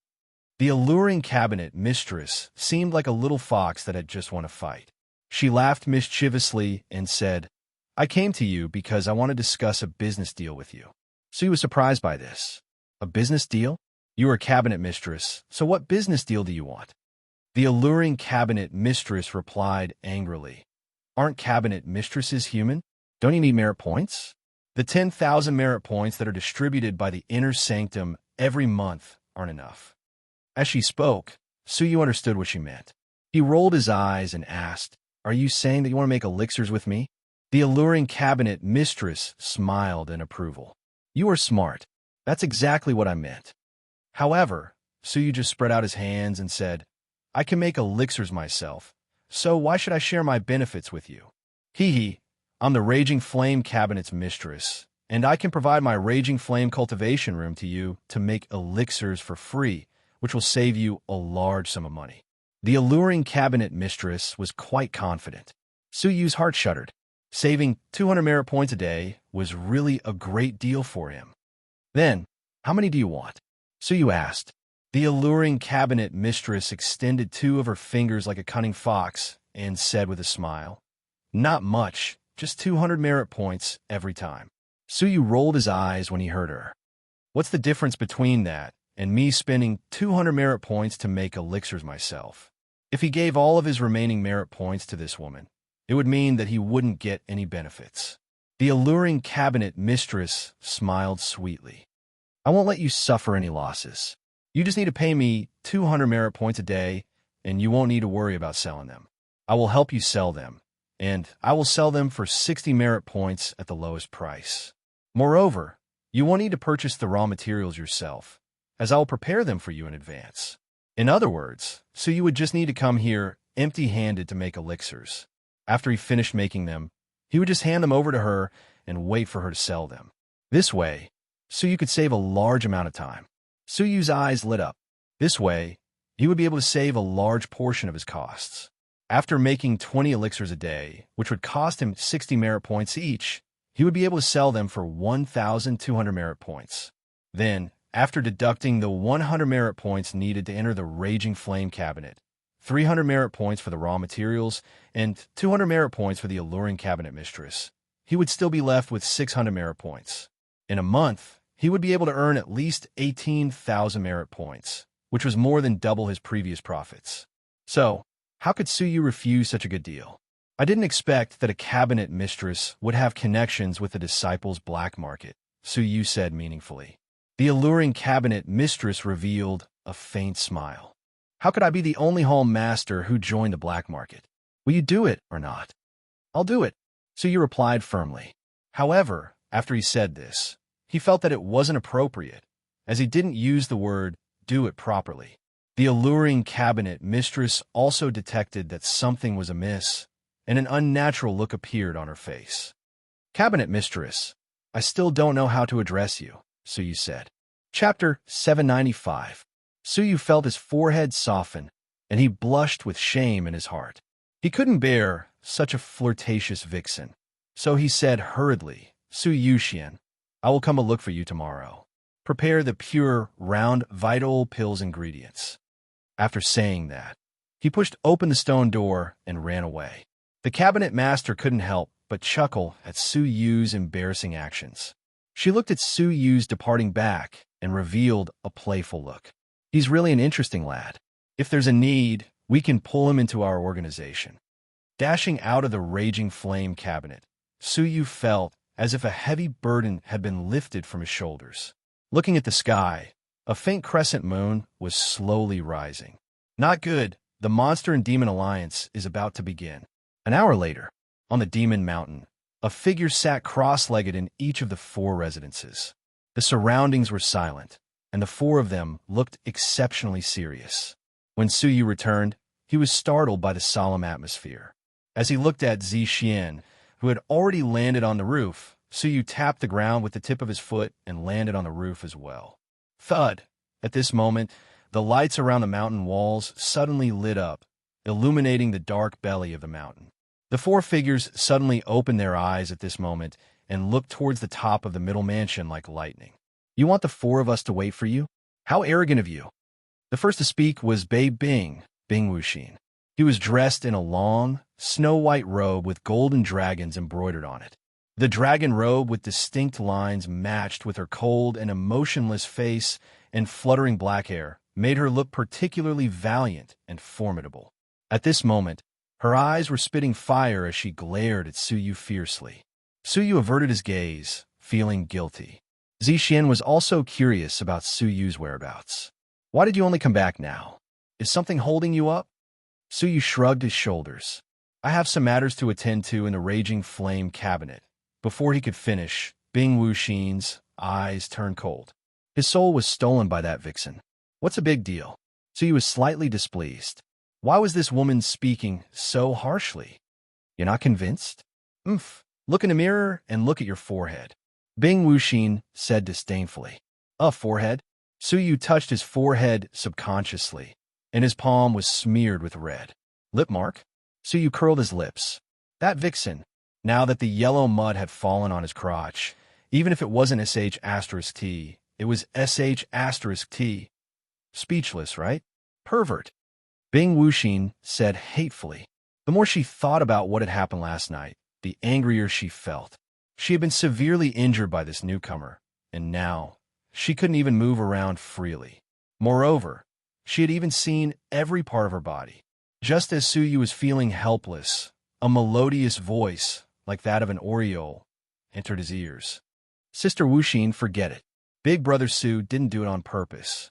The alluring cabinet mistress seemed like a little fox that had just won a fight. She laughed mischievously and said, "I came to you because I want to discuss a business deal with you." So he was surprised by this. "A business deal? You are a cabinet mistress, so what business deal do you want?" The alluring cabinet mistress replied angrily, Aren't cabinet mistresses human? Don't you need merit points? The 10,000 merit points that are distributed by the inner sanctum every month aren't enough. As she spoke, Suyu understood what she meant. He rolled his eyes and asked, "Are you saying that you want to make elixirs with me?" The alluring cabinet mistress smiled in approval. "You are smart. That's exactly what I meant." However, Suyu just spread out his hands and said, "I can make elixirs myself, so why should I share my benefits with you? Hee hee, I'm the Raging Flame Cabinet's mistress, and I can provide my Raging Flame cultivation room to you to make elixirs for free, which will save you a large sum of money." The alluring cabinet mistress was quite confident. Suyu's heart shuddered. Saving 200 merit points a day was really a great deal for him. "Then, how many do you want?" Suyu asked. The alluring cabinet mistress extended two of her fingers like a cunning fox and said with a smile, "Not much, just 200 merit points every time." Suyu rolled his eyes when he heard her. "What's the difference between that and me spending 200 merit points to make elixirs myself?" If he gave all of his remaining merit points to this woman, it would mean that he wouldn't get any benefits. The alluring cabinet mistress smiled sweetly. "I won't let you suffer any losses. You just need to pay me 200 merit points a day, and you won't need to worry about selling them. I will help you sell them, and I will sell them for 60 merit points at the lowest price. Moreover, you won't need to purchase the raw materials yourself, as I will prepare them for you in advance. In other words, so you would just need to come here empty-handed to make elixirs. After he finished making them, he would just hand them over to her and wait for her to sell them. This way, Suyu could save a large amount of time." Suyu's eyes lit up. This way, he would be able to save a large portion of his costs. After making 20 elixirs a day, which would cost him 60 merit points each, he would be able to sell them for 1,200 merit points. Then, after deducting the 100 merit points needed to enter the Raging Flame cabinet, 300 merit points for the raw materials, and 200 merit points for the alluring cabinet mistress, he would still be left with 600 merit points. In a month, he would be able to earn at least 18,000 merit points, which was more than double his previous profits. So, how could Suyu refuse such a good deal? "I didn't expect that a cabinet mistress would have connections with the disciples' black market," Suyu said meaningfully. The alluring cabinet mistress revealed a faint smile. "How could I be the only hall master who joined the black market? Will you do it or not?" "I'll do it," Suyu replied firmly. However, after he said this, he felt that it wasn't appropriate, as he didn't use the word "do it" properly. The alluring cabinet mistress also detected that something was amiss, and an unnatural look appeared on her face. "Cabinet mistress, I still don't know how to address you," Suyu said. Chapter 795. Suyu felt his forehead soften, and he blushed with shame in his heart. He couldn't bear such a flirtatious vixen, so he said hurriedly, "Suyuxian, I will come and look for you tomorrow. Prepare the pure, round, vital pills ingredients." After saying that, he pushed open the stone door and ran away. The cabinet master couldn't help but chuckle at Suyu's embarrassing actions. She looked at Suyu's departing back and revealed a playful look. "He's really an interesting lad. If there's a need, we can pull him into our organization." Dashing out of the Raging Flame cabinet, Suyu felt as if a heavy burden had been lifted from his shoulders. Looking at the sky, a faint crescent moon was slowly rising. Not good, the Monster and Demon Alliance is about to begin. An hour later, on the Demon Mountain, a figure sat cross-legged in each of the 4 residences. The surroundings were silent, and the 4 of them looked exceptionally serious. When Suyu returned, he was startled by the solemn atmosphere. As he looked at Zixian, who had already landed on the roof, Suyu tapped the ground with the tip of his foot and landed on the roof as well. Thud! At this moment, the lights around the mountain walls suddenly lit up, illuminating the dark belly of the mountain. The 4 figures suddenly opened their eyes at this moment and looked towards the top of the middle mansion like lightning. "You want the 4 of us to wait for you? How arrogant of you!" The first to speak was Bei Bing Wuxin. He was dressed in a long, snow-white robe with golden dragons embroidered on it. The dragon robe with distinct lines matched with her cold and emotionless face and fluttering black hair made her look particularly valiant and formidable. At this moment, Her eyes were spitting fire as she glared at Suyu fiercely. Suyu averted his gaze, feeling guilty. Zixin was also curious about Suyu's whereabouts. Why did you only come back now? Is something holding you up? Suyu shrugged his shoulders. I have some matters to attend to in the Raging Flame cabinet. Before he could finish, Bing Wuxin's eyes turned cold. His soul was stolen by that vixen. What's a big deal? Suyu was slightly displeased. Why was this woman speaking so harshly? You're not convinced? Look in the mirror and look at your forehead. Bing Wuxin said disdainfully. A forehead? Suyu touched his forehead subconsciously, and his palm was smeared with red. Lip mark? Suyu curled his lips. That vixen, now that the yellow mud had fallen on his crotch, even if it wasn't SH*T, it was SH*T. Speechless, right? Pervert. Bing Wuxin said hatefully. The more she thought about what had happened last night, the angrier she felt. She had been severely injured by this newcomer, and now she couldn't even move around freely. Moreover, she had even seen every part of her body. Just as Suyu was feeling helpless, a melodious voice, like that of an oriole, entered his ears. Sister Wuxin, forget it. Big Brother Su didn't do it on purpose.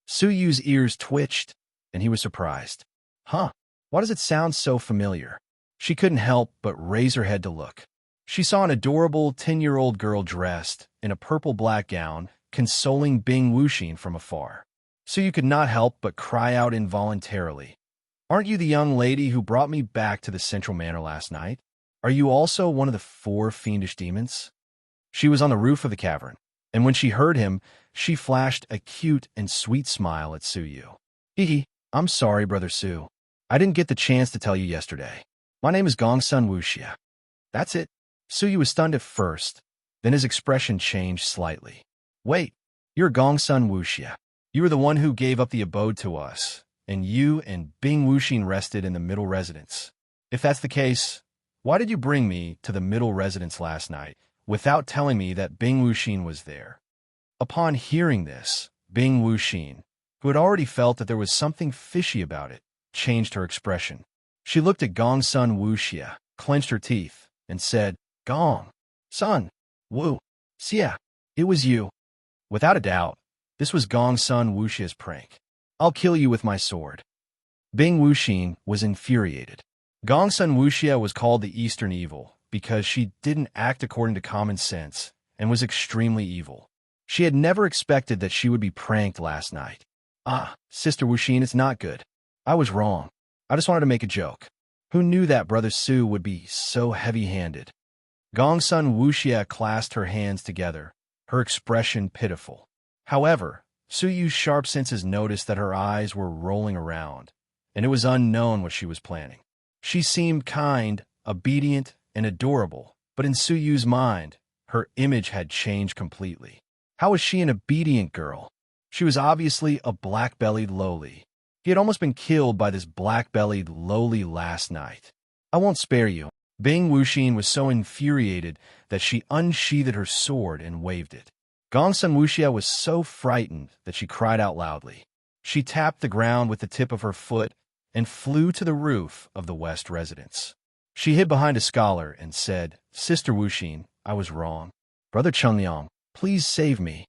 Suyu's ears twitched, and he was surprised. Huh, why does it sound so familiar? She couldn't help but raise her head to look. She saw an adorable 10-year-old girl dressed in a purple-black gown, consoling Bing Wuxin from afar. Suyu could not help but cry out involuntarily. Aren't you the young lady who brought me back to the Central Manor last night? Are you also one of the 4 fiendish demons? She was on the roof of the cavern, and when she heard him, she flashed a cute and sweet smile at Suyu. Hee, I'm sorry, Brother Su. I didn't get the chance to tell you yesterday. My name is Gongsun Wuxia. That's it. Suyu was stunned at first, then his expression changed slightly. Wait, you're Gongsun Wuxia. You were the one who gave up the abode to us, and you and Bing Wuxin rested in the middle residence. If that's the case, why did you bring me to the middle residence last night without telling me that Bing Wuxin was there? Upon hearing this, Bing Wuxin, who had already felt that there was something fishy about it, changed her expression. She looked at Gongsun Wuxia, clenched her teeth, and said, Gong, Sun, Wu, Xia, it was you. Without a doubt, this was Gongsun Wuxia's prank. I'll kill you with my sword. Bing Wuxin was infuriated. Gongsun Wuxia was called the Eastern Evil because she didn't act according to common sense and was extremely evil. She had never expected that she would be pranked last night. Sister Wuxin, it's not good. I was wrong. I just wanted to make a joke. Who knew that Brother Su would be so heavy-handed? Gongsun Wuxia clasped her hands together, her expression pitiful. However, Suyu's sharp senses noticed that her eyes were rolling around, and it was unknown what she was planning. She seemed kind, obedient, and adorable, but in Suyu's mind, her image had changed completely. How was she an obedient girl? She was obviously a black-bellied lowly. He had almost been killed by this black-bellied lowly last night. I won't spare you. Bing Wuxin was so infuriated that she unsheathed her sword and waved it. Gongsun Wuxia was so frightened that she cried out loudly. She tapped the ground with the tip of her foot and flew to the roof of the West residence. She hid behind a scholar and said, Sister Wuxin, I was wrong. Brother Chengliang, please save me.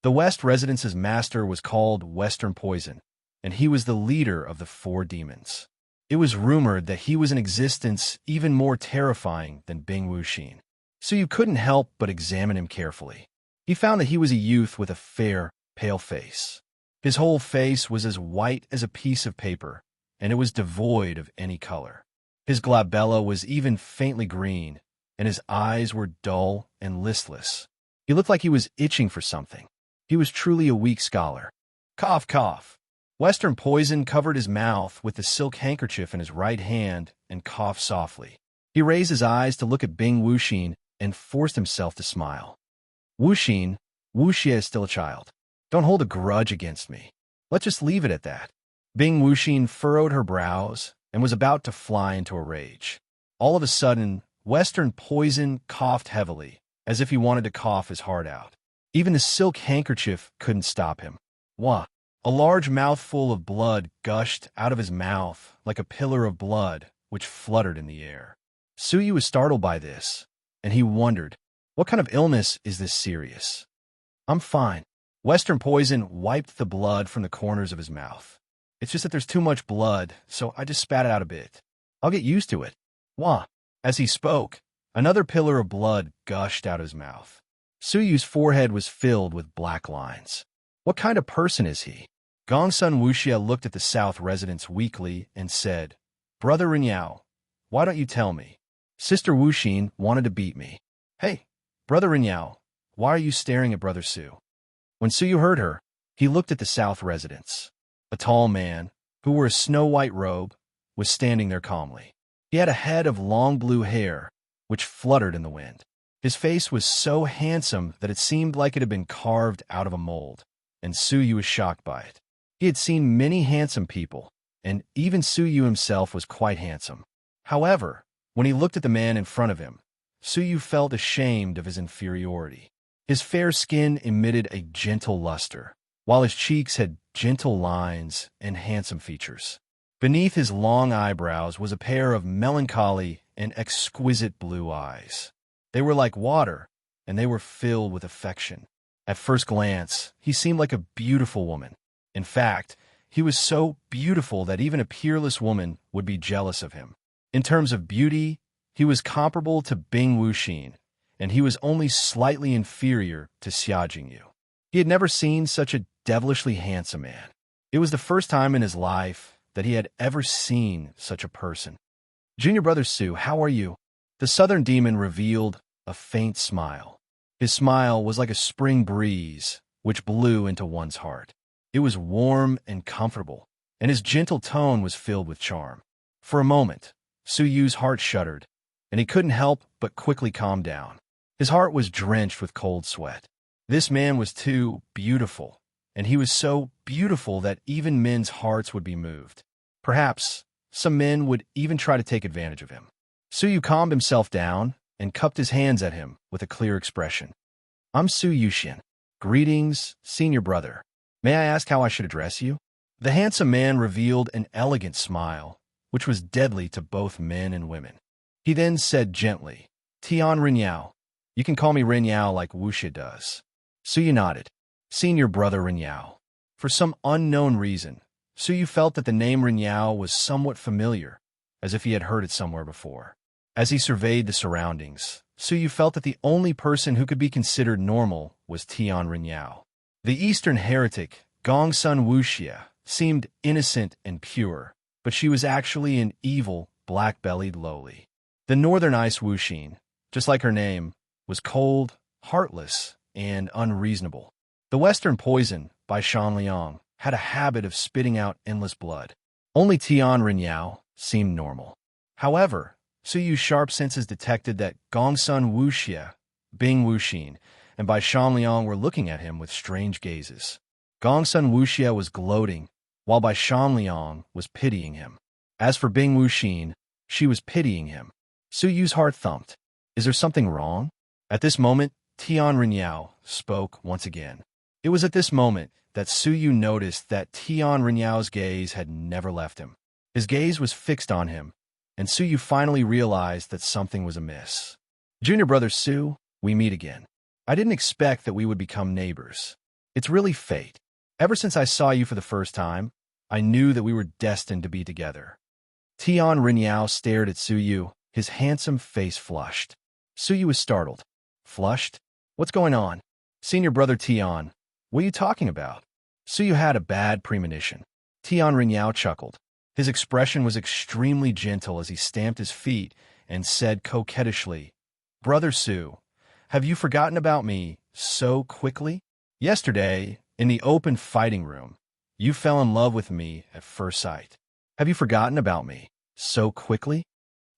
The West residence's master was called Western Poison, and he was the leader of the 4 demons. It was rumored that he was in existence even more terrifying than Bing Wuxin, so you couldn't help but examine him carefully. He found that he was a youth with a fair, pale face. His whole face was as white as a piece of paper, and it was devoid of any color. His glabella was even faintly green, and his eyes were dull and listless. He looked like he was itching for something. He was truly a weak scholar. Cough, cough. Western Poison covered his mouth with the silk handkerchief in his right hand and coughed softly. He raised his eyes to look at Bing Wuxin and forced himself to smile. Wuxin, Wuxia is still a child. Don't hold a grudge against me. Let's just leave it at that. Bing Wuxin furrowed her brows and was about to fly into a rage. All of a sudden, Western Poison coughed heavily, as if he wanted to cough his heart out. Even the silk handkerchief couldn't stop him. Wah! A large mouthful of blood gushed out of his mouth like a pillar of blood which fluttered in the air. Suyu was startled by this, and he wondered, what kind of illness is this serious? I'm fine. Western Poison wiped the blood from the corners of his mouth. It's just that there's too much blood, so I just spat it out a bit. I'll get used to it. Wah. As he spoke, another pillar of blood gushed out of his mouth. Suyu's forehead was filled with black lines. What kind of person is he? Gongsun Wuxia looked at the South residents weakly and said, Brother Rinyao, why don't you tell me? Sister Wuxin wanted to beat me. Hey, Brother Rinyao, why are you staring at Brother Su? When Suyu heard her, he looked at the South residents. A tall man, who wore a snow-white robe, was standing there calmly. He had a head of long blue hair, which fluttered in the wind. His face was so handsome that it seemed like it had been carved out of a mold, and Suyu was shocked by it. He had seen many handsome people, and even Suyu himself was quite handsome. However, when he looked at the man in front of him, Suyu felt ashamed of his inferiority. His fair skin emitted a gentle luster, while his cheeks had gentle lines and handsome features. Beneath his long eyebrows was a pair of melancholy and exquisite blue eyes. They were like water, and they were filled with affection. At first glance, he seemed like a beautiful woman. In fact, he was so beautiful that even a peerless woman would be jealous of him. In terms of beauty, he was comparable to Bing Wuxin, and he was only slightly inferior to Xia Jingyu. He had never seen such a devilishly handsome man. It was the first time in his life that he had ever seen such a person. Junior Brother Su, how are you? The Southern Demon revealed a faint smile. His smile was like a spring breeze, which blew into one's heart. It was warm and comfortable, and his gentle tone was filled with charm. For a moment, Suyu's heart shuddered, and he couldn't help but quickly calm down. His heart was drenched with cold sweat. This man was too beautiful, and he was so beautiful that even men's hearts would be moved. Perhaps some men would even try to take advantage of him. Suyu calmed himself down and cupped his hands at him with a clear expression. I'm Su Yuxian. Greetings, senior brother. May I ask how I should address you? The handsome man revealed an elegant smile, which was deadly to both men and women. He then said gently, Tian Rinyao. You can call me Rinyao like Wuxia does. Suyu nodded. Senior brother Rinyao. For some unknown reason, Suyu felt that the name Rinyao was somewhat familiar, as if he had heard it somewhere before. As he surveyed the surroundings, Suyu felt that the only person who could be considered normal was Tian Rinyao. The Eastern heretic, Gongsun Wuxia, seemed innocent and pure, but she was actually an evil, black-bellied lowly. The Northern Ice Wuxin, just like her name, was cold, heartless, and unreasonable. The Western Poison, by Shanliang, had a habit of spitting out endless blood. Only Tian Rinyao seemed normal. However, Suyu's sharp senses detected that Gongsun Wuxia, Bing Wuxin, and Bai Shanliang were looking at him with strange gazes. Gongsun Wuxia was gloating, while Bai Shanliang was pitying him. As for Bing Wuxin, she was pitying him. Suyu's heart thumped. Is there something wrong? At this moment, Tian Rinyao spoke once again. It was at this moment that Suyu noticed that Tian Rinyao's gaze had never left him. His gaze was fixed on him, and Suyu finally realized that something was amiss. Junior brother Su, we meet again. I didn't expect that we would become neighbors. It's really fate. Ever since I saw you for the first time, I knew that we were destined to be together. Tian Rinyao stared at Suyu, his handsome face flushed. Suyu was startled. Flushed? What's going on? Senior brother Tian, what are you talking about? Suyu had a bad premonition. Tian Rinyao chuckled. His expression was extremely gentle as he stamped his feet and said coquettishly, Brother Su, have you forgotten about me so quickly? Yesterday, in the open fighting room, you fell in love with me at first sight. Have you forgotten about me so quickly?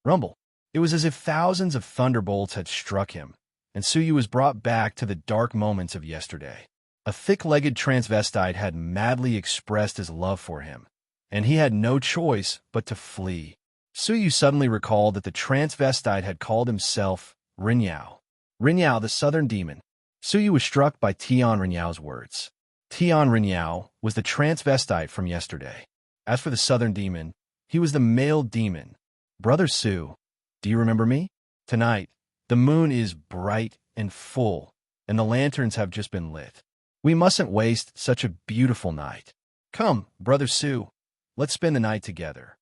Rumble. It was as if thousands of thunderbolts had struck him, and Suyu was brought back to the dark moments of yesterday. A thick-legged transvestite had madly expressed his love for him, and he had no choice but to flee. Suyu suddenly recalled that the transvestite had called himself Rinyao. Rinyao, the Southern Demon. Suyu was struck by Tian Rinyao's words. Tian Rinyao was the transvestite from yesterday. As for the Southern Demon, he was the male demon, Brother Su, do you remember me? Tonight, the moon is bright and full, and the lanterns have just been lit. We mustn't waste such a beautiful night. Come, Brother Su, let's spend the night together.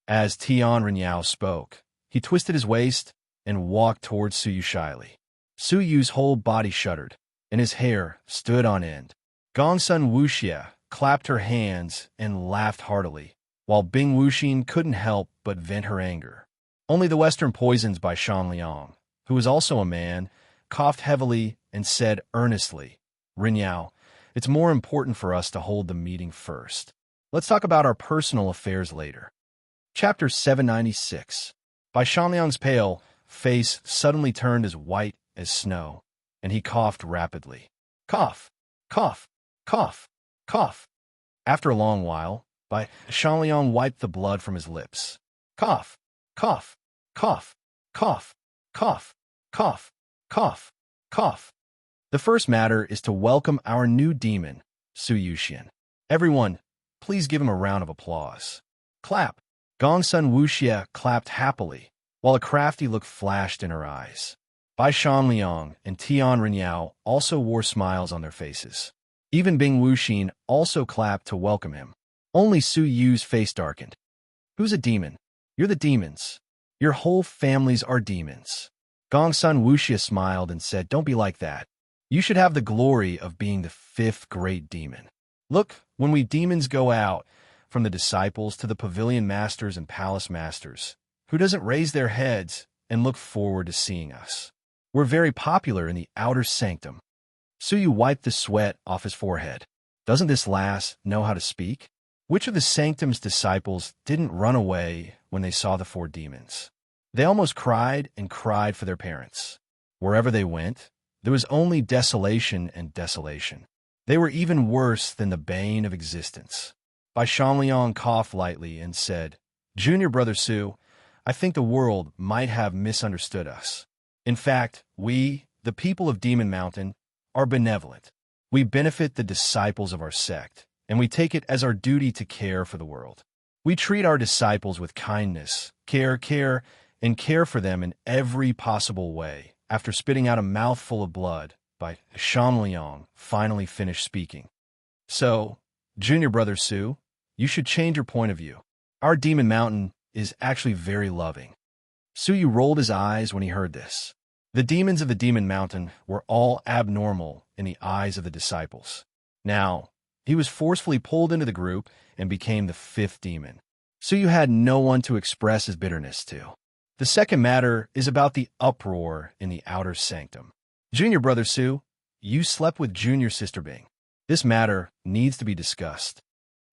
As Tian Renyao spoke, he twisted his waist and walked towards Suyu shyly. Suyu's whole body shuddered, and his hair stood on end. Gongsun Wuxia clapped her hands and laughed heartily, while Bing Wuxin couldn't help but vent her anger. Only the Western Poisons by Shan Liang, who was also a man, coughed heavily and said earnestly, Renyao, it's more important for us to hold the meeting first. Let's talk about our personal affairs later. Chapter 796. By Shan Liang's pale face suddenly turned as white as snow, and he coughed rapidly. Cough, cough, cough, cough. After a long while, Bai Shanliang wiped the blood from his lips. Cough, cough, cough, cough, cough, cough, cough, cough. The first matter is to welcome our new demon, Su Yuxian. Everyone, please give him a round of applause. Clap. Gongsun Wuxia clapped happily, while a crafty look flashed in her eyes. Bai Shanliang and Tian Renyao also wore smiles on their faces. Even Bing Wuxin also clapped to welcome him. Only Su Yu's face darkened. Who's a demon? You're the demons. Your whole families are demons. Gongsun Wuxia smiled and said, don't be like that. You should have the glory of being the fifth great demon. Look, when we demons go out, from the disciples to the pavilion masters and palace masters, who doesn't raise their heads and look forward to seeing us? We're very popular in the outer sanctum. Suyu wiped the sweat off his forehead. Doesn't this lass know how to speak? Which of the sanctum's disciples didn't run away when they saw the four demons? They almost cried and cried for their parents. Wherever they went, there was only desolation and desolation. They were even worse than the bane of existence. Bai Shanliang coughed lightly and said, Junior Brother Su, I think the world might have misunderstood us. In fact, we, the people of Demon Mountain, are benevolent. We benefit the disciples of our sect, and we take it as our duty to care for the world. We treat our disciples with kindness, care for them in every possible way. After spitting out a mouthful of blood, Bai Shanliang finally finished speaking. So, Junior Brother Su, you should change your point of view. Our Demon Mountain is actually very loving. Suyu rolled his eyes when he heard this. The demons of the Demon Mountain were all abnormal in the eyes of the disciples. Now, he was forcefully pulled into the group and became the fifth demon. Suyu had no one to express his bitterness to. The second matter is about the uproar in the outer sanctum. Junior Brother Su, you slept with Junior Sister Bing. This matter needs to be discussed.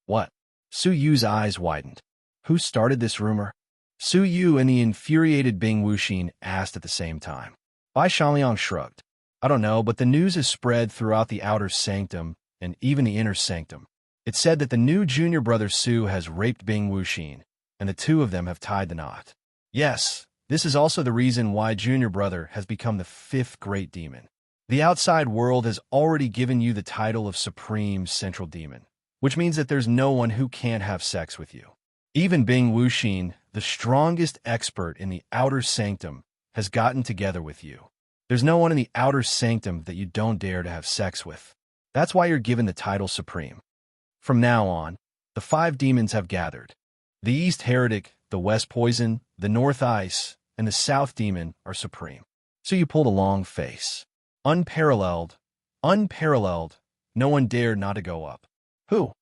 What? Su Yu's eyes widened. Who started this rumor? Su Yu and the infuriated Bing Wuxin asked at the same time. Bai Shanliang shrugged. I don't know, but the news is spread throughout the outer sanctum and even the inner sanctum. It said that the new Junior Brother Su has raped Bing Wuxin, and the two of them have tied the knot. Yes, this is also the reason why Junior Brother has become the fifth great demon. The outside world has already given you the title of Supreme Central Demon, which means that there's no one who can't have sex with you. Even Bing Wuxin, the strongest expert in the outer sanctum, has gotten together with you. There's no one in the outer sanctum that you don't dare to have sex with. That's why you're given the title Supreme. From now on, the five demons have gathered. The East Heretic, the West Poison, the North Ice, and the South Demon are supreme. So you pulled a long face. Unparalleled, no one dared not to go up. Who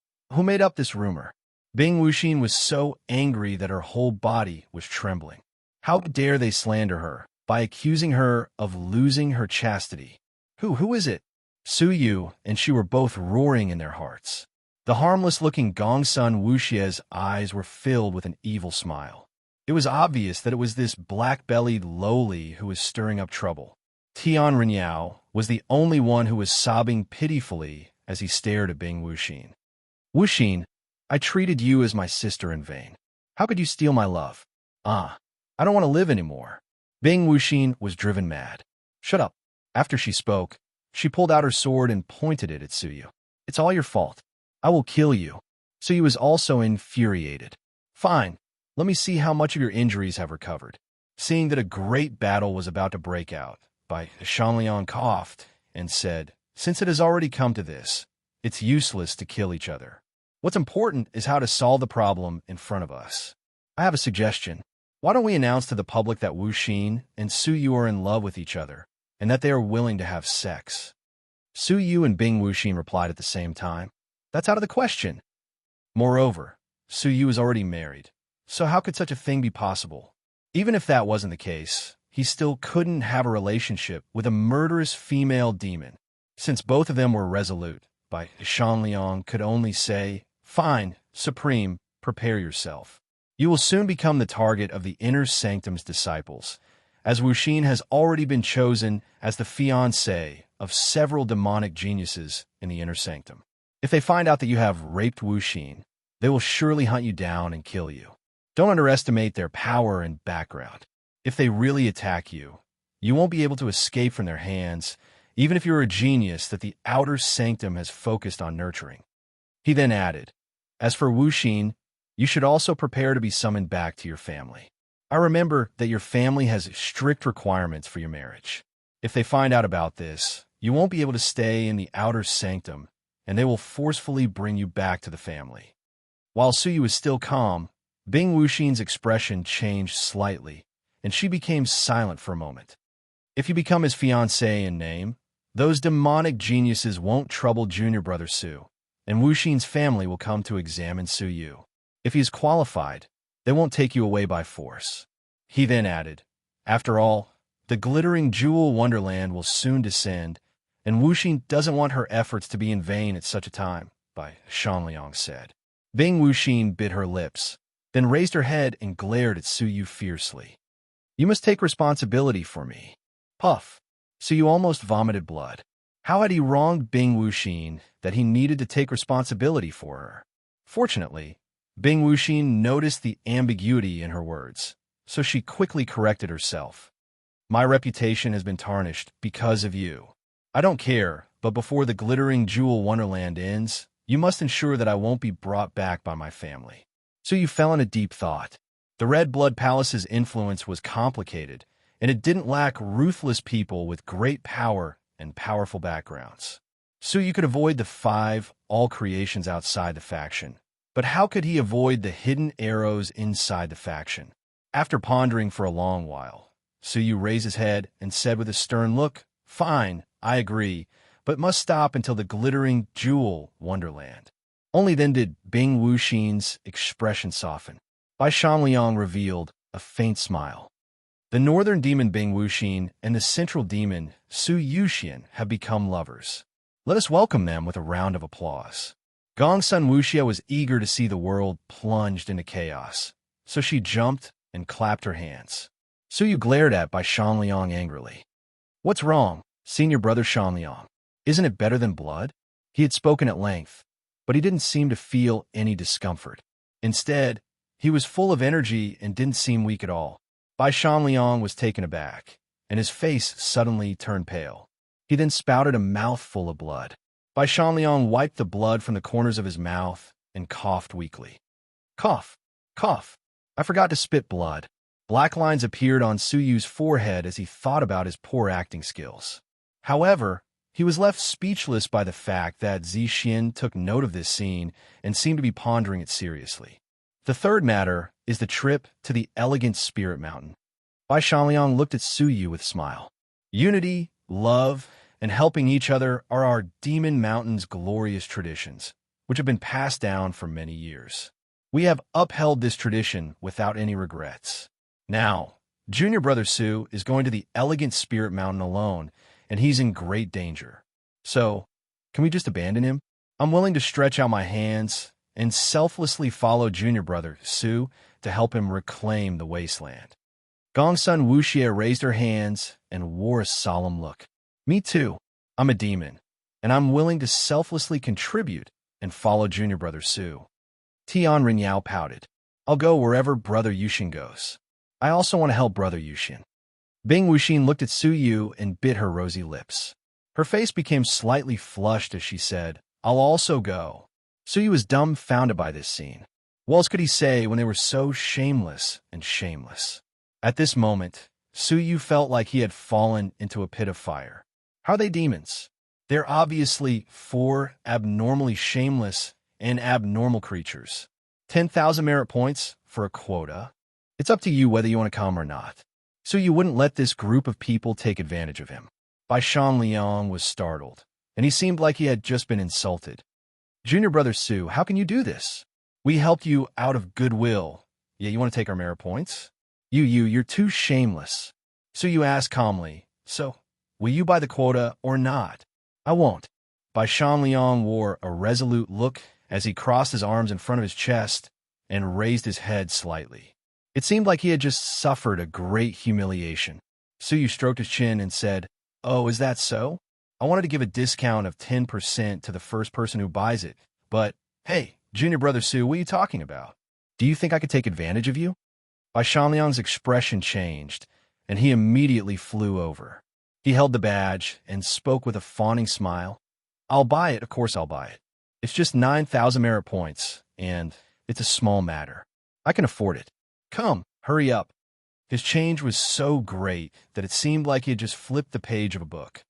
made up this rumor? Bing Wuxin was so angry that her whole body was trembling. How dare they slander her by accusing her of losing her chastity? Who is it? Su Yu and she were both roaring in their hearts. The harmless-looking Gongsun Wuxia's eyes were filled with an evil smile. It was obvious that it was this black-bellied lowly who was stirring up trouble. Tian Renyao was the only one who was sobbing pitifully as he stared at Bing Wuxin. Wuxin, I treated you as my sister in vain. How could you steal my love? I don't want to live anymore. Bing Wuxin was driven mad. Shut up. After she spoke, she pulled out her sword and pointed it at Suyu. It's all your fault. I will kill you. Suyu was also infuriated. Fine. Let me see how much of your injuries have recovered. Seeing that a great battle was about to break out, Shanliang coughed and said, since it has already come to this, it's useless to kill each other. What's important is how to solve the problem in front of us. I have a suggestion. Why don't we announce to the public that Wu Xin and Su Yu are in love with each other, and that they are willing to have sex? Su Yu and Bing Wuxin replied at the same time. That's out of the question. Moreover, Su Yu is already married, so how could such a thing be possible? Even if that wasn't the case, he still couldn't have a relationship with a murderous female demon. Since both of them were resolute, Shanliang could only say, fine, Supreme, prepare yourself. You will soon become the target of the Inner Sanctum's disciples, as Wuxin has already been chosen as the fiancé of several demonic geniuses in the Inner Sanctum. If they find out that you have raped Wuxin, they will surely hunt you down and kill you. Don't underestimate their power and background. If they really attack you, you won't be able to escape from their hands, even if you're a genius that the Outer Sanctum has focused on nurturing. He then added, as for Wuxin, you should also prepare to be summoned back to your family. I remember that your family has strict requirements for your marriage. If they find out about this, you won't be able to stay in the Outer Sanctum, and they will forcefully bring you back to the family. While Su Yu was still calm, Bing Wuxin's expression changed slightly, and she became silent for a moment. If you become his fiancé in name, those demonic geniuses won't trouble junior brother Su, and Wuxin's family will come to examine Su Yu. If he is qualified, they won't take you away by force. He then added, after all, the glittering jewel wonderland will soon descend, and Wuxin doesn't want her efforts to be in vain at such a time, Shanliang said. Bing Wuxin bit her lips, then raised her head and glared at Su Yu fiercely. You must take responsibility for me. Puff. Su Yu almost vomited blood. How had he wronged Bing Wuxin that he needed to take responsibility for her? Fortunately, Bing Wuxin noticed the ambiguity in her words, so she quickly corrected herself. My reputation has been tarnished because of you. I don't care, but before the glittering jewel wonderland ends, you must ensure that I won't be brought back by my family. So you fell into deep thought. The Red Blood Palace's influence was complicated, and it didn't lack ruthless people with great power and powerful backgrounds. So you could avoid the 5 all-creations outside the faction. But how could he avoid the hidden arrows inside the faction? After pondering for a long while, Su Yu raised his head and said with a stern look, fine, I agree, but must stop until the glittering jewel wonderland. Only then did Bing Wuxin's expression soften. Shanliang revealed a faint smile. The northern demon Bing Wuxin and the central demon Su Yuxian have become lovers. Let us welcome them with a round of applause. Gongsun Wuxia was eager to see the world plunged into chaos, so she jumped and clapped her hands. Su Yu glared at Shanliang angrily. What's wrong, senior brother Shanliang? Isn't it better than blood? He had spoken at length, but he didn't seem to feel any discomfort. Instead, he was full of energy and didn't seem weak at all. Shanliang was taken aback, and his face suddenly turned pale. He then spouted a mouthful of blood. Shanliang wiped the blood from the corners of his mouth and coughed weakly. Cough, cough. I forgot to spit blood. Black lines appeared on Su Yu's forehead as he thought about his poor acting skills. However, he was left speechless by the fact that Zixin took note of this scene and seemed to be pondering it seriously. The third matter is the trip to the elegant Spirit Mountain. Shanliang looked at Su Yu with a smile. Unity, love, and helping each other are our Demon Mountain's glorious traditions, which have been passed down for many years. We have upheld this tradition without any regrets. Now, junior brother Su is going to the elegant Spirit Mountain alone, and he's in great danger. So, can we just abandon him? I'm willing to stretch out my hands and selflessly follow junior brother Su to help him reclaim the wasteland. Gongsun Wuxia raised her hands and wore a solemn look. Me too. I'm a demon, and I'm willing to selflessly contribute and follow junior brother Su. Tian Rinyao pouted. I'll go wherever brother Yuxin goes. I also want to help brother Yuxin. Bing Wuxin looked at Su Yu and bit her rosy lips. Her face became slightly flushed as she said, I'll also go. Su Yu was dumbfounded by this scene. What else could he say when they were so shameless and shameless? At this moment, Suyu felt like he had fallen into a pit of fire. How are they demons? They're obviously four abnormally shameless and abnormal creatures. 10,000 merit points for a quota. It's up to you whether you want to come or not. Suyu wouldn't let this group of people take advantage of him. Bai Shanliang was startled, and he seemed like he had just been insulted. Junior brother Su, how can you do this? We helped you out of goodwill. Yeah, you want to take our merit points? You're too shameless. Suyu asked calmly, so, will you buy the quota or not? I won't. Bai Shanliang wore a resolute look as he crossed his arms in front of his chest and raised his head slightly. It seemed like he had just suffered a great humiliation. Suyu stroked his chin and said, "Oh, is that so? I wanted to give a discount of 10% to the first person who buys it, but hey, junior brother Su, what are you talking about? Do you think I could take advantage of you?" Bai Shanliang's expression changed, and he immediately flew over. He held the badge and spoke with a fawning smile. "I'll buy it, of course I'll buy it. It's just 9,000 merit points, and it's a small matter. I can afford it. Come, hurry up." His change was so great that it seemed like he had just flipped the page of a book.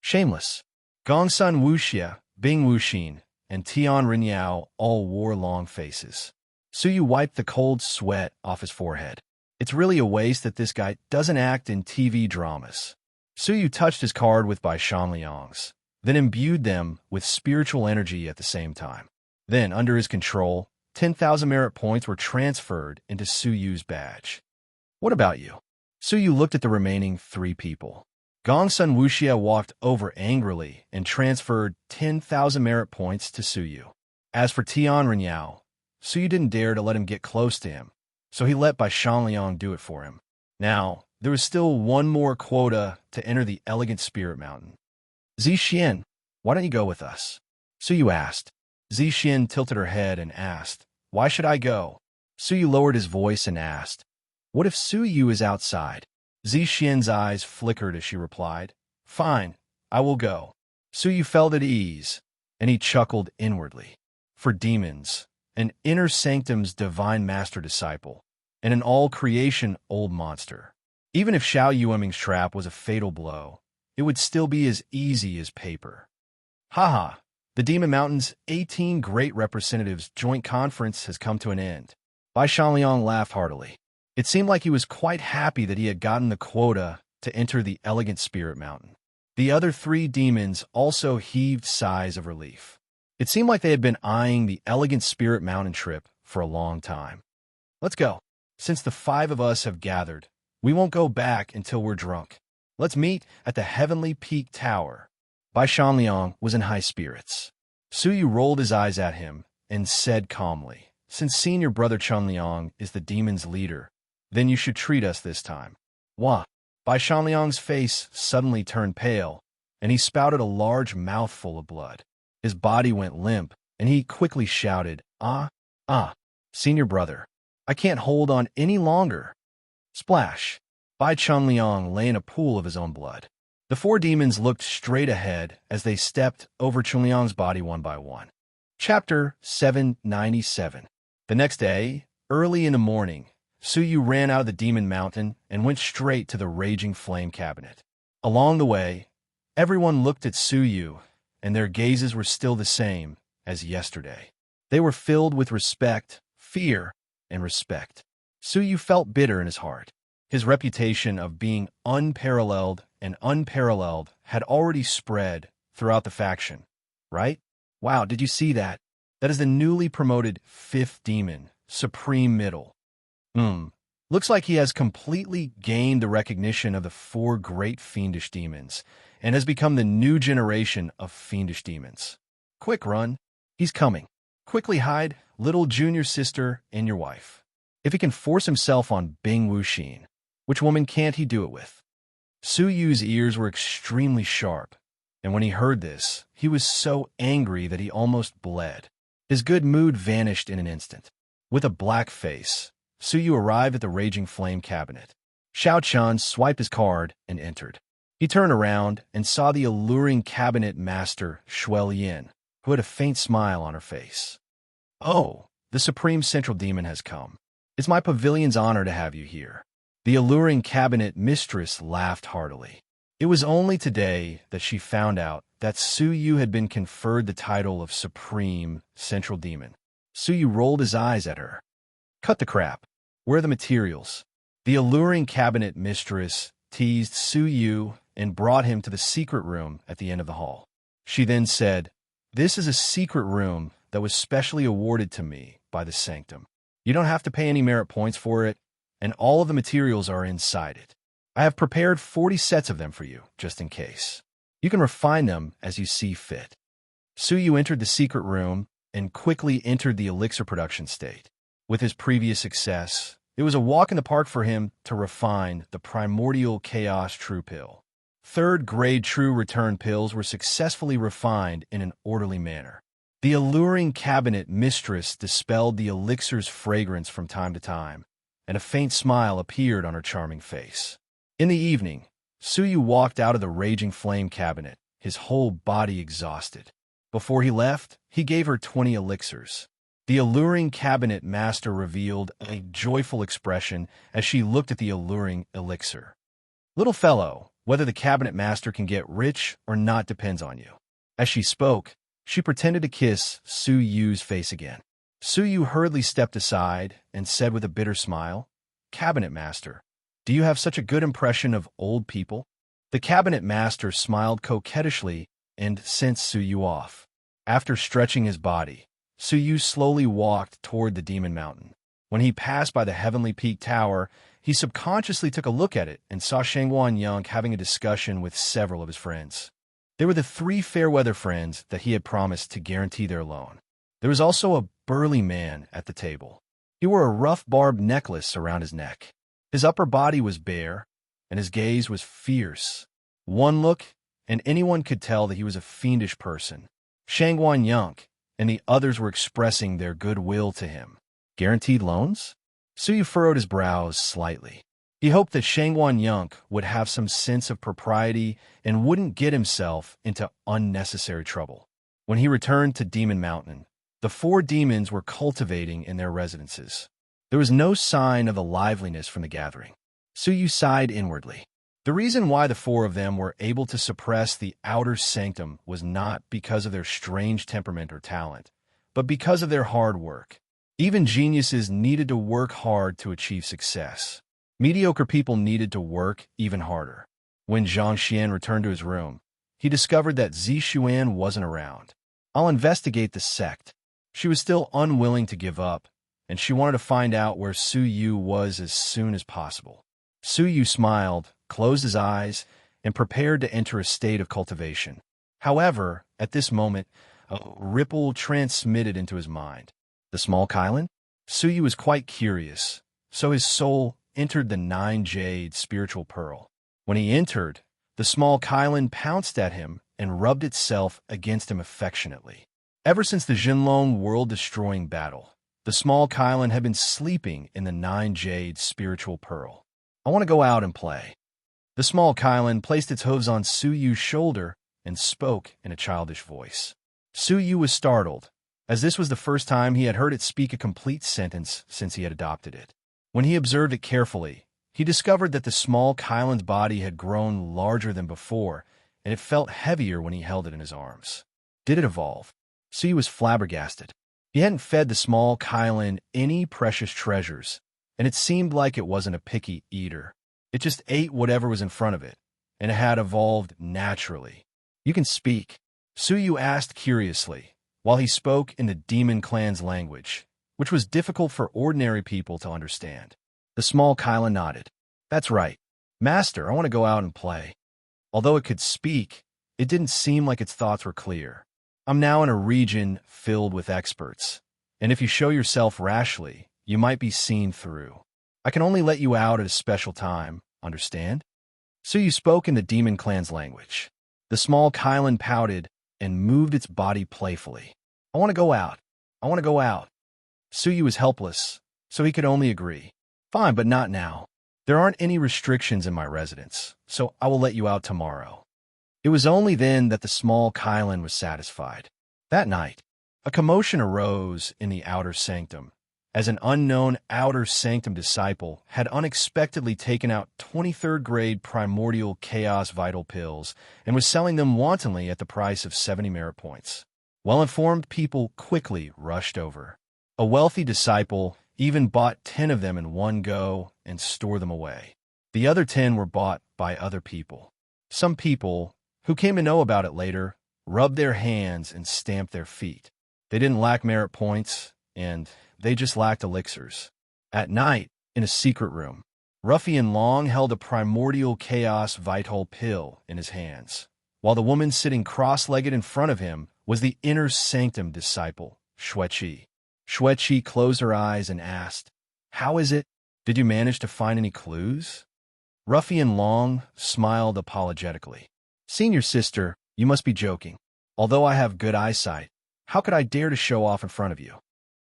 Shameless. Gongsun Wuxia, Bing Wuxin, and Tian Rinyao all wore long faces. Suyu wiped the cold sweat off his forehead. It's really a waste that this guy doesn't act in TV dramas. Suyu touched his card with Bai Shanliang's, then imbued them with spiritual energy at the same time. Then, under his control, 10,000 merit points were transferred into Suyu's badge. What about you? Suyu looked at the remaining three people. Gongsun Wuxia walked over angrily and transferred 10,000 merit points to Suyu. As for Tian Rinyao, Suyu didn't dare to let him get close to him, so he let Bai Shanliang do it for him. Now, there was still one more quota to enter the elegant spirit mountain. Zixin, why don't you go with us? Suyu asked. Zixin tilted her head and asked, "Why should I go?" Suyu lowered his voice and asked, "What if Suyu is outside?" Zixin's eyes flickered as she replied, "Fine, I will go." Suyu felt at ease, and he chuckled inwardly. For demons, an inner sanctum's divine master-disciple, and an all-creation old monster. Even if Xiao Yueming's trap was a fatal blow, it would still be as easy as paper. Haha, the Demon Mountain's 18 Great Representatives Joint Conference has come to an end. Bai Shanliang laughed heartily. It seemed like he was quite happy that he had gotten the quota to enter the elegant spirit mountain. The other three demons also heaved sighs of relief. It seemed like they had been eyeing the elegant spirit mountain trip for a long time. Let's go. Since the five of us have gathered, we won't go back until we're drunk. Let's meet at the Heavenly Peak Tower. Bai Shanliang was in high spirits. Suyu rolled his eyes at him and said calmly, "Since senior brother Chunliang is the demon's leader, then you should treat us this time." Wah! Bai Shanliang's face suddenly turned pale, and he spouted a large mouthful of blood. His body went limp, and he quickly shouted, Senior brother, I can't hold on any longer." Splash! Bai Chunliang lay in a pool of his own blood. The four demons looked straight ahead as they stepped over Chunliang's body one by one. Chapter 797. The next day, early in the morning, Suyu ran out of the Demon Mountain and went straight to the Raging Flame Cabinet. Along the way, everyone looked at Suyu, and their gazes were still the same as yesterday. They were filled with respect, fear, and respect. Suyu felt bitter in his heart. His reputation of being unparalleled had already spread throughout the faction, right? Wow, did you see that? That is the newly promoted 5th demon, Supreme Middle. Looks like he has completely gained the recognition of the 4 great fiendish demons and has become the new generation of fiendish demons. Quick run. He's coming. Quickly hide, little junior sister and your wife. If he can force himself on Bing Wuxin, which woman can't he do it with? Suyu's ears were extremely sharp, and when he heard this, he was so angry that he almost bled. His good mood vanished in an instant. With a black face, Suyu arrived at the Raging Flame Cabinet. Xiao Chun swiped his card and entered. He turned around and saw the alluring cabinet master, Shuel Yin, who had a faint smile on her face. "Oh, the supreme central demon has come. It's my pavilion's honor to have you here." The alluring cabinet mistress laughed heartily. It was only today that she found out that Su Yu had been conferred the title of Supreme Central Demon. Su Yu rolled his eyes at her. "Cut the crap. Where are the materials?" The alluring cabinet mistress teased Su Yu and brought him to the secret room at the end of the hall. She then said, "This is a secret room that was specially awarded to me by the Sanctum. You don't have to pay any merit points for it, and all of the materials are inside it. I have prepared 40 sets of them for you, just in case. You can refine them as you see fit." Su Yu entered the secret room and quickly entered the elixir production state. With his previous success, it was a walk in the park for him to refine the primordial chaos true pill. Third-grade true return pills were successfully refined in an orderly manner. The alluring cabinet mistress dispelled the elixir's fragrance from time to time, and a faint smile appeared on her charming face. In the evening, Su Yu walked out of the raging flame cabinet, his whole body exhausted. Before he left, he gave her 20 elixirs. The alluring cabinet master revealed a joyful expression as she looked at the alluring elixir. "Little fellow, whether the cabinet master can get rich or not depends on you." As she spoke, she pretended to kiss Su Yu's face again. Su Yu hurriedly stepped aside and said with a bitter smile, "Cabinet master, do you have such a good impression of old people?" The cabinet master smiled coquettishly and sent Su Yu off. After stretching his body, Su Yu slowly walked toward the Demon Mountain. When he passed by the Heavenly Peak Tower, he subconsciously took a look at it and saw Shangguan Yang having a discussion with several of his friends. They were the 3 fair-weather friends that he had promised to guarantee their loan. There was also a burly man at the table. He wore a rough barbed necklace around his neck. His upper body was bare, and his gaze was fierce. One look, and anyone could tell that he was a fiendish person. Shangguan Yang and the others were expressing their goodwill to him. Guaranteed loans? Su Yu furrowed his brows slightly. He hoped that Shangguan Yang would have some sense of propriety and wouldn't get himself into unnecessary trouble. When he returned to Demon Mountain, the 4 demons were cultivating in their residences. There was no sign of the liveliness from the gathering. Su Yu sighed inwardly. The reason why the 4 of them were able to suppress the outer sanctum was not because of their strange temperament or talent, but because of their hard work. Even geniuses needed to work hard to achieve success. Mediocre people needed to work even harder. When Zhang Xian returned to his room, he discovered that Zixuan wasn't around. "I'll investigate the sect." She was still unwilling to give up, and she wanted to find out where Su Yu was as soon as possible. Su Yu smiled, closed his eyes, and prepared to enter a state of cultivation. However, at this moment, a ripple transmitted into his mind. The small Kylan? Su Yu was quite curious, so his soul entered the 9-jade spiritual pearl. When he entered, the small Kylan pounced at him and rubbed itself against him affectionately. Ever since the Jinlong world-destroying battle, the small Kylan had been sleeping in the 9-jade spiritual pearl. "I want to go out and play." The small Kylan placed its hooves on Su Yu's shoulder and spoke in a childish voice. Su Yu was startled, as this was the first time he had heard it speak a complete sentence since he had adopted it. When he observed it carefully, he discovered that the small Kylan's body had grown larger than before, and it felt heavier when he held it in his arms. Did it evolve? Su Yu was flabbergasted. He hadn't fed the small Kylan any precious treasures, and it seemed like it wasn't a picky eater. It just ate whatever was in front of it, and it had evolved naturally. "You can speak?" Su Yu asked curiously, while he spoke in the demon clan's language, which was difficult for ordinary people to understand. The small Kylan nodded. "That's right. Master, I want to go out and play." Although it could speak, it didn't seem like its thoughts were clear. "I'm now in a region filled with experts, and if you show yourself rashly, you might be seen through. I can only let you out at a special time, understand?" Su Yu spoke in the demon clan's language. The small Kylan pouted and moved its body playfully. "I want to go out. I want to go out." Su Yu was helpless, so he could only agree. "Fine, but not now. There aren't any restrictions in my residence, so I will let you out tomorrow." It was only then that the small Kylan was satisfied. That night, A commotion arose in the outer sanctum, as an unknown outer sanctum disciple had unexpectedly taken out 23rd grade primordial chaos vital pills and was selling them wantonly at the price of 70 merit points. Well-informed people quickly rushed over. A wealthy disciple even bought 10 of them in one go and stored them away. The other 10 were bought by other people. Some people, who came to know about it later, rubbed their hands and stamped their feet. They didn't lack merit points, and they just lacked elixirs. At night, in a secret room, Ruffian Long held a primordial chaos vital pill in his hands, while the woman sitting cross-legged in front of him was the inner sanctum disciple, Xueqi. Xueqi closed her eyes and asked, "How is it? Did you manage to find any clues?" Ruffian Long smiled apologetically. "Senior sister, you must be joking. Although I have good eyesight, how could I dare to show off in front of you?"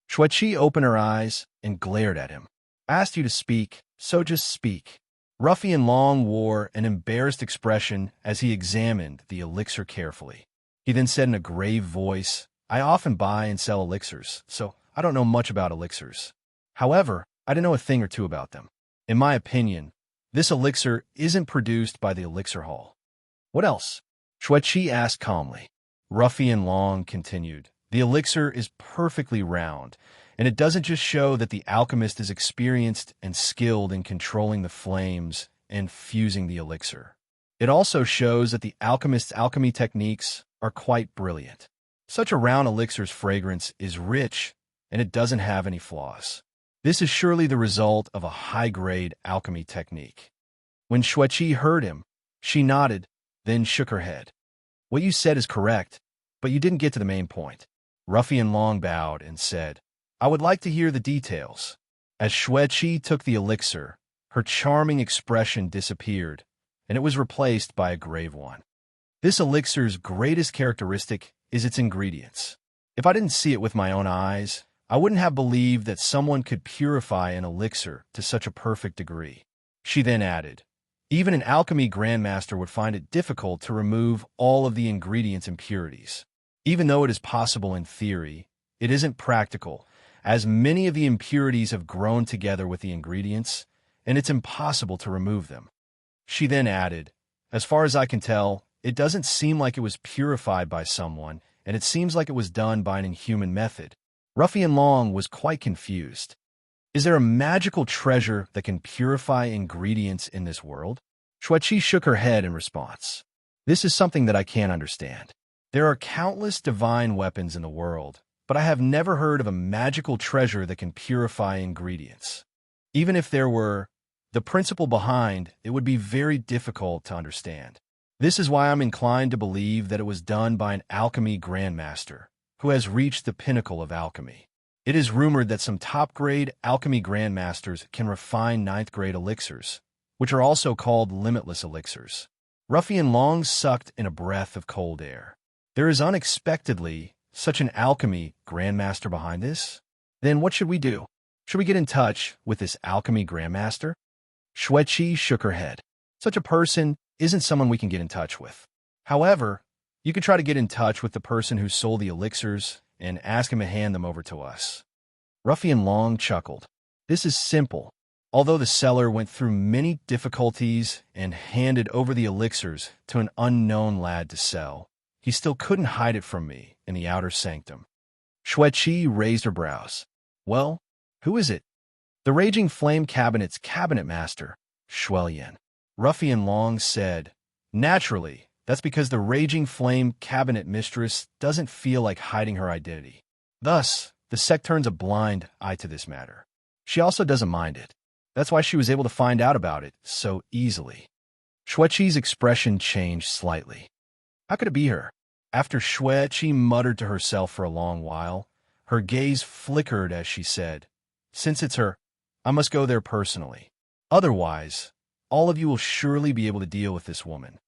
Xueqi opened her eyes and glared at him. "I asked you to speak, so just speak." Ruffian Long wore an embarrassed expression as he examined the elixir carefully. He then said in a grave voice, "I often buy and sell elixirs, so I don't know much about elixirs. However, I do know a thing or two about them. In my opinion, this elixir isn't produced by the elixir hall." "What else?" Xueqi asked calmly. Ruffian Long continued, "The elixir is perfectly round, and it doesn't just show that the alchemist is experienced and skilled in controlling the flames and fusing the elixir. It also shows that the alchemist's alchemy techniques are quite brilliant. Such a round elixir's fragrance is rich, and it doesn't have any flaws. This is surely the result of a high-grade alchemy technique." When Xueqi heard him, she nodded, then shook her head. "What you said is correct, but you didn't get to the main point." Ruffian Long bowed and said, "I would like to hear the details." As Xueqi took the elixir, her charming expression disappeared, and it was replaced by a grave one. "This elixir's greatest characteristic is its ingredients. If I didn't see it with my own eyes, I wouldn't have believed that someone could purify an elixir to such a perfect degree." She then added, "Even an alchemy grandmaster would find it difficult to remove all of the ingredients' impurities. Even though it is possible in theory, it isn't practical, as many of the impurities have grown together with the ingredients, and it's impossible to remove them." She then added, "As far as I can tell, it doesn't seem like it was purified by someone, and it seems like it was done by an inhuman method." Ruffian Long was quite confused. Is there a magical treasure that can purify ingredients in this world? Xueqi shook her head in response. "This is something that I can't understand. There are countless divine weapons in the world, but I have never heard of a magical treasure that can purify ingredients. Even if there were, the principle behind it would be very difficult to understand. This is why I'm inclined to believe that it was done by an alchemy grandmaster who has reached the pinnacle of alchemy. It is rumored that some top-grade alchemy grandmasters can refine 9th-grade elixirs, which are also called limitless elixirs." Ruffian Long sucked in a breath of cold air. "There is unexpectedly such an alchemy grandmaster behind this? Then what should we do? Should we get in touch with this alchemy grandmaster?" Xueqi shook her head. "Such a person isn't someone we can get in touch with. However, you could try to get in touch with the person who sold the elixirs and ask him to hand them over to us." Ruffian Long chuckled. "This is simple. Although the seller went through many difficulties and handed over the elixirs to an unknown lad to sell, he still couldn't hide it from me in the outer sanctum." Xueqi raised her brows. "Well, who is it?" "The Raging Flame Cabinet's cabinet master, Xuelian." Ruffian Long said, "Naturally, that's because the Raging Flame cabinet mistress doesn't feel like hiding her identity. Thus, the sect turns a blind eye to this matter. She also doesn't mind it. That's why she was able to find out about it so easily." Xueqi's expression changed slightly. How could it be her? After Xueqi muttered to herself for a long while, her gaze flickered as she said, "Since it's her, I must go there personally. Otherwise, all of you will surely be able to deal with this woman."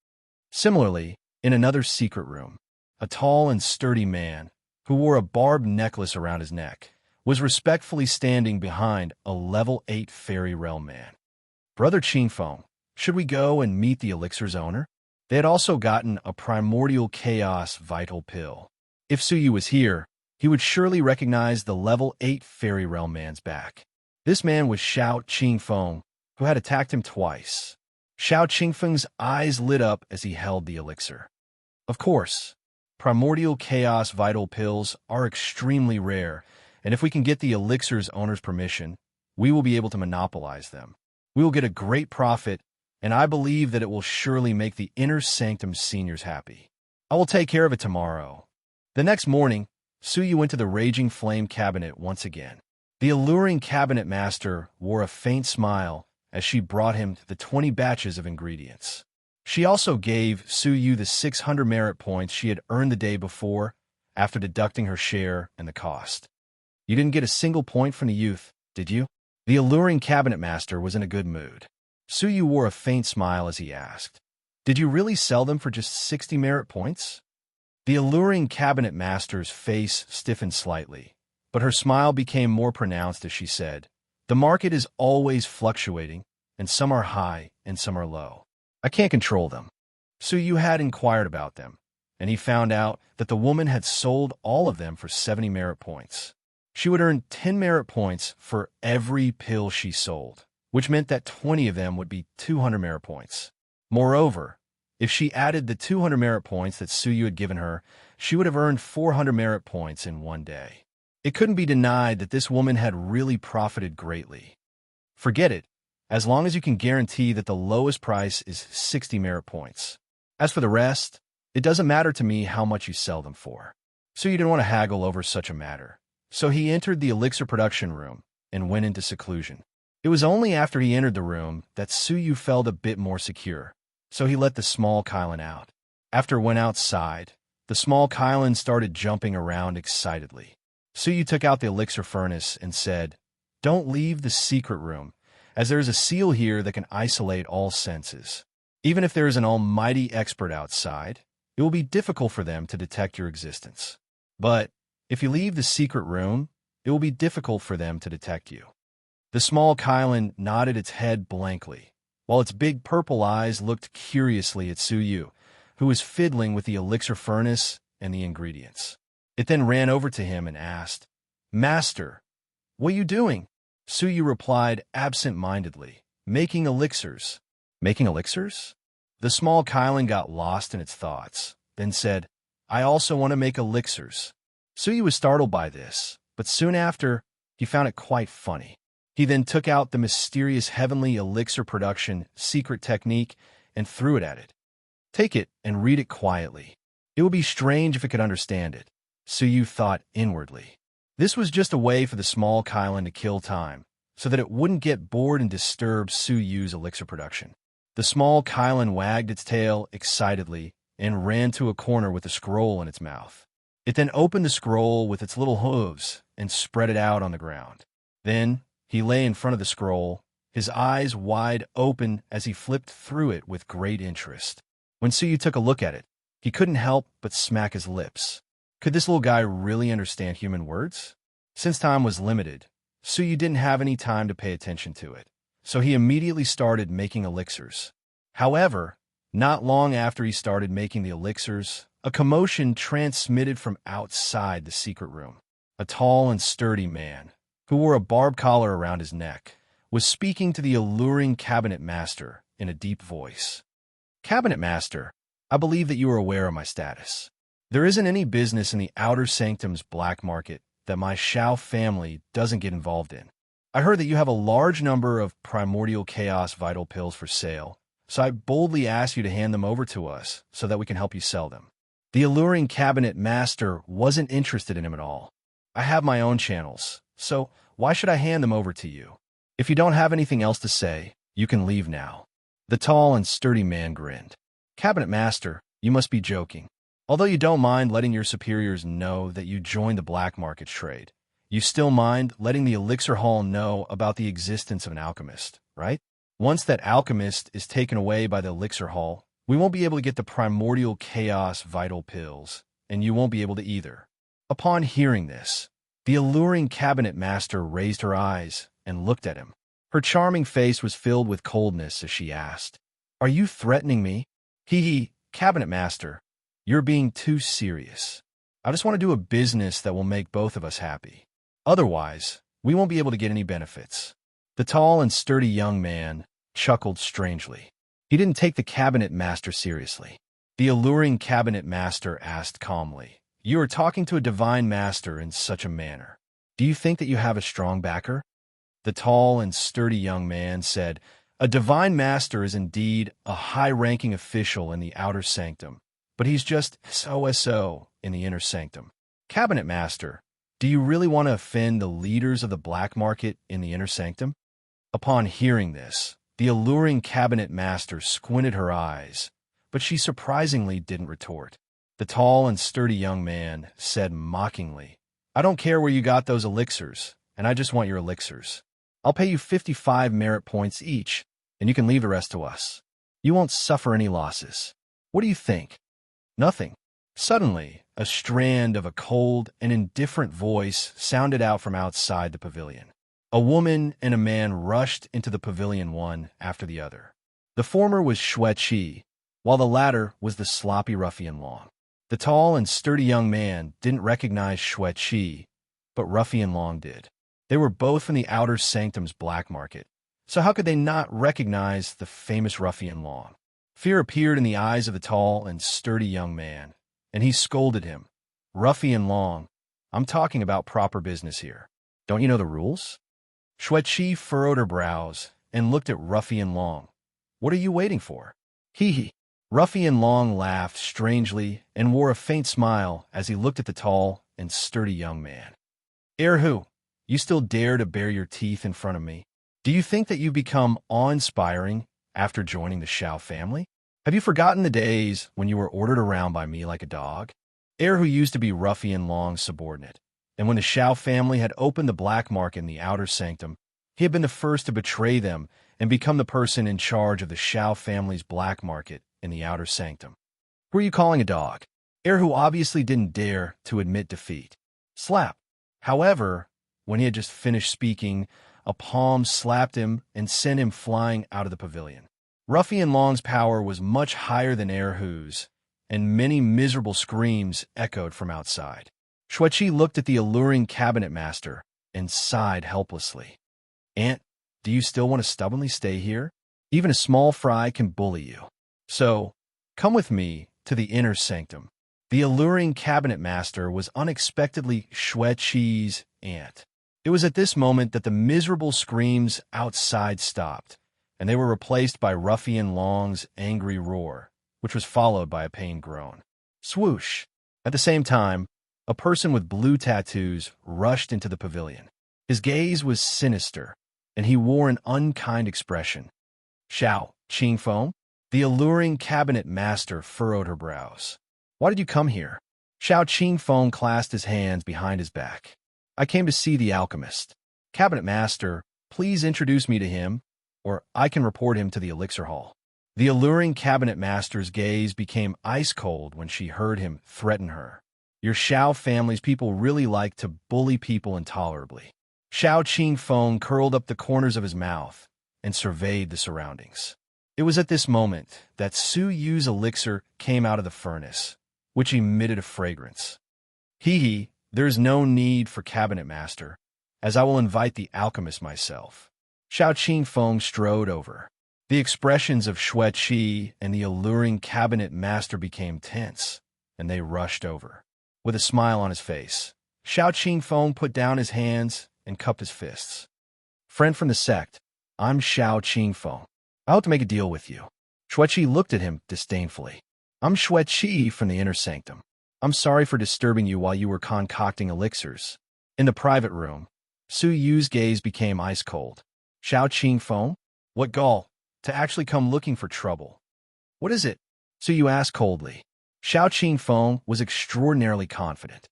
Similarly, in another secret room, a tall and sturdy man, who wore a barbed necklace around his neck, was respectfully standing behind a level 8 fairy realm man. "Brother Qingfeng, should we go and meet the elixir's owner?" They had also gotten a primordial chaos vital pill. If Suyu was here, he would surely recognize the level 8 fairy realm man's back. This man was Xiao Qingfeng, who had attacked him twice. Xiao Qingfeng's eyes lit up as he held the elixir. Of course, primordial chaos vital pills are extremely rare, and if we can get the elixir's owner's permission, we will be able to monopolize them. We will get a great profit, and I believe that it will surely make the Inner Sanctum seniors happy. I will take care of it tomorrow. The next morning, Suyu went to the Raging Flame cabinet once again. The alluring cabinet master wore a faint smile as she brought him the 20 batches of ingredients. She also gave Suyu the 600 merit points she had earned the day before, after deducting her share and the cost. You didn't get a single point from the youth, did you? The alluring cabinet master was in a good mood. Suyu wore a faint smile as he asked, "Did you really sell them for just 60 merit points?" The alluring cabinet master's face stiffened slightly, but her smile became more pronounced as she said, "The market is always fluctuating, and some are high and some are low. I can't control them." Suyu had inquired about them, and he found out that the woman had sold all of them for 70 merit points. She would earn 10 merit points for every pill she sold, which meant that 20 of them would be 200 merit points. Moreover, if she added the 200 merit points that Suyu had given her, she would have earned 400 merit points in one day. It couldn't be denied that this woman had really profited greatly. Forget it, as long as you can guarantee that the lowest price is 60 merit points. As for the rest, it doesn't matter to me how much you sell them for. Suyu didn't want to haggle over such a matter, so he entered the elixir production room and went into seclusion. It was only after he entered the room that Suyu felt a bit more secure, so he let the small Kylan out. After it went outside, the small Kylan started jumping around excitedly. Suyu took out the elixir furnace and said, "Don't leave the secret room, as there is a seal here that can isolate all senses. Even if there is an almighty expert outside, it will be difficult for them to detect your existence. But if you leave the secret room, it will be difficult for them to detect you." The small Kylan nodded its head blankly, while its big purple eyes looked curiously at Suyu, who was fiddling with the elixir furnace and the ingredients. It then ran over to him and asked, "Master, what are you doing?" Suyu replied absent-mindedly, "Making elixirs." "Making elixirs?" The small Kylan got lost in its thoughts, then said, "I also want to make elixirs." Suyu was startled by this, but soon after, he found it quite funny. He then took out the mysterious heavenly elixir production secret technique and threw it at it. "Take it and read it quietly. It would be strange if it could understand it," Suyu thought inwardly. This was just a way for the small Kylan to kill time, so that it wouldn't get bored and disturb Suyu's elixir production. The small Kylan wagged its tail excitedly and ran to a corner with a scroll in its mouth. It then opened the scroll with its little hooves and spread it out on the ground. Then he lay in front of the scroll, his eyes wide open as he flipped through it with great interest. When Suyu took a look at it, he couldn't help but smack his lips. Could this little guy really understand human words? Since time was limited, Suyu didn't have any time to pay attention to it, so he immediately started making elixirs. However, not long after he started making the elixirs, a commotion transmitted from outside the secret room. A tall and sturdy man, who wore a barbed collar around his neck, was speaking to the alluring cabinet master in a deep voice. "Cabinet master, I believe that you are aware of my status. There isn't any business in the Outer Sanctum's black market that my Xiao family doesn't get involved in. I heard that you have a large number of primordial chaos vital pills for sale, so I boldly ask you to hand them over to us so that we can help you sell them." The alluring cabinet master wasn't interested in him at all. "I have my own channels, so why should I hand them over to you? If you don't have anything else to say, you can leave now." The tall and sturdy man grinned. "Cabinet master, you must be joking. Although you don't mind letting your superiors know that you joined the black market trade, you still mind letting the elixir hall know about the existence of an alchemist, right? Once that alchemist is taken away by the elixir hall, we won't be able to get the primordial chaos vital pills, and you won't be able to either." Upon hearing this, the alluring cabinet master raised her eyes and looked at him. Her charming face was filled with coldness as she asked, "Are you threatening me?" Cabinet master, you're being too serious. I just want to do a business that will make both of us happy. Otherwise, we won't be able to get any benefits." The tall and sturdy young man chuckled strangely. He didn't take the cabinet master seriously. The alluring cabinet master asked calmly, "You are talking to a divine master in such a manner. Do you think that you have a strong backer?" The tall and sturdy young man said, "A divine master is indeed a high-ranking official in the outer sanctum, but he's just so in the inner sanctum." "Cabinet master, do you really want to offend the leaders of the black market in the inner sanctum?" Upon hearing this, the alluring cabinet master squinted her eyes, but she surprisingly didn't retort. The tall and sturdy young man said mockingly, "I don't care where you got those elixirs, and I just want your elixirs. I'll pay you 55 merit points each, and you can leave the rest to us. You won't suffer any losses. What do you think?" "Nothing." Suddenly, a strand of a cold and indifferent voice sounded out from outside the pavilion. A woman and a man rushed into the pavilion one after the other. The former was Shui, while the latter was the sloppy ruffian Long. The tall and sturdy young man didn't recognize Shui, but ruffian Long did. They were both from the outer sanctum's black market, so how could they not recognize the famous ruffian Long? Fear appeared in the eyes of the tall and sturdy young man, and he scolded him. "Ruffian Long, I'm talking about proper business here. Don't you know the rules?" Shui furrowed her brows and looked at Ruffian Long. "What are you waiting for?" Hee. Ruffian Long laughed strangely and wore a faint smile as he looked at the tall and sturdy young man. "Who, you still dare to bare your teeth in front of me? Do you think that you've become awe-inspiring after joining the Shao family? Have you forgotten the days when you were ordered around by me like a dog?" Who used to be Ruffian Long's subordinate, and when the Shao family had opened the black market in the outer sanctum, he had been the first to betray them and become the person in charge of the Shao family's black market in the outer sanctum. "Who are you calling a dog?" Who obviously didn't dare to admit defeat. Slap. However, when he had just finished speaking, a palm slapped him and sent him flying out of the pavilion. Ruffian Long's power was much higher than Who's, and many miserable screams echoed from outside. Shui looked at the alluring cabinet master and sighed helplessly. "Aunt, do you still want to stubbornly stay here? Even a small fry can bully you. So, come with me to the inner sanctum." The alluring cabinet master was unexpectedly Shui's aunt. It was at this moment that the miserable screams outside stopped, and they were replaced by Ruffian Long's angry roar, which was followed by a pained groan. Swoosh! At the same time, a person with blue tattoos rushed into the pavilion. His gaze was sinister, and he wore an unkind expression. "Shao, Qingfeng?" The alluring cabinet master furrowed her brows. "Why did you come here?" Shao Qingfeng clasped his hands behind his back. "I came to see the alchemist. Cabinet master, please introduce me to him, or I can report him to the elixir hall." The alluring cabinet master's gaze became ice-cold when she heard him threaten her. "Your Shao family's people really like to bully people intolerably." Shao Qingfeng curled up the corners of his mouth and surveyed the surroundings. It was at this moment that Su Yu's elixir came out of the furnace, which emitted a fragrance. There is no need for cabinet master, as I will invite the alchemist myself." Shao Qingfeng strode over. The expressions of Shui and the alluring cabinet master became tense, and they rushed over. With a smile on his face, Shao Qingfeng put down his hands and cupped his fists. "Friend from the sect, I'm Shao Qingfeng. I hope to make a deal with you." Shui looked at him disdainfully. "I'm Shui from the inner sanctum. I'm sorry for disturbing you while you were concocting elixirs." In the private room, Su Yu's gaze became ice-cold. "Shao Qingfeng? What gall, to actually come looking for trouble. What is it?" Su Yu asked coldly. Shao Qingfeng was extraordinarily confident.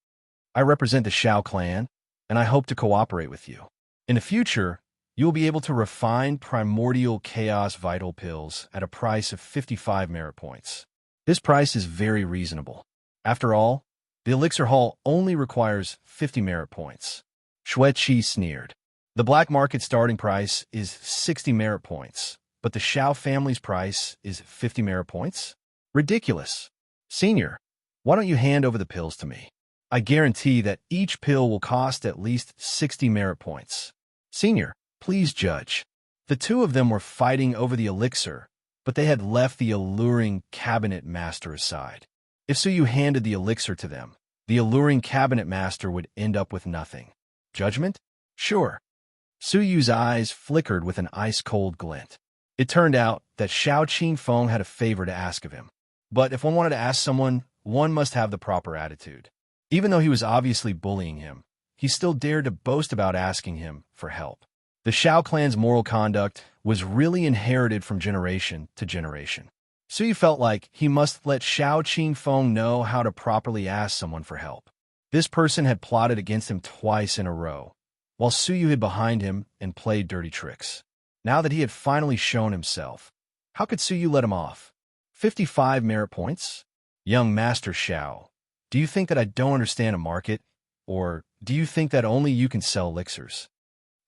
"I represent the Shao clan, and I hope to cooperate with you. In the future, you will be able to refine primordial chaos vital pills at a price of 55 merit points. This price is very reasonable. After all, the elixir hall only requires 50 merit points." Shui sneered. "The black market starting price is 60 merit points, but the Shao family's price is 50 merit points? Ridiculous. Senior, why don't you hand over the pills to me? I guarantee that each pill will cost at least 60 merit points. Senior, please judge. The two of them were fighting over the elixir, but they had left the alluring cabinet master aside. If Suyu handed the elixir to them, the alluring cabinet master would end up with nothing. Judgment? Sure. Suyu's eyes flickered with an ice-cold glint. It turned out that Xiao Qingfeng had a favor to ask of him. But if one wanted to ask someone, one must have the proper attitude. Even though he was obviously bullying him, he still dared to boast about asking him for help. The Xiao clan's moral conduct was really inherited from generation to generation. Suyu felt like he must let Xiao Qingfeng know how to properly ask someone for help. This person had plotted against him twice in a row, while Suyu hid behind him and played dirty tricks. Now that he had finally shown himself, how could Suyu let him off? 55 merit points? Young Master Xiao, do you think that I don't understand a market? Or do you think that only you can sell elixirs?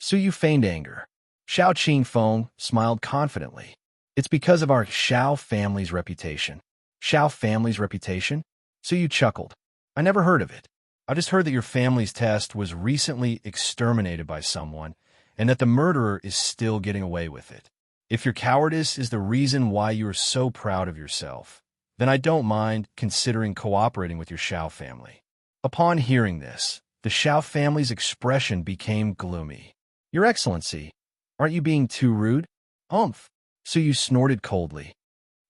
Suyu feigned anger. Xiao Qingfeng smiled confidently. It's because of our Xiao family's reputation. Xiao family's reputation? Suyu chuckled. I never heard of it. I just heard that your family's test was recently exterminated by someone, and that the murderer is still getting away with it. If your cowardice is the reason why you are so proud of yourself, then I don't mind considering cooperating with your Xiao family. Upon hearing this, the Xiao family's expression became gloomy. Your Excellency, aren't you being too rude? Umph. Suyu snorted coldly.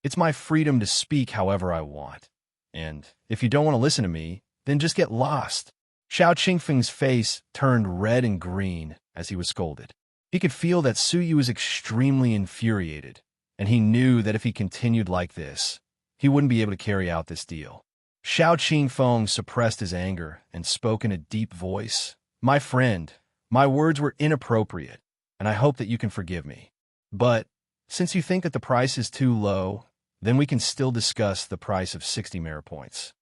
It's my freedom to speak however I want. And if you don't want to listen to me, then just get lost. Xiao Qingfeng's face turned red and green as he was scolded. He could feel that Suyu was extremely infuriated, and he knew that if he continued like this, he wouldn't be able to carry out this deal. Xiao Qingfeng suppressed his anger and spoke in a deep voice. My friend, my words were inappropriate, and I hope that you can forgive me. But since you think that the price is too low, then we can still discuss the price of 60 merit points.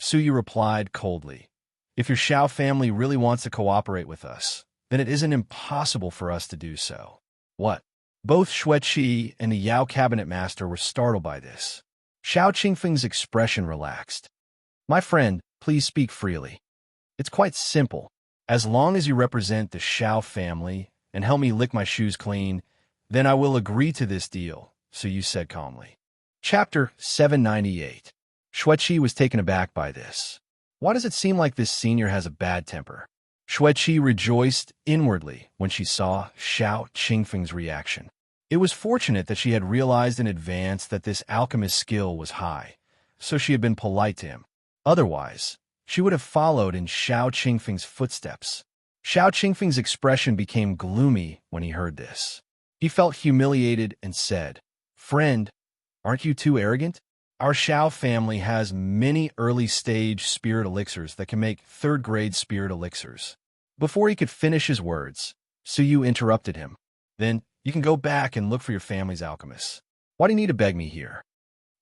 Suyu replied coldly. If your Xiao family really wants to cooperate with us, then it isn't impossible for us to do so. What? Both Xueqi and the Yao cabinet master were startled by this. Xiao Qingfeng's expression relaxed. My friend, please speak freely. It's quite simple. As long as you represent the Xiao family and help me lick my shoes clean, then I will agree to this deal, Suyu said calmly. Chapter 798. Xueqi was taken aback by this. Why does it seem like this senior has a bad temper? Xueqi rejoiced inwardly when she saw Xiao Qingfeng's reaction. It was fortunate that she had realized in advance that this alchemist's skill was high, so she had been polite to him. Otherwise, she would have followed in Xiao Qingfeng's footsteps. Xiao Qingfeng's expression became gloomy when he heard this. He felt humiliated and said, Friend, aren't you too arrogant? Our Xiao family has many early-stage spirit elixirs that can make third-grade spirit elixirs. Before he could finish his words, Suyu interrupted him. Then, you can go back and look for your family's alchemists. Why do you need to beg me here?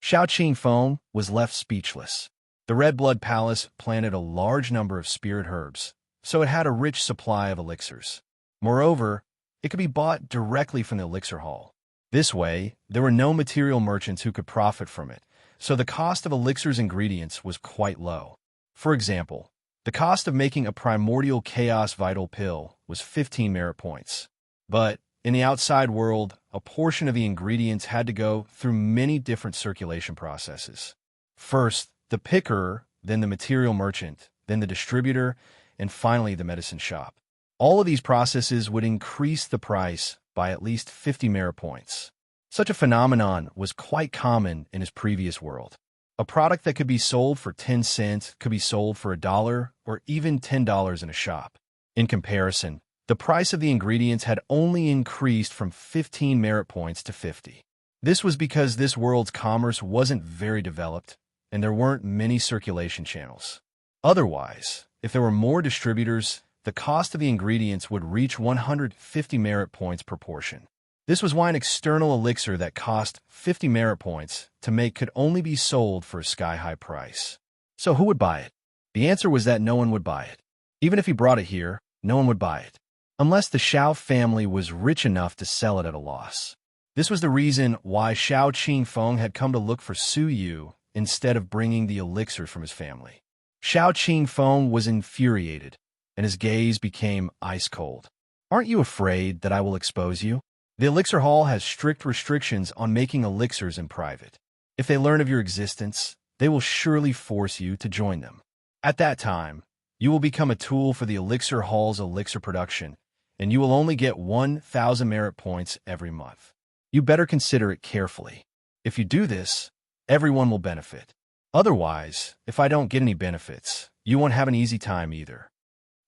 Xiao Qingfeng was left speechless. The Red Blood Palace planted a large number of spirit herbs, so it had a rich supply of elixirs. Moreover, it could be bought directly from the elixir hall. This way, there were no material merchants who could profit from it, so the cost of elixir's ingredients was quite low. For example, the cost of making a primordial chaos vital pill was 15 merit points. But in the outside world, a portion of the ingredients had to go through many different circulation processes. First, the picker, then the material merchant, then the distributor, and finally the medicine shop. All of these processes would increase the price by at least 50 merit points. Such a phenomenon was quite common in his previous world. A product that could be sold for 10 cents could be sold for $1 or even $10 in a shop. In comparison, the price of the ingredients had only increased from 15 merit points to 50. This was because this world's commerce wasn't very developed, and there weren't many circulation channels. Otherwise, if there were more distributors, the cost of the ingredients would reach 150 merit points per portion. This was why an external elixir that cost 50 merit points to make could only be sold for a sky-high price. So who would buy it? The answer was that no one would buy it. Even if he brought it here, no one would buy it, unless the Xiao family was rich enough to sell it at a loss. This was the reason why Xiao Qingfeng had come to look for Suyu instead of bringing the elixir from his family. Xiao Qingfeng was infuriated, and his gaze became ice cold. Aren't you afraid that I will expose you? The Elixir Hall has strict restrictions on making elixirs in private. If they learn of your existence, they will surely force you to join them. At that time, you will become a tool for the Elixir Hall's elixir production, and you will only get 1,000 merit points every month. You better consider it carefully. If you do this, everyone will benefit. Otherwise, if I don't get any benefits, you won't have an easy time either.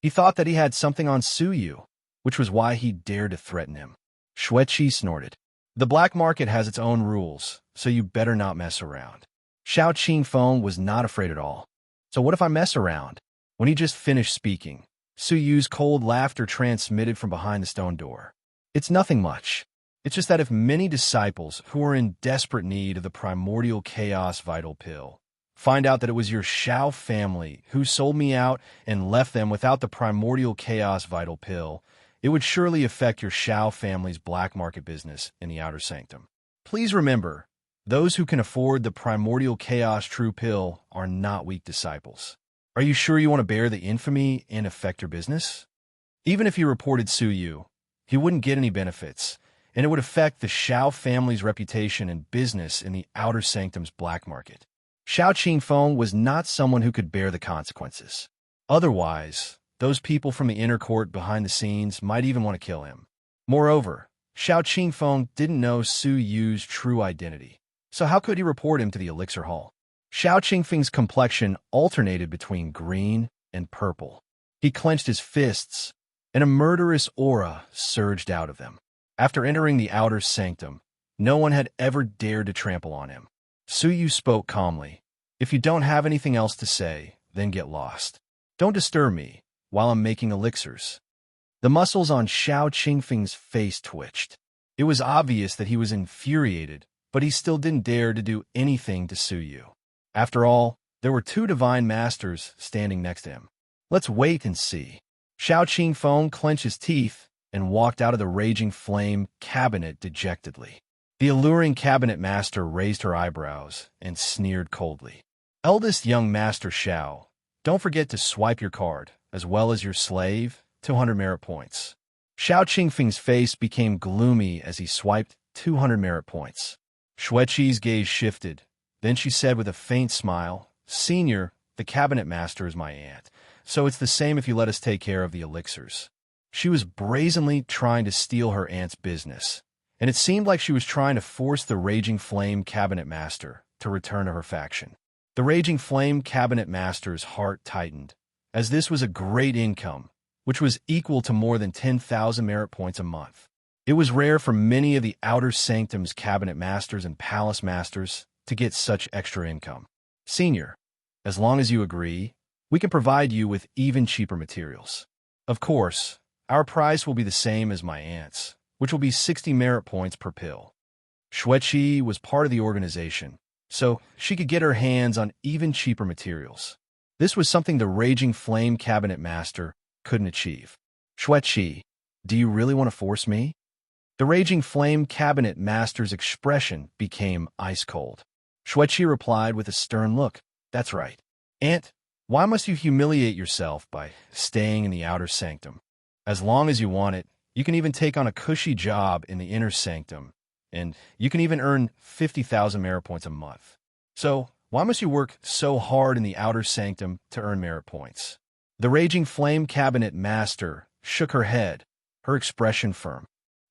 He thought that he had something on Suyu, which was why he dared to threaten him. Xueqi snorted. The black market has its own rules, so you better not mess around. Xiao Qingfeng was not afraid at all. So what if I mess around? When he just finished speaking, Suyu's cold laughter transmitted from behind the stone door. It's nothing much. It's just that if many disciples who are in desperate need of the primordial chaos vital pill find out that it was your Xiao family who sold me out and left them without the primordial chaos vital pill, it would surely affect your Xiao family's black market business in the outer sanctum. Please remember, those who can afford the primordial chaos true pill are not weak disciples. Are you sure you want to bear the infamy and affect your business? Even if he reported Suyu, he wouldn't get any benefits, and it would affect the Xiao family's reputation and business in the outer sanctum's black market. Xiao Qingfeng was not someone who could bear the consequences. Otherwise, those people from the inner court behind the scenes might even want to kill him. Moreover, Xiao Qingfeng didn't know Su Yu's true identity, so how could he report him to the Elixir Hall? Xiao Qingfeng's complexion alternated between green and purple. He clenched his fists, and a murderous aura surged out of them. After entering the outer sanctum, no one had ever dared to trample on him. Su Yu spoke calmly. If you don't have anything else to say, then get lost. Don't disturb me while I'm making elixirs. The muscles on Xiao Qingfeng's face twitched. It was obvious that he was infuriated, but he still didn't dare to do anything to Su Yu. After all, there were two divine masters standing next to him. Let's wait and see. Xiao Qingfeng clenched his teeth and walked out of the raging flame cabinet dejectedly. The alluring cabinet master raised her eyebrows and sneered coldly. Eldest young master Xiao, don't forget to swipe your card, as well as your slave, 200 merit points. Xiao Qingfeng's face became gloomy as he swiped 200 merit points. Xueqi's gaze shifted. Then she said with a faint smile, Senior, the cabinet master is my aunt, so it's the same if you let us take care of the elixirs. She was brazenly trying to steal her aunt's business, and it seemed like she was trying to force the Raging Flame cabinet master to return to her faction. The Raging Flame cabinet master's heart tightened, as this was a great income, which was equal to more than 10,000 merit points a month. It was rare for many of the outer sanctum's cabinet masters and palace masters to get such extra income. Senior, as long as you agree, we can provide you with even cheaper materials. Of course, our price will be the same as my aunt's, which will be 60 merit points per pill. Xueqi was part of the organization, so she could get her hands on even cheaper materials. This was something the Raging Flame cabinet master couldn't achieve. Xueqi, do you really want to force me? The Raging Flame cabinet master's expression became ice cold. Xueqi replied with a stern look. That's right. Aunt, why must you humiliate yourself by staying in the outer sanctum? As long as you want it, you can even take on a cushy job in the inner sanctum, and you can even earn 50,000 merit points a month. So, why must you work so hard in the outer sanctum to earn merit points? The Raging Flame cabinet master shook her head, her expression firm.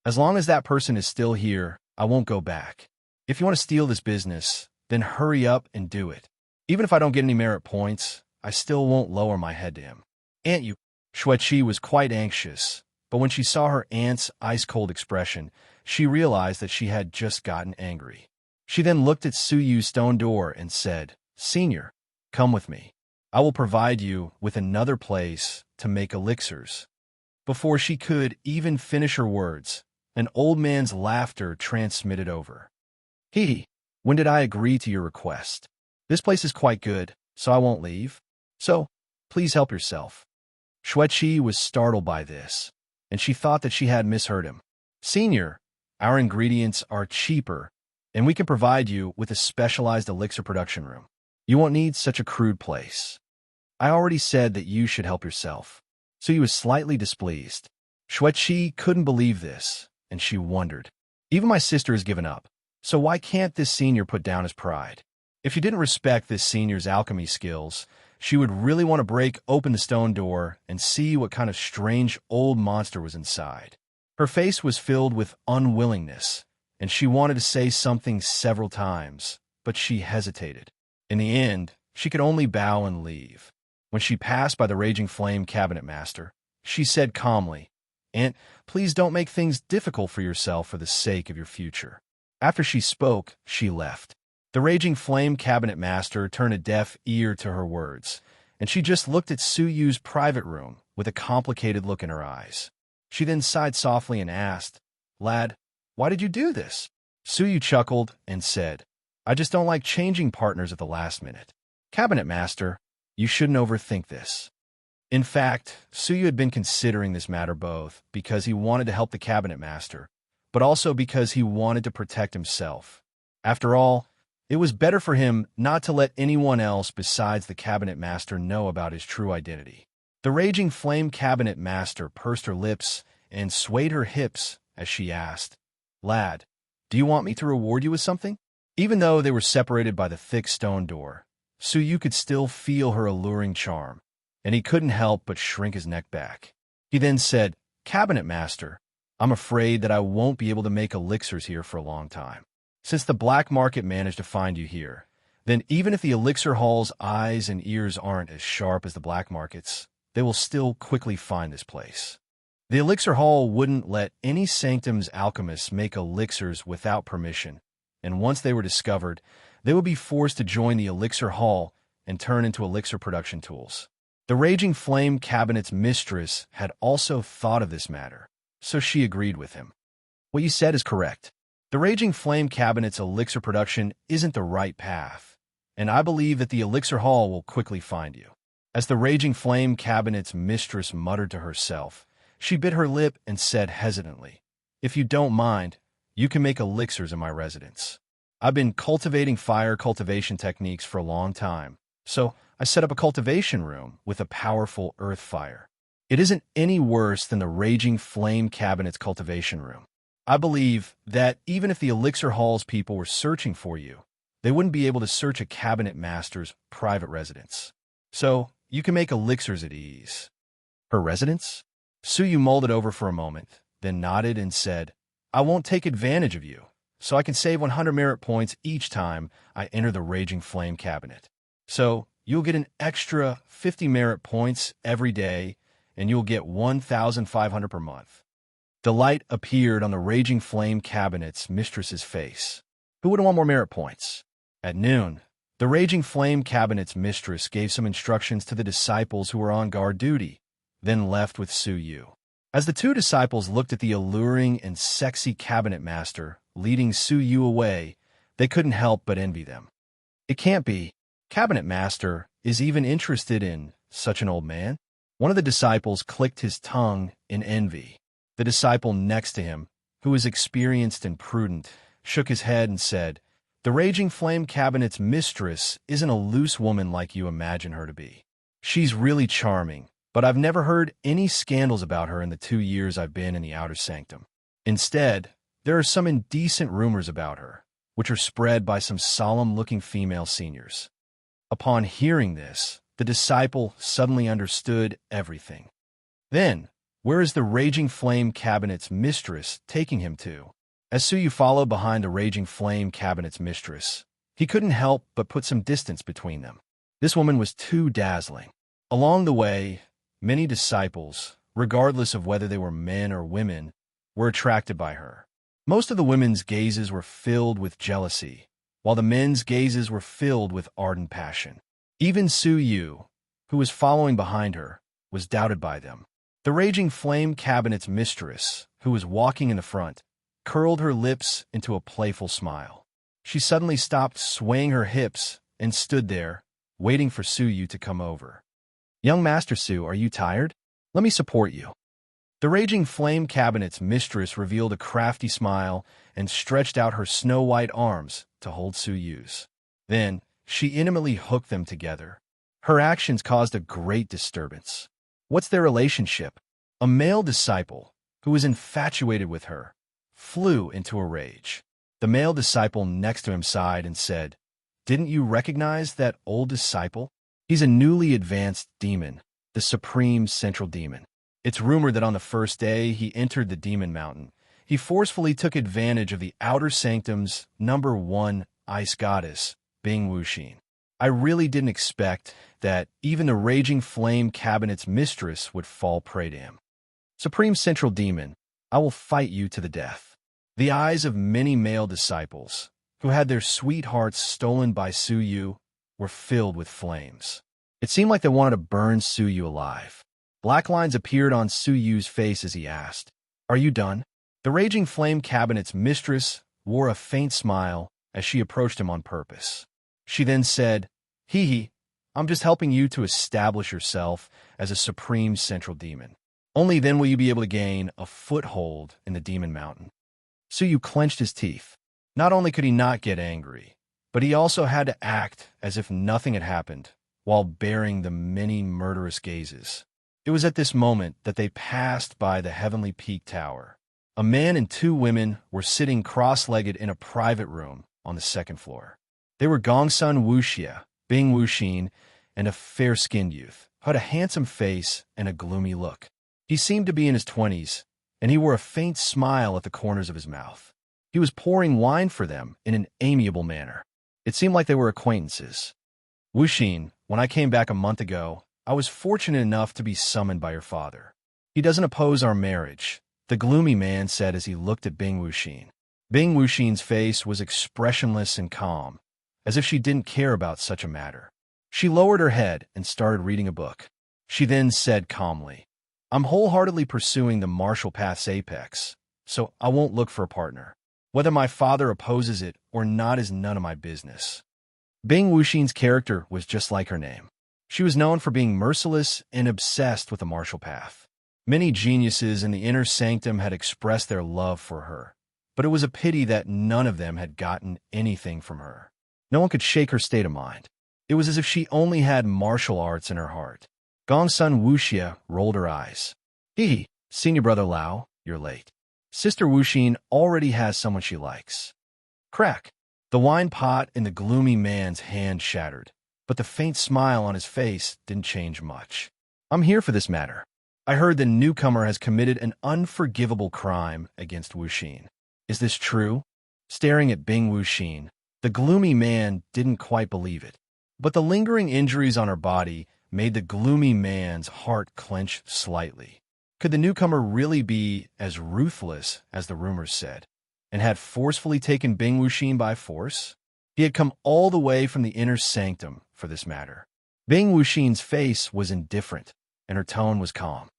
As long as that person is still here, I won't go back. If you want to steal this business, then hurry up and do it. Even if I don't get any merit points, I still won't lower my head to him. Aunt, you... Xueqi was quite anxious, but when she saw her aunt's ice-cold expression, she realized that she had just gotten angry. She then looked at Su Yu's stone door and said, Senior, come with me. I will provide you with another place to make elixirs. Before she could even finish her words, an old man's laughter transmitted over. Hee, when did I agree to your request? This place is quite good, so I won't leave. So, please help yourself. Xueqi was startled by this, and she thought that she had misheard him. Senior, our ingredients are cheaper, and we can provide you with a specialized elixir production room. You won't need such a crude place. I already said that you should help yourself. Suyu was slightly displeased. Xueqi couldn't believe this, and she wondered. Even my sister has given up, so why can't this senior put down his pride? If she didn't respect this senior's alchemy skills, she would really want to break open the stone door and see what kind of strange old monster was inside. Her face was filled with unwillingness, and she wanted to say something several times, but she hesitated. In the end, she could only bow and leave. When she passed by the Raging Flame cabinet master, she said calmly, "Aunt, please don't make things difficult for yourself for the sake of your future." After she spoke, she left. The Raging Flame cabinet master turned a deaf ear to her words, and she just looked at Suyu's private room with a complicated look in her eyes. She then sighed softly and asked, "Lad, why did you do this?" Suyu chuckled and said, "I just don't like changing partners at the last minute. Cabinet master, you shouldn't overthink this." In fact, Suyu had been considering this matter both because he wanted to help the cabinet master, but also because he wanted to protect himself. After all, it was better for him not to let anyone else besides the cabinet master know about his true identity. The Raging Flame cabinet master pursed her lips and swayed her hips as she asked, "Lad, do you want me to reward you with something?" Even though they were separated by the thick stone door, Suyu could still feel her alluring charm, and he couldn't help but shrink his neck back. He then said, "Cabinet master, I'm afraid that I won't be able to make elixirs here for a long time. Since the black market managed to find you here, then even if the elixir hall's eyes and ears aren't as sharp as the black market's, they will still quickly find this place. The elixir hall wouldn't let any sanctum's alchemists make elixirs without permission, and once they were discovered, they would be forced to join the elixir hall and turn into elixir production tools." The Raging Flame cabinet's mistress had also thought of this matter, so she agreed with him. "What you said is correct. The Raging Flame cabinet's elixir production isn't the right path, and I believe that the elixir hall will quickly find you." As the Raging Flame cabinet's mistress muttered to herself, she bit her lip and said hesitantly, "If you don't mind, you can make elixirs in my residence. I've been cultivating fire cultivation techniques for a long time, so I set up a cultivation room with a powerful earth fire. It isn't any worse than the Raging Flame cabinet's cultivation room. I believe that even if the elixir hall's people were searching for you, they wouldn't be able to search a cabinet master's private residence. So you can make elixirs at ease." Her residence? Suyu mulled it over for a moment, then nodded and said, "I won't take advantage of you, so I can save 100 merit points each time I enter the Raging Flame cabinet. So you'll get an extra 50 merit points every day, and you'll get 1,500 per month." Delight appeared on the Raging Flame cabinet's mistress's face. Who would want more merit points? At noon, the Raging Flame cabinet's mistress gave some instructions to the disciples who were on guard duty, then left with Suyu. As the two disciples looked at the alluring and sexy cabinet master leading Suyu away, they couldn't help but envy them. It can't be. Cabinet master is even interested in such an old man? One of the disciples clicked his tongue in envy. The disciple next to him, who was experienced and prudent, shook his head and said, "The Raging Flame cabinet's mistress isn't a loose woman like you imagine her to be. She's really charming, but I've never heard any scandals about her in the 2 years I've been in the outer sanctum. Instead, there are some indecent rumors about her, which are spread by some solemn-looking female seniors." Upon hearing this, the disciple suddenly understood everything. Then, where is the Raging Flame cabinet's mistress taking him to? As Suyu followed behind the Raging Flame cabinet's mistress, he couldn't help but put some distance between them. This woman was too dazzling. Along the way, many disciples, regardless of whether they were men or women, were attracted by her. Most of the women's gazes were filled with jealousy, while the men's gazes were filled with ardent passion. Even Suyu, who was following behind her, was doubted by them. The Raging Flame cabinet's mistress, who was walking in the front, curled her lips into a playful smile. She suddenly stopped swaying her hips and stood there, waiting for Suyu to come over. "Young Master Su, are you tired? Let me support you." The Raging Flame cabinet's mistress revealed a crafty smile and stretched out her snow-white arms to hold Suyu's. Then, she intimately hooked them together. Her actions caused a great disturbance. What's their relationship? A male disciple, who was infatuated with her, flew into a rage. The male disciple next to him sighed and said, "Didn't you recognize that old disciple? He's a newly advanced demon, the supreme central demon. It's rumored that on the first day he entered the demon mountain, he forcefully took advantage of the outer sanctum's #1 ice goddess, Bing Wuxin. I really didn't expect that even the raging flame cabinet's mistress would fall prey to him. Supreme central demon, I will fight you to the death." The eyes of many male disciples, who had their sweethearts stolen by Su Yu, were filled with flames. It seemed like they wanted to burn Su Yu alive. Black lines appeared on Su Yu's face as he asked, "Are you done?" The raging flame cabinet's mistress wore a faint smile as she approached him on purpose. She then said, "Hee hee, I'm just helping you to establish yourself as a supreme central demon. Only then will you be able to gain a foothold in the demon mountain." Su Yu clenched his teeth. Not only could he not get angry, but he also had to act as if nothing had happened while bearing the many murderous gazes. It was at this moment that they passed by the heavenly peak tower. A man and 2 women were sitting cross-legged in a private room on the 2nd floor. They were Gongsun Wuxia, Bing Wuxin, and a fair-skinned youth, who had a handsome face and a gloomy look. He seemed to be in his 20s, and he wore a faint smile at the corners of his mouth. He was pouring wine for them in an amiable manner. It seemed like they were acquaintances. "Wuxin, when I came back a month ago, I was fortunate enough to be summoned by your father. He doesn't oppose our marriage," the gloomy man said as he looked at Bing Wuxin. Bing Wuxin's face was expressionless and calm, as if she didn't care about such a matter. She lowered her head and started reading a book. She then said calmly, "I'm wholeheartedly pursuing the martial path's apex, so I won't look for a partner. Whether my father opposes it or not is none of my business." Bing Wuxin's character was just like her name. She was known for being merciless and obsessed with the martial path. Many geniuses in the inner sanctum had expressed their love for her, but it was a pity that none of them had gotten anything from her. No one could shake her state of mind. It was as if she only had martial arts in her heart. Gongsun Wuxia rolled her eyes. "Hee, senior brother Lao, you're late. Sister Wuxin already has someone she likes." Crack! The wine pot in the gloomy man's hand shattered, but the faint smile on his face didn't change much. "I'm here for this matter. I heard the newcomer has committed an unforgivable crime against Wuxin. Is this true?" Staring at Bing Wuxin, the gloomy man didn't quite believe it. But the lingering injuries on her body made the gloomy man's heart clench slightly. Could the newcomer really be as ruthless as the rumors said, and had forcefully taken Bing Wuxin by force? He had come all the way from the inner sanctum for this matter. Bing Wuxin's face was indifferent, and her tone was calm.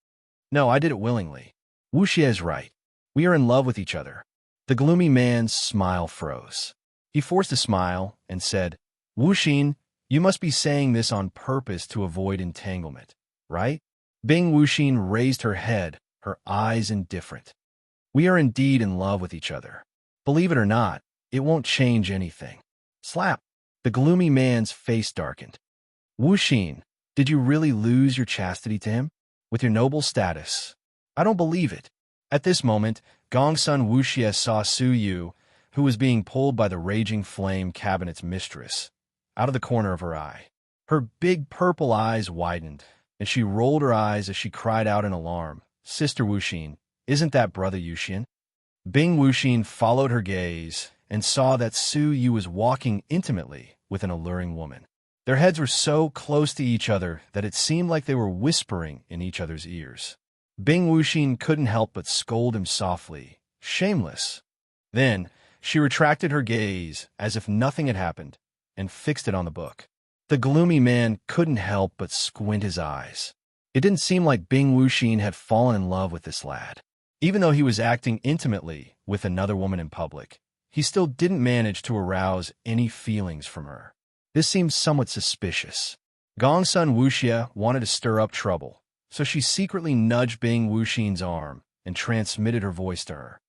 "No, I did it willingly. Wuxia is right. We are in love with each other." The gloomy man's smile froze. He forced a smile and said, "Wuxin, you must be saying this on purpose to avoid entanglement, right?" Bing Wuxin raised her head, her eyes indifferent. "We are indeed in love with each other. Believe it or not, it won't change anything." Slap! The gloomy man's face darkened. "Wuxin, did you really lose your chastity to him? With your noble status? I don't believe it." At this moment, Gongsun Wuxia saw Su Yu, who was being pulled by the raging flame cabinet's mistress, out of the corner of her eye. Her big purple eyes widened, and she rolled her eyes as she cried out in alarm, "Sister Wuxin, isn't that Brother Yuxian?" Bing Wuxin followed her gaze and saw that Su Yu was walking intimately with an alluring woman. Their heads were so close to each other that it seemed like they were whispering in each other's ears. Bing Wuxin couldn't help but scold him softly, "Shameless." Then she retracted her gaze as if nothing had happened and fixed it on the book. The gloomy man couldn't help but squint his eyes. It didn't seem like Bing Wuxin had fallen in love with this lad. Even though he was acting intimately with another woman in public, he still didn't manage to arouse any feelings from her. This seemed somewhat suspicious. Gongsun Wuxia wanted to stir up trouble, so she secretly nudged Bing Wuxin's arm and transmitted her voice to her.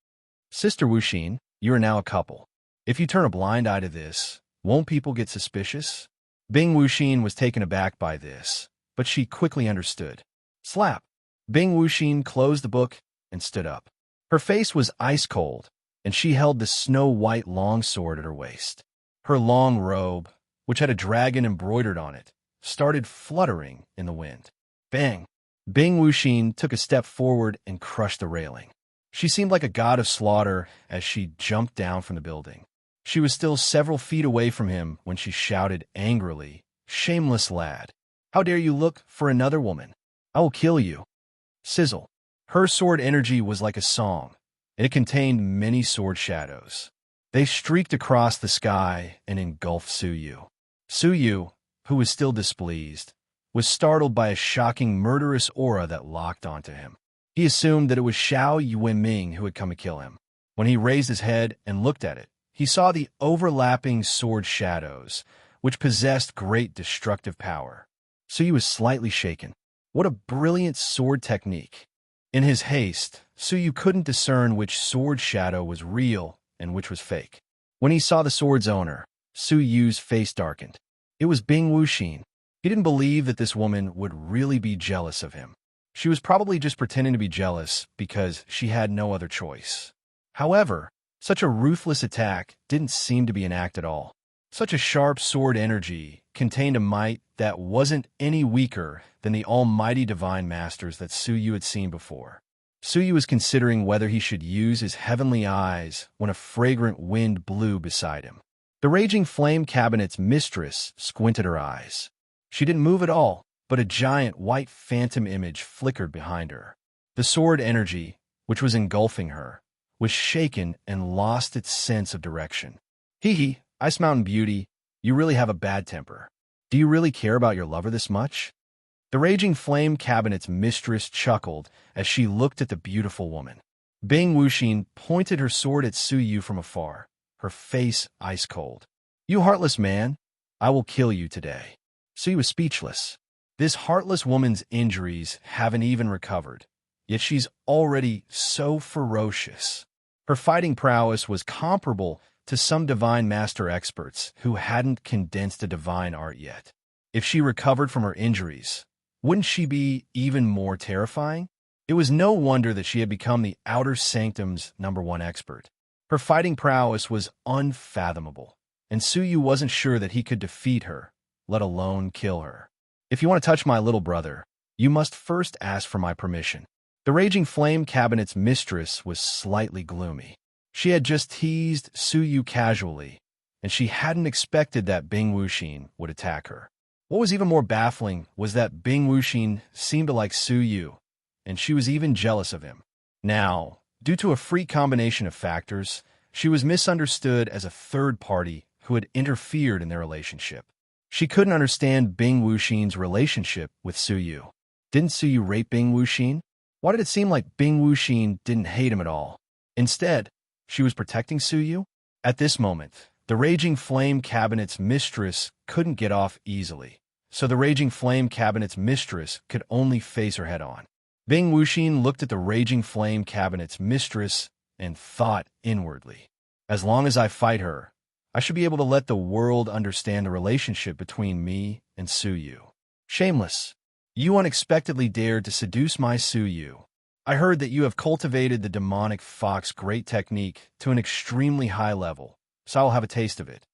"Sister Wuxin, you are now a couple. If you turn a blind eye to this, won't people get suspicious?" Bing Wuxin was taken aback by this, but she quickly understood. Slap! Bing Wuxin closed the book and stood up. Her face was ice cold, and she held the snow-white longsword at her waist. Her long robe, which had a dragon embroidered on it, started fluttering in the wind. Bang! Bing Wuxin took a step forward and crushed the railing. She seemed like a god of slaughter as she jumped down from the building. She was still several feet away from him when she shouted angrily, "Shameless lad! How dare you look for another woman? I will kill you!" Sizzle. Her sword energy was like a song, and it contained many sword shadows. They streaked across the sky and engulfed Suyu. Suyu, who was still displeased, was startled by a shocking murderous aura that locked onto him. He assumed that it was Xiao Yuanming who had come to kill him. When he raised his head and looked at it, he saw the overlapping sword shadows, which possessed great destructive power. Suyu was slightly shaken. What a brilliant sword technique! In his haste, Suyu couldn't discern which sword shadow was real and which was fake. When he saw the sword's owner, Suyu's face darkened. It was Bing Wuxin. He didn't believe that this woman would really be jealous of him. She was probably just pretending to be jealous because she had no other choice. However, such a ruthless attack didn't seem to be an act at all. Such a sharp sword energy contained a might that wasn't any weaker than the almighty divine masters that Suyu had seen before. Suyu was considering whether he should use his heavenly eyes when a fragrant wind blew beside him. The raging flame cabinet's mistress squinted her eyes. She didn't move at all, but a giant white phantom image flickered behind her. The sword energy, which was engulfing her, was shaken and lost its sense of direction. Hee, Ice Mountain Beauty, you really have a bad temper. Do you really care about your lover this much? The raging flame cabinet's mistress chuckled as she looked at the beautiful woman. Bing Wuxin pointed her sword at Suyu from afar, her face ice cold. You heartless man, I will kill you today. Suyu was speechless. This heartless woman's injuries haven't even recovered, yet she's already so ferocious. Her fighting prowess was comparable to some divine master experts who hadn't condensed a divine art yet. If she recovered from her injuries, wouldn't she be even more terrifying? It was no wonder that she had become the Outer Sanctum's #1 expert. Her fighting prowess was unfathomable, and Suyu wasn't sure that he could defeat her, let alone kill her. If you want to touch my little brother, you must first ask for my permission. The raging flame cabinet's mistress was slightly gloomy. She had just teased Suyu casually, and she hadn't expected that Bing Wuxin would attack her. What was even more baffling was that Bing Wuxin seemed to like Suyu, and she was even jealous of him. Now, due to a freak combination of factors, she was misunderstood as a third party who had interfered in their relationship. She couldn't understand Bing Wuxin's relationship with Suyu. Didn't Suyu rape Bing Wuxin? Why did it seem like Bing Wuxin didn't hate him at all? Instead, she was protecting Suyu? At this moment, the Raging Flame Cabinet's mistress couldn't get off easily, so the Raging Flame Cabinet's mistress could only face her head-on. Bing Wuxin looked at the Raging Flame Cabinet's mistress and thought inwardly, as long as I fight her, I should be able to let the world understand the relationship between me and Suyu. Shameless, you unexpectedly dared to seduce my Suyu. I heard that you have cultivated the demonic fox great technique to an extremely high level, so I'll have a taste of it.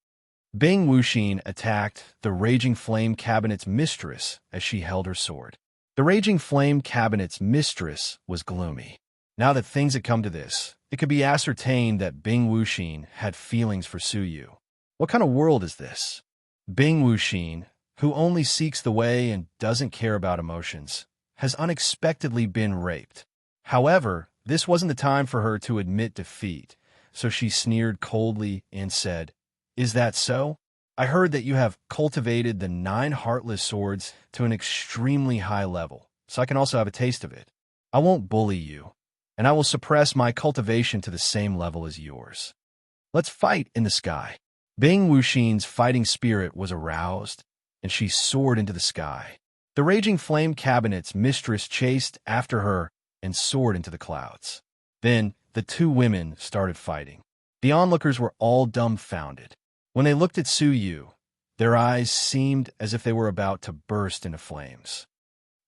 Bing Wuxin attacked the Raging Flame Cabinet's mistress as she held her sword. The Raging Flame Cabinet's mistress was gloomy. Now that things had come to this, it could be ascertained that Bing Wuxin had feelings for Suyu. What kind of world is this? Bing Wuxin, who only seeks the way and doesn't care about emotions, has unexpectedly been raped. However, this wasn't the time for her to admit defeat, so she sneered coldly and said, "Is that so? I heard that you have cultivated the 9 heartless swords to an extremely high level, so I can also have a taste of it. I won't bully you, and I will suppress my cultivation to the same level as yours. Let's fight in the sky." Bing Wuxin's fighting spirit was aroused, and she soared into the sky. The Raging Flame Cabinet's mistress chased after her and soared into the clouds. Then the two women started fighting. The onlookers were all dumbfounded. When they looked at Suyu, Their eyes seemed as if they were about to burst into flames.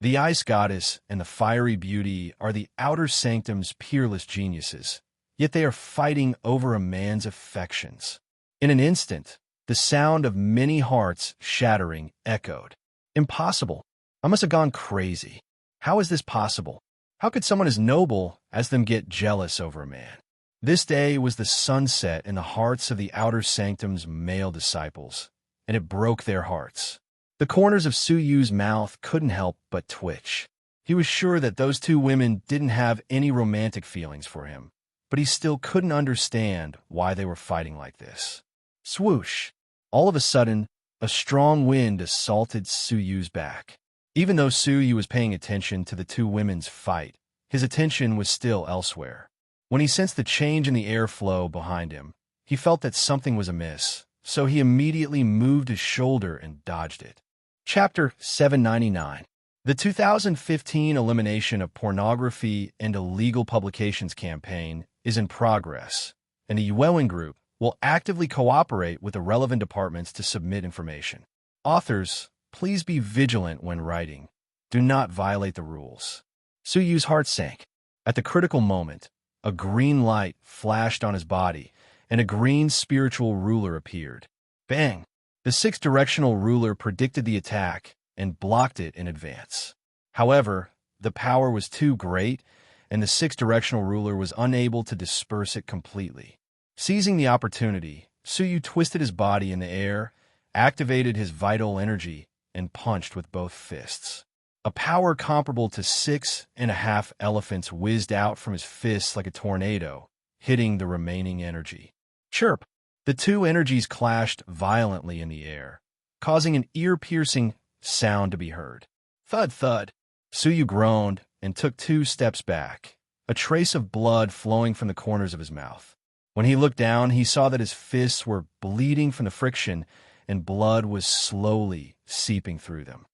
The ice goddess and the fiery beauty are the outer sanctum's peerless geniuses, yet they are fighting over a man's affections. In an instant, the sound of many hearts shattering echoed. Impossible. I must have gone crazy. How is this possible? How could someone as noble as them get jealous over a man? This day was the sunset in the hearts of the outer sanctum's male disciples, and it broke their hearts. The corners of Su Yu's mouth couldn't help but twitch. He was sure that those two women didn't have any romantic feelings for him, but he still couldn't understand why they were fighting like this. Swoosh! All of a sudden, a strong wind assaulted Su Yu's back. Even though Su Yu was paying attention to the two women's fight, his attention was still elsewhere. When he sensed the change in the airflow behind him, he felt that something was amiss, so he immediately moved his shoulder and dodged it. Chapter 799. The 2015 Elimination of Pornography and Illegal Publications campaign is in progress, and the Yuewin Group will actively cooperate with the relevant departments to submit information. Authors, please be vigilant when writing. Do not violate the rules. Su Yu's heart sank. At the critical moment, a green light flashed on his body, and a green spiritual ruler appeared. Bang! The six-directional ruler predicted the attack and blocked it in advance. However, the power was too great, and the six-directional ruler was unable to disperse it completely. Seizing the opportunity, Su Yu twisted his body in the air, activated his vital energy, and punched with both fists. A power comparable to 6.5 elephants whizzed out from his fists like a tornado, hitting the remaining energy. Chirp! The two energies clashed violently in the air, causing an ear-piercing sound to be heard. Thud, thud! Su Yu groaned and took 2 steps back, a trace of blood flowing from the corners of his mouth. When he looked down, he saw that his fists were bleeding from the friction, and blood was slowly seeping through them.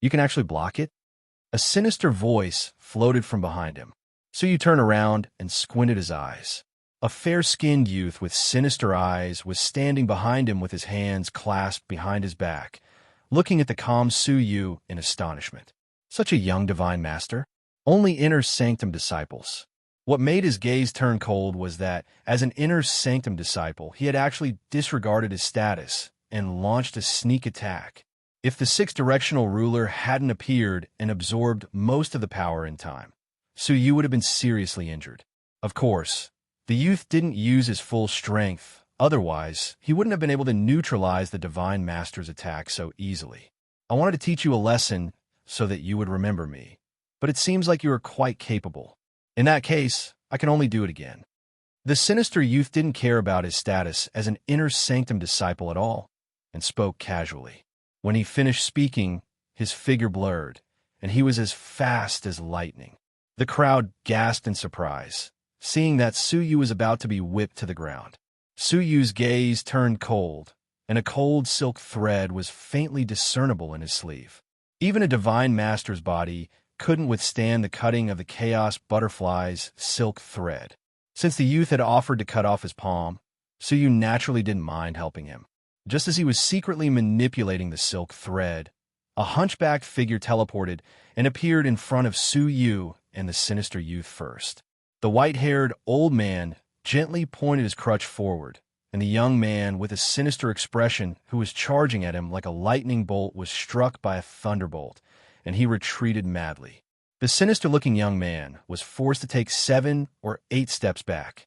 You can actually block it? A sinister voice floated from behind him. Su Yu turned around and squinted his eyes. A fair-skinned youth with sinister eyes was standing behind him with his hands clasped behind his back, looking at the calm Su Yu in astonishment. Such a young divine master? Only inner sanctum disciples. What made his gaze turn cold was that, as an inner sanctum disciple, he had actually disregarded his status and launched a sneak attack. If the six-directional ruler hadn't appeared and absorbed most of the power in time, Su Yu would have been seriously injured. Of course, the youth didn't use his full strength, otherwise he wouldn't have been able to neutralize the Divine Master's attack so easily. I wanted to teach you a lesson so that you would remember me, but it seems like you are quite capable. In that case, I can only do it again. The sinister youth didn't care about his status as an inner sanctum disciple at all, and spoke casually. When he finished speaking, his figure blurred, and he was as fast as lightning. The crowd gasped in surprise, seeing that Su Yu was about to be whipped to the ground. Su Yu's gaze turned cold, and a cold silk thread was faintly discernible in his sleeve. Even a divine master's body couldn't withstand the cutting of the chaos butterfly's silk thread. Since the youth had offered to cut off his palm, Su Yu naturally didn't mind helping him. Just as he was secretly manipulating the silk thread, a hunchbacked figure teleported and appeared in front of Su Yu and the sinister youth first. The white-haired old man gently pointed his crutch forward, and the young man, with a sinister expression, who was charging at him like a lightning bolt, was struck by a thunderbolt, and he retreated madly. The sinister-looking young man was forced to take 7 or 8 steps back.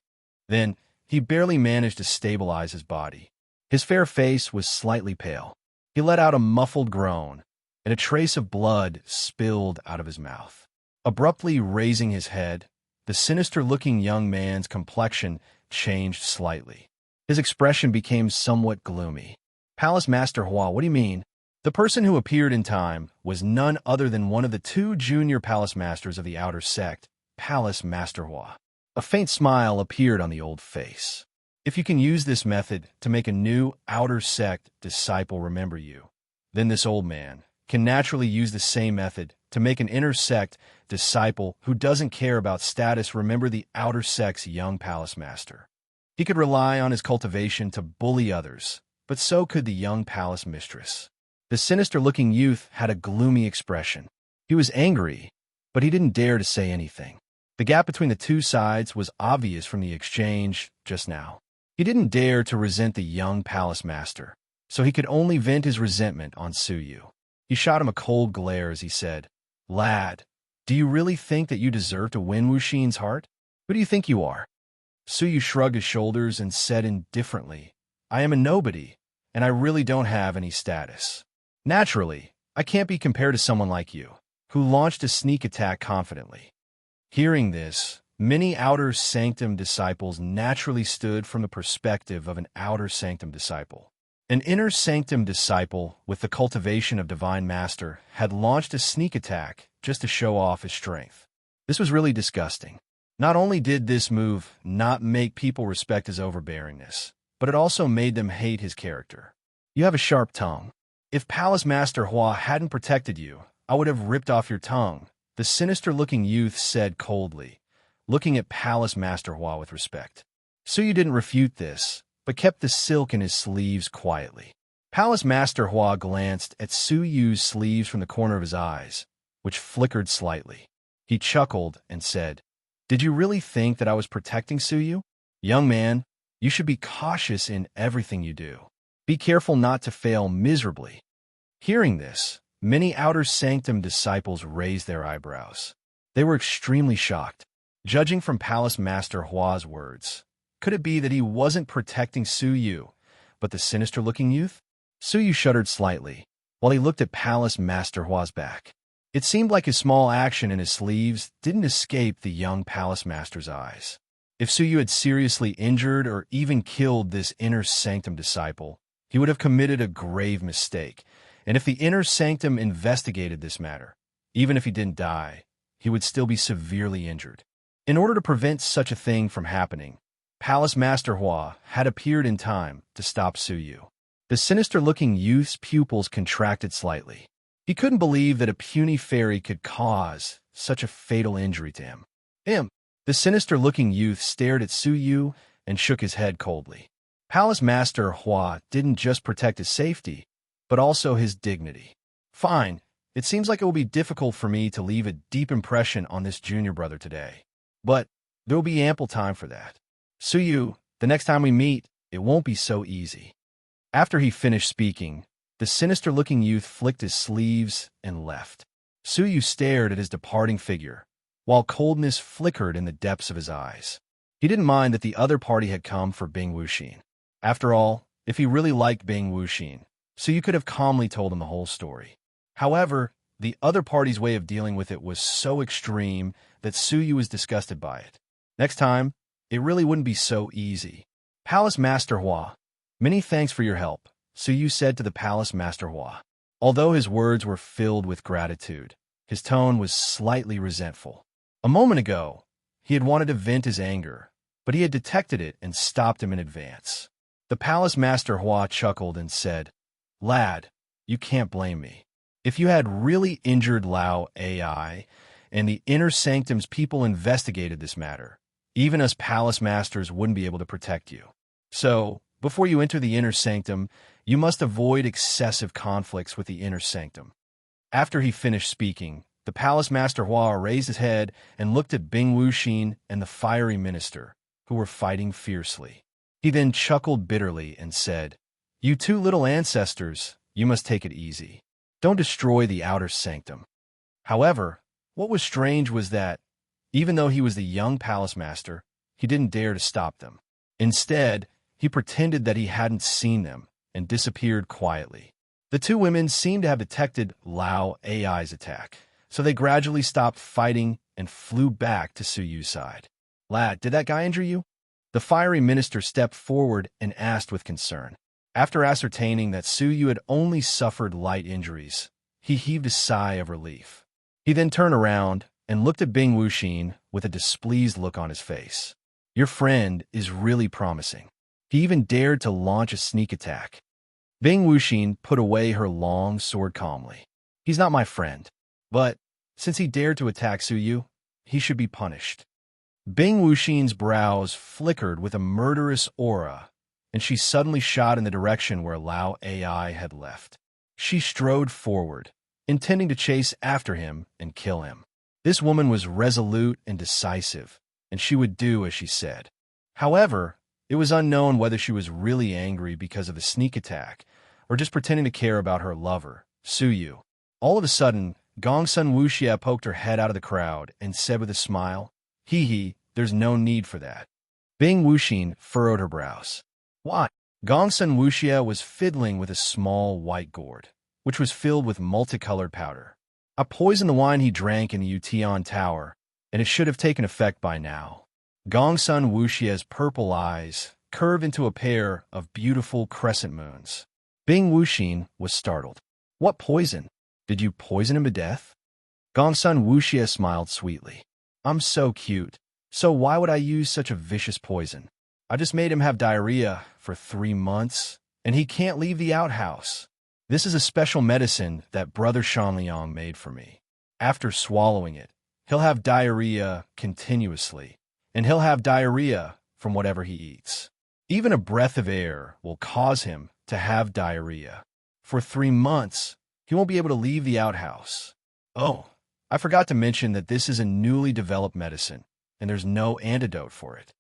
Then, he barely managed to stabilize his body. His fair face was slightly pale. He let out a muffled groan, and a trace of blood spilled out of his mouth. Abruptly raising his head, the sinister-looking young man's complexion changed slightly. His expression became somewhat gloomy. Palace Master Hua, what do you mean? The person who appeared in time was none other than one of the 2 junior Palace Masters of the Outer Sect, Palace Master Hua. A faint smile appeared on the old face. If you can use this method to make a new Outer Sect disciple remember you, then this old man can naturally use the same method to make an inner sect disciple who doesn't care about status remember the Outer Sect's young Palace Master. He could rely on his cultivation to bully others, but so could the young palace mistress. The sinister-looking youth had a gloomy expression. He was angry, but he didn't dare to say anything. The gap between the two sides was obvious from the exchange just now. He didn't dare to resent the young palace master, so he could only vent his resentment on Suyu. He shot him a cold glare as he said, "Lad, do you really think that you deserve to win Wuxin's heart? Who do you think you are?" Suyu shrugged his shoulders and said indifferently, "I am a nobody, and I really don't have any status. Naturally, I can't be compared to someone like you, who launched a sneak attack confidently." Hearing this, many outer sanctum disciples naturally stood from the perspective of an outer sanctum disciple. An inner sanctum disciple with the cultivation of divine master had launched a sneak attack just to show off his strength. This was really disgusting. Not only did this move not make people respect his overbearingness, but it also made them hate his character. "You have a sharp tongue. If Palace Master Hua hadn't protected you, I would have ripped off your tongue," the sinister-looking youth said coldly, looking at Palace Master Hua with respect. Suyu didn't refute this, but kept the silk in his sleeves quietly. Palace Master Hua glanced at Suyu's sleeves from the corner of his eyes, which flickered slightly. He chuckled and said, "Did you really think that I was protecting Suyu? Young man, you should be cautious in everything you do. Be careful not to fail miserably." Hearing this, many outer sanctum disciples raised their eyebrows. They were extremely shocked. Judging from Palace Master Hua's words, could it be that he wasn't protecting Suyu, but the sinister-looking youth? Suyu shuddered slightly, while he looked at Palace Master Hua's back. It seemed like his small action in his sleeves didn't escape the young Palace Master's eyes. If Suyu had seriously injured or even killed this inner sanctum disciple, he would have committed a grave mistake, and if the inner sanctum investigated this matter, even if he didn't die, he would still be severely injured. In order to prevent such a thing from happening, Palace Master Hua had appeared in time to stop Suyu. The sinister-looking youth's pupils contracted slightly. He couldn't believe that a puny fairy could cause such a fatal injury to him. The sinister-looking youth stared at Suyu and shook his head coldly. Palace Master Hua didn't just protect his safety, but also his dignity. "Fine, it seems like it will be difficult for me to leave a deep impression on this junior brother today. But there will be ample time for that. Suyu, the next time we meet, it won't be so easy." After he finished speaking, the sinister-looking youth flicked his sleeves and left. Suyu stared at his departing figure, while coldness flickered in the depths of his eyes. He didn't mind that the other party had come for Bing Wuxin. After all, if he really liked Bing Wuxin, Suyu could have calmly told him the whole story. However, the other party's way of dealing with it was so extreme that Suyu was disgusted by it. Next time, it really wouldn't be so easy. "Palace Master Hua, many thanks for your help," Suyu said to the Palace Master Hua. Although his words were filled with gratitude, his tone was slightly resentful. A moment ago, he had wanted to vent his anger, but he had detected it and stopped him in advance. The Palace Master Hua chuckled and said, "Lad, you can't blame me. If you had really injured Lao AI, and the Inner Sanctum's people investigated this matter, even us Palace Masters wouldn't be able to protect you. So, before you enter the Inner Sanctum, you must avoid excessive conflicts with the Inner Sanctum." After he finished speaking, the Palace Master Hua raised his head and looked at Bing Wuxin and the fiery minister, who were fighting fiercely. He then chuckled bitterly and said, "You two little ancestors, you must take it easy. Don't destroy the outer sanctum." However, what was strange was that, even though he was the young palace master, he didn't dare to stop them. Instead, he pretended that he hadn't seen them and disappeared quietly. The two women seemed to have detected Lao AI's attack, so they gradually stopped fighting and flew back to Suyu's side. "Lad, did that guy injure you?" The fiery minister stepped forward and asked with concern. After ascertaining that Suyu had only suffered light injuries, he heaved a sigh of relief. He then turned around and looked at Bing Wuxin with a displeased look on his face. "Your friend is really promising. He even dared to launch a sneak attack." Bing Wuxin put away her long sword calmly. "He's not my friend, but since he dared to attack Suyu, he should be punished." Bing Wuxin's brows flickered with a murderous aura, and she suddenly shot in the direction where Lao AI had left. She strode forward, intending to chase after him and kill him. This woman was resolute and decisive, and she would do as she said. However, it was unknown whether she was really angry because of the sneak attack or just pretending to care about her lover, Suyu. All of a sudden, Gongsun Wuxia poked her head out of the crowd and said with a smile, "Hee hee, there's no need for that." Bing Wuxin furrowed her brows. Why? Gongsun Wuxia was fiddling with a small white gourd, which was filled with multicolored powder. I poisoned the wine he drank in the Utian Tower, and it should have taken effect by now. Gongsun Wuxia's purple eyes curved into a pair of beautiful crescent moons. Bing Wuxin was startled. What poison? Did you poison him to death? Gongsun Wuxia smiled sweetly. I'm so cute, so why would I use such a vicious poison? I just made him have diarrhea for 3 months, and he can't leave the outhouse. This is a special medicine that Brother Shanliang made for me. After swallowing it, he'll have diarrhea continuously, and he'll have diarrhea from whatever he eats. Even a breath of air will cause him to have diarrhea. For 3 months, he won't be able to leave the outhouse. Oh, I forgot to mention that this is a newly developed medicine, and there's no antidote for it.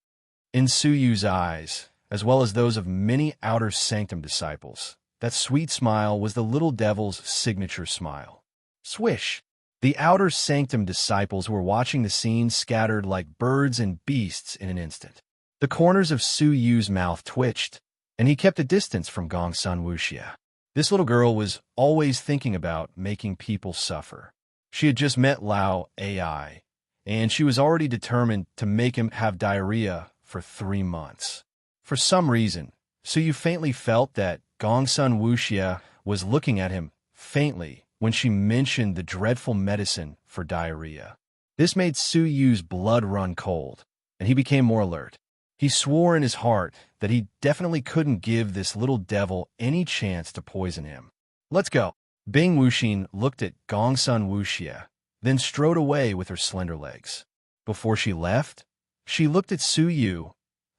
In Suyu's eyes, as well as those of many Outer Sanctum disciples, that sweet smile was the little devil's signature smile. Swish! The Outer Sanctum disciples were watching the scene scattered like birds and beasts in an instant. The corners of Suyu's mouth twitched, and he kept a distance from Gongsun Wuxia. This little girl was always thinking about making people suffer. She had just met Lao AI, and she was already determined to make him have diarrhea for 3 months. For some reason, Suyu faintly felt that Gongsun Wuxia was looking at him faintly when she mentioned the dreadful medicine for diarrhea. This made Suyu's blood run cold, and he became more alert. He swore in his heart that he definitely couldn't give this little devil any chance to poison him. Let's go. Bing Wuxin looked at Gongsun Wuxia, then strode away with her slender legs. Before she left, she looked at Suyu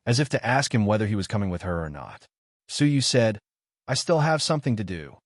as if to ask him whether he was coming with her or not. Suyu said, I still have something to do.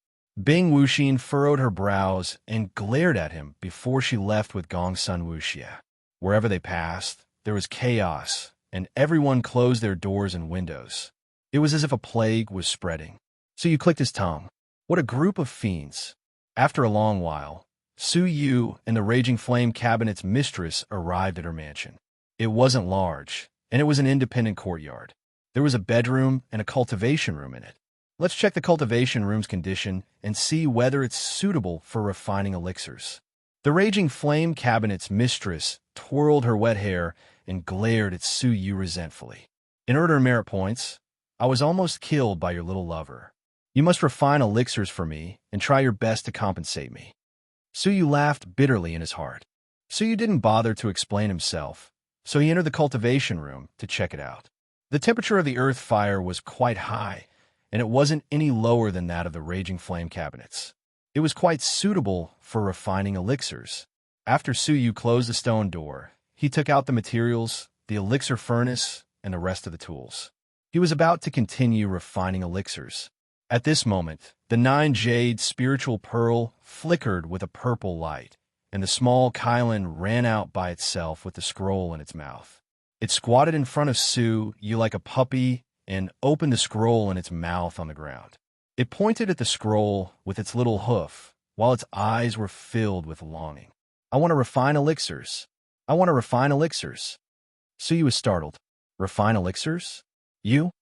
Bing Wuxin furrowed her brows and glared at him before she left with Gongsun Wuxia. Wherever they passed, there was chaos, and everyone closed their doors and windows. It was as if a plague was spreading. Suyu clicked his tongue. What a group of fiends. After a long while, Suyu and the Raging Flame Cabinet's mistress arrived at her mansion. It wasn't large, and it was an independent courtyard. There was a bedroom and a cultivation room in it. Let's check the cultivation room's condition and see whether it's suitable for refining elixirs. The Raging Flame Cabinet's mistress twirled her wet hair and glared at Suyu resentfully. In order to merit points, I was almost killed by your little lover. You must refine elixirs for me and try your best to compensate me. Suyu laughed bitterly in his heart. Suyu didn't bother to explain himself, so he entered the cultivation room to check it out. The temperature of the earth fire was quite high, and it wasn't any lower than that of the Raging Flame Cabinets. It was quite suitable for refining elixirs. After Suyu closed the stone door, he took out the materials, the elixir furnace, and the rest of the tools. He was about to continue refining elixirs. At this moment, the 9-jade spiritual pearl flickered with a purple light, and the small Kylan ran out by itself with the scroll in its mouth. It squatted in front of Suyu like a puppy and opened the scroll in its mouth on the ground. It pointed at the scroll with its little hoof, while its eyes were filled with longing. I want to refine elixirs. I want to refine elixirs. Suyu was startled. Refine elixirs? You?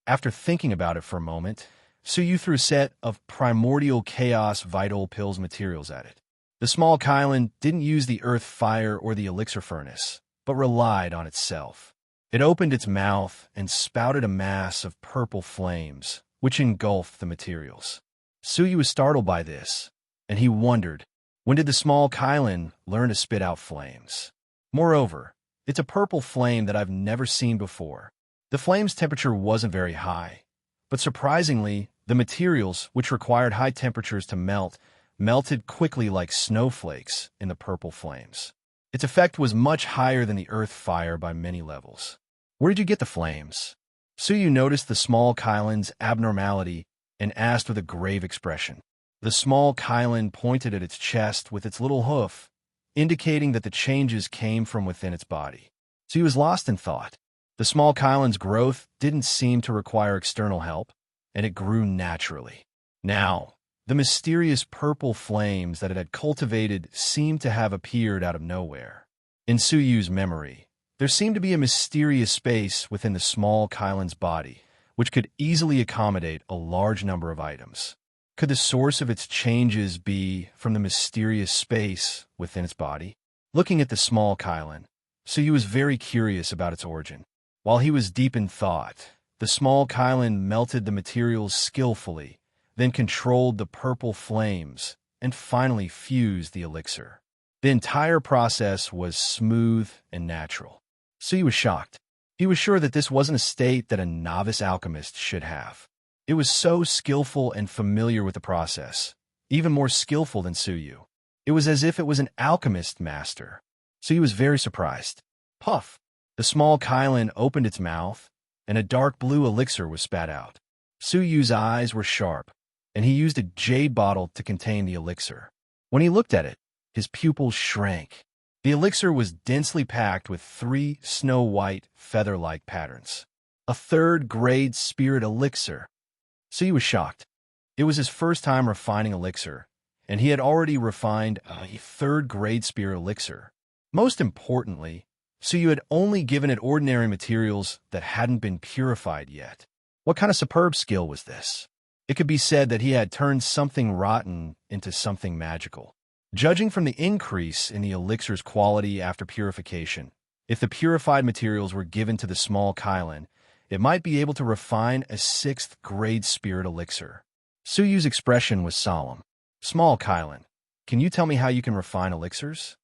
After thinking about it for a moment, Suyu threw a set of primordial chaos vital pills materials at it. The small Kylan didn't use the earth fire or the elixir furnace, but relied on itself. It opened its mouth and spouted a mass of purple flames, which engulfed the materials. Suyu was startled by this, and he wondered, when did the small Kylan learn to spit out flames? Moreover, it's a purple flame that I've never seen before. The flame's temperature wasn't very high, but surprisingly, the materials, which required high temperatures to melt, melted quickly like snowflakes in the purple flames. Its effect was much higher than the earth fire by many levels. Where did you get the flames? Suyu noticed the small Kylan's abnormality and asked with a grave expression. The small Kylan pointed at its chest with its little hoof, indicating that the changes came from within its body. Suyu was lost in thought. The small Kylan's growth didn't seem to require external help, and it grew naturally. Now, the mysterious purple flames that it had cultivated seemed to have appeared out of nowhere. In Suyu's memory, there seemed to be a mysterious space within the small Kylan's body, which could easily accommodate a large number of items. Could the source of its changes be from the mysterious space within its body? Looking at the small Kylan, Suyu was very curious about its origin. While he was deep in thought, the small Kylan melted the materials skillfully, then controlled the purple flames, and finally fused the elixir. The entire process was smooth and natural. Suyu was shocked. He was sure that this wasn't a state that a novice alchemist should have. It was so skillful and familiar with the process, even more skillful than Suyu. It was as if it was an alchemist master. Suyu was very surprised. Puff! The small Kylan opened its mouth, and a dark blue elixir was spat out. Suyu's eyes were sharp, and he used a jade bottle to contain the elixir. When he looked at it, his pupils shrank. The elixir was densely packed with 3 snow-white, feather-like patterns. A third-grade spirit elixir. Suyu was shocked. It was his first time refining elixir, and he had already refined a third-grade spirit elixir. Most importantly, Suyu had only given it ordinary materials that hadn't been purified yet. What kind of superb skill was this? It could be said that he had turned something rotten into something magical. Judging from the increase in the elixir's quality after purification, if the purified materials were given to the small Kylan, it might be able to refine a 6th-grade spirit elixir. Suyu's expression was solemn. Small Kylan, can you tell me how you can refine elixirs?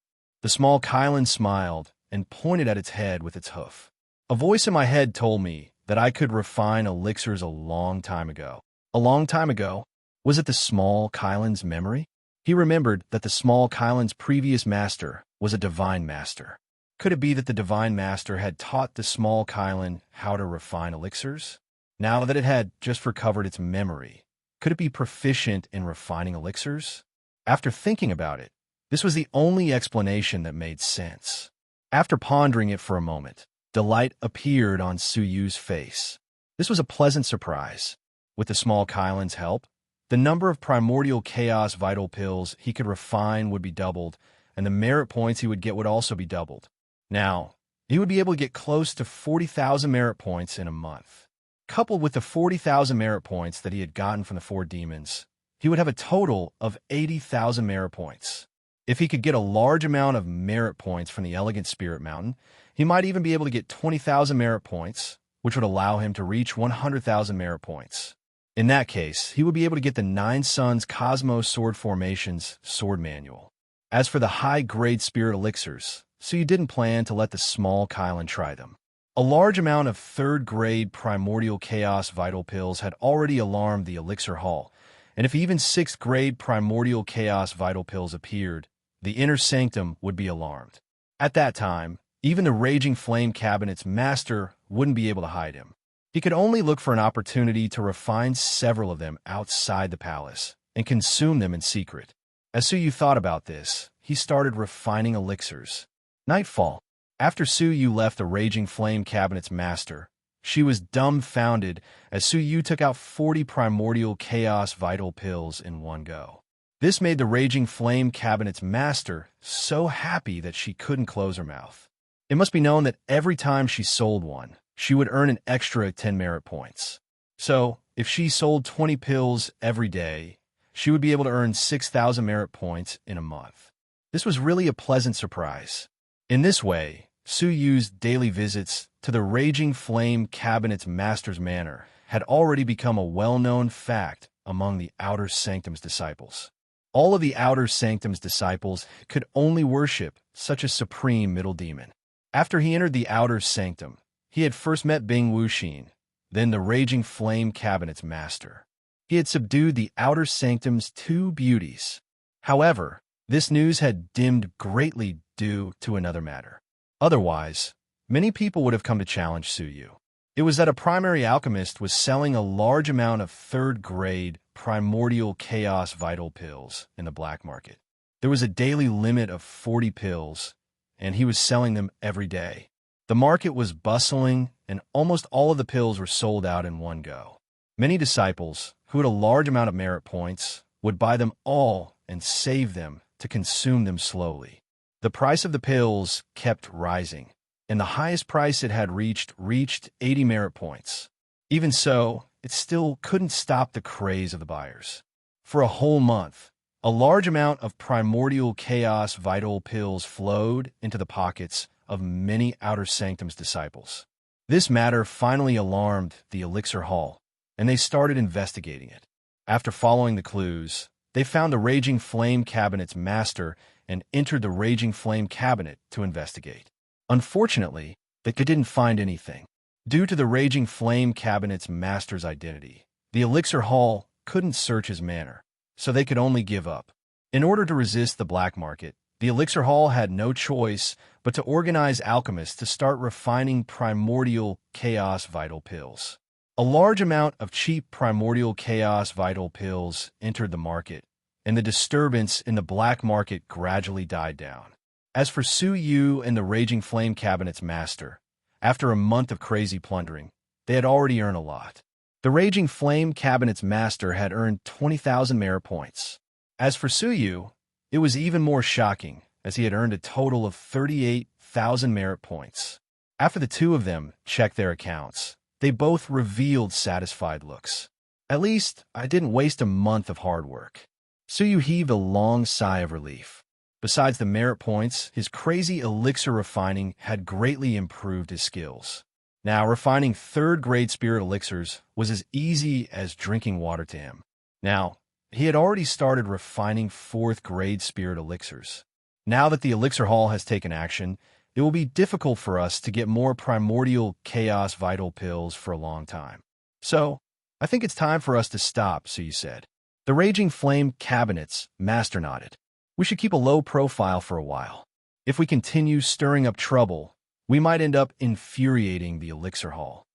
The small Kylan smiled and pointed at its head with its hoof. A voice in my head told me that I could refine elixirs a long time ago. A long time ago? Was it the small Kylan's memory? He remembered that the small Kylan's previous master was a divine master. Could it be that the divine master had taught the small Kylan how to refine elixirs? Now that it had just recovered its memory, could it be proficient in refining elixirs? After thinking about it, this was the only explanation that made sense. After pondering it for a moment, delight appeared on Suyu's face. This was a pleasant surprise. With the small Kylan's help, the number of primordial chaos vital pills he could refine would be doubled, and the merit points he would get would also be doubled. Now, he would be able to get close to 40,000 merit points in a month. Coupled with the 40,000 merit points that he had gotten from the 4 demons, he would have a total of 80,000 merit points. If he could get a large amount of merit points from the Elegant Spirit Mountain, he might even be able to get 20,000 merit points, which would allow him to reach 100,000 merit points. In that case, he would be able to get the 9 Suns Cosmos Sword Formations Sword Manual. As for the high-grade spirit elixirs, Suyu didn't plan to let the small Kylan try them. A large amount of 3rd-grade primordial chaos vital pills had already alarmed the elixir hall, and if even 6th-grade primordial chaos vital pills appeared, the inner sanctum would be alarmed. At that time, even the Raging Flame Cabinet's master wouldn't be able to hide him. He could only look for an opportunity to refine several of them outside the palace and consume them in secret. As Suyu thought about this, he started refining elixirs. Nightfall. After Suyu left the Raging Flame Cabinet's master, she was dumbfounded as Suyu took out 40 primordial chaos vital pills in one go. This made the Raging Flame Cabinet's master so happy that she couldn't close her mouth. It must be known that every time she sold one, she would earn an extra 10 merit points. So, if she sold 20 pills every day, she would be able to earn 6,000 merit points in a month. This was really a pleasant surprise. In this way, Suyu's daily visits to the Raging Flame Cabinet's master's manor had already become a well-known fact among the Outer Sanctum's disciples. All of the Outer Sanctum's disciples could only worship such a supreme middle demon. After he entered the Outer Sanctum, he had first met Bing Wuxin, then the Raging Flame Cabinet's master. He had subdued the Outer Sanctum's 2 beauties. However, this news had dimmed greatly due to another matter. Otherwise, many people would have come to challenge Suyu. It was that a primary alchemist was selling a large amount of third-grade primordial chaos vital pills in the black market. There was a daily limit of 40 pills, and he was selling them every day. The market was bustling, and almost all of the pills were sold out in one go. Many disciples, who had a large amount of merit points, would buy them all and save them to consume them slowly. The price of the pills kept rising, and the highest price it had reached 80 merit points. Even so, it still couldn't stop the craze of the buyers. For a whole month, a large amount of primordial chaos vital pills flowed into the pockets of many Outer Sanctum's disciples. This matter finally alarmed the Elixir Hall, and they started investigating it. After following the clues, they found the Raging Flame Cabinet's master and entered the Raging Flame Cabinet to investigate. Unfortunately, they didn't find anything. Due to the Raging Flame Cabinet's master's identity, the Elixir Hall couldn't search his manor, so they could only give up. In order to resist the black market, the Elixir Hall had no choice but to organize alchemists to start refining primordial chaos vital pills. A large amount of cheap primordial chaos vital pills entered the market, and the disturbance in the black market gradually died down. As for Su Yu and the Raging Flame Cabinet's master, after a month of crazy plundering, they had already earned a lot. The Raging Flame Cabinet's master had earned 20,000 merit points. As for Su Yu, it was even more shocking, as he had earned a total of 38,000 merit points. After the two of them checked their accounts, they both revealed satisfied looks. At least, I didn't waste a month of hard work. Su Yu heaved a long sigh of relief. Besides the merit points, his crazy elixir refining had greatly improved his skills. Now, refining third-grade spirit elixirs was as easy as drinking water to him. Now, he had already started refining fourth-grade spirit elixirs. Now that the Elixir Hall has taken action, it will be difficult for us to get more primordial chaos vital pills for a long time. So, I think it's time for us to stop, Su Yu said. The Raging Flame Cabinet's master nodded. We should keep a low profile for a while. If we continue stirring up trouble, we might end up infuriating the Elixir Hall.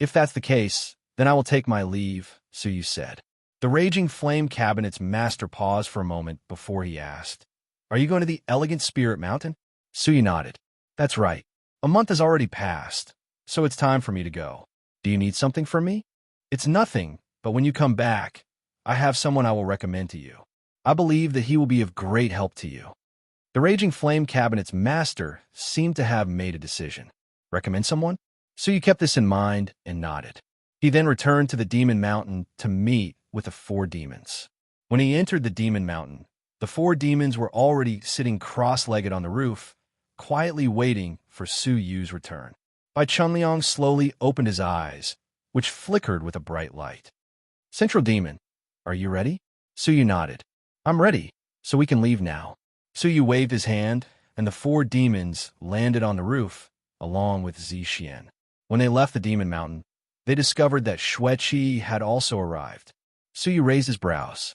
If that's the case, then I will take my leave, Su Yu said. The Raging Flame Cabinet's master paused for a moment before he asked, "Are you going to the Elegant Spirit Mountain?" Su Yu nodded. "That's right. A month has already passed, so it's time for me to go. Do you need something from me?" "It's nothing, but when you come back, I have someone I will recommend to you. I believe that he will be of great help to you." The Raging Flame Cabinet's master seemed to have made a decision. Recommend someone? Su Yu kept this in mind and nodded. He then returned to the Demon Mountain to meet with the 4 demons. When he entered the Demon Mountain, the 4 demons were already sitting cross-legged on the roof, quietly waiting for Su Yu's return. Bai Chunliang slowly opened his eyes, which flickered with a bright light. "Central Demon, are you ready?" Su Yu nodded. "I'm ready, so we can leave now." Su Yu waved his hand, and the 4 demons landed on the roof, along with Zixian. When they left the Demon Mountain, they discovered that Xueqi had also arrived. Su Yu raised his brows.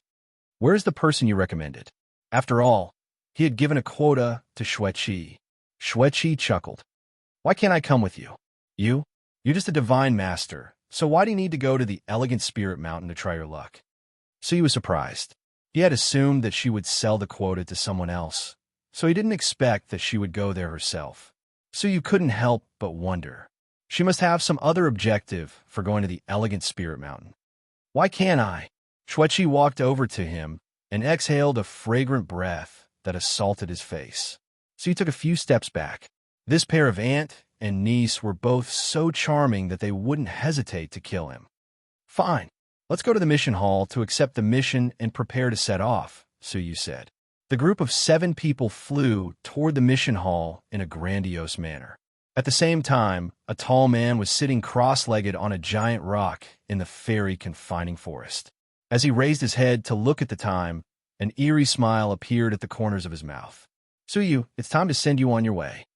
"Where's the person you recommended?" After all, he had given a quota to Xueqi. Xueqi chuckled. "Why can't I come with you? You're just a divine master, so why do you need to go to the Elegant Spirit Mountain to try your luck?" Su Yu was surprised. He had assumed that she would sell the quota to someone else, so he didn't expect that she would go there herself. Su Yu couldn't help but wonder. She must have some other objective for going to the Elegant Spirit Mountain. "Why can't I?" Xueqi walked over to him and exhaled a fragrant breath that assaulted his face. So he took a few steps back. This pair of aunt and niece were both so charming that they wouldn't hesitate to kill him. "Fine. Let's go to the mission hall to accept the mission and prepare to set off," Su Yu said. The group of 7 people flew toward the mission hall in a grandiose manner. At the same time, a tall man was sitting cross-legged on a giant rock in the fairy confining forest. As he raised his head to look at the time, an eerie smile appeared at the corners of his mouth. "Su Yu, it's time to send you on your way."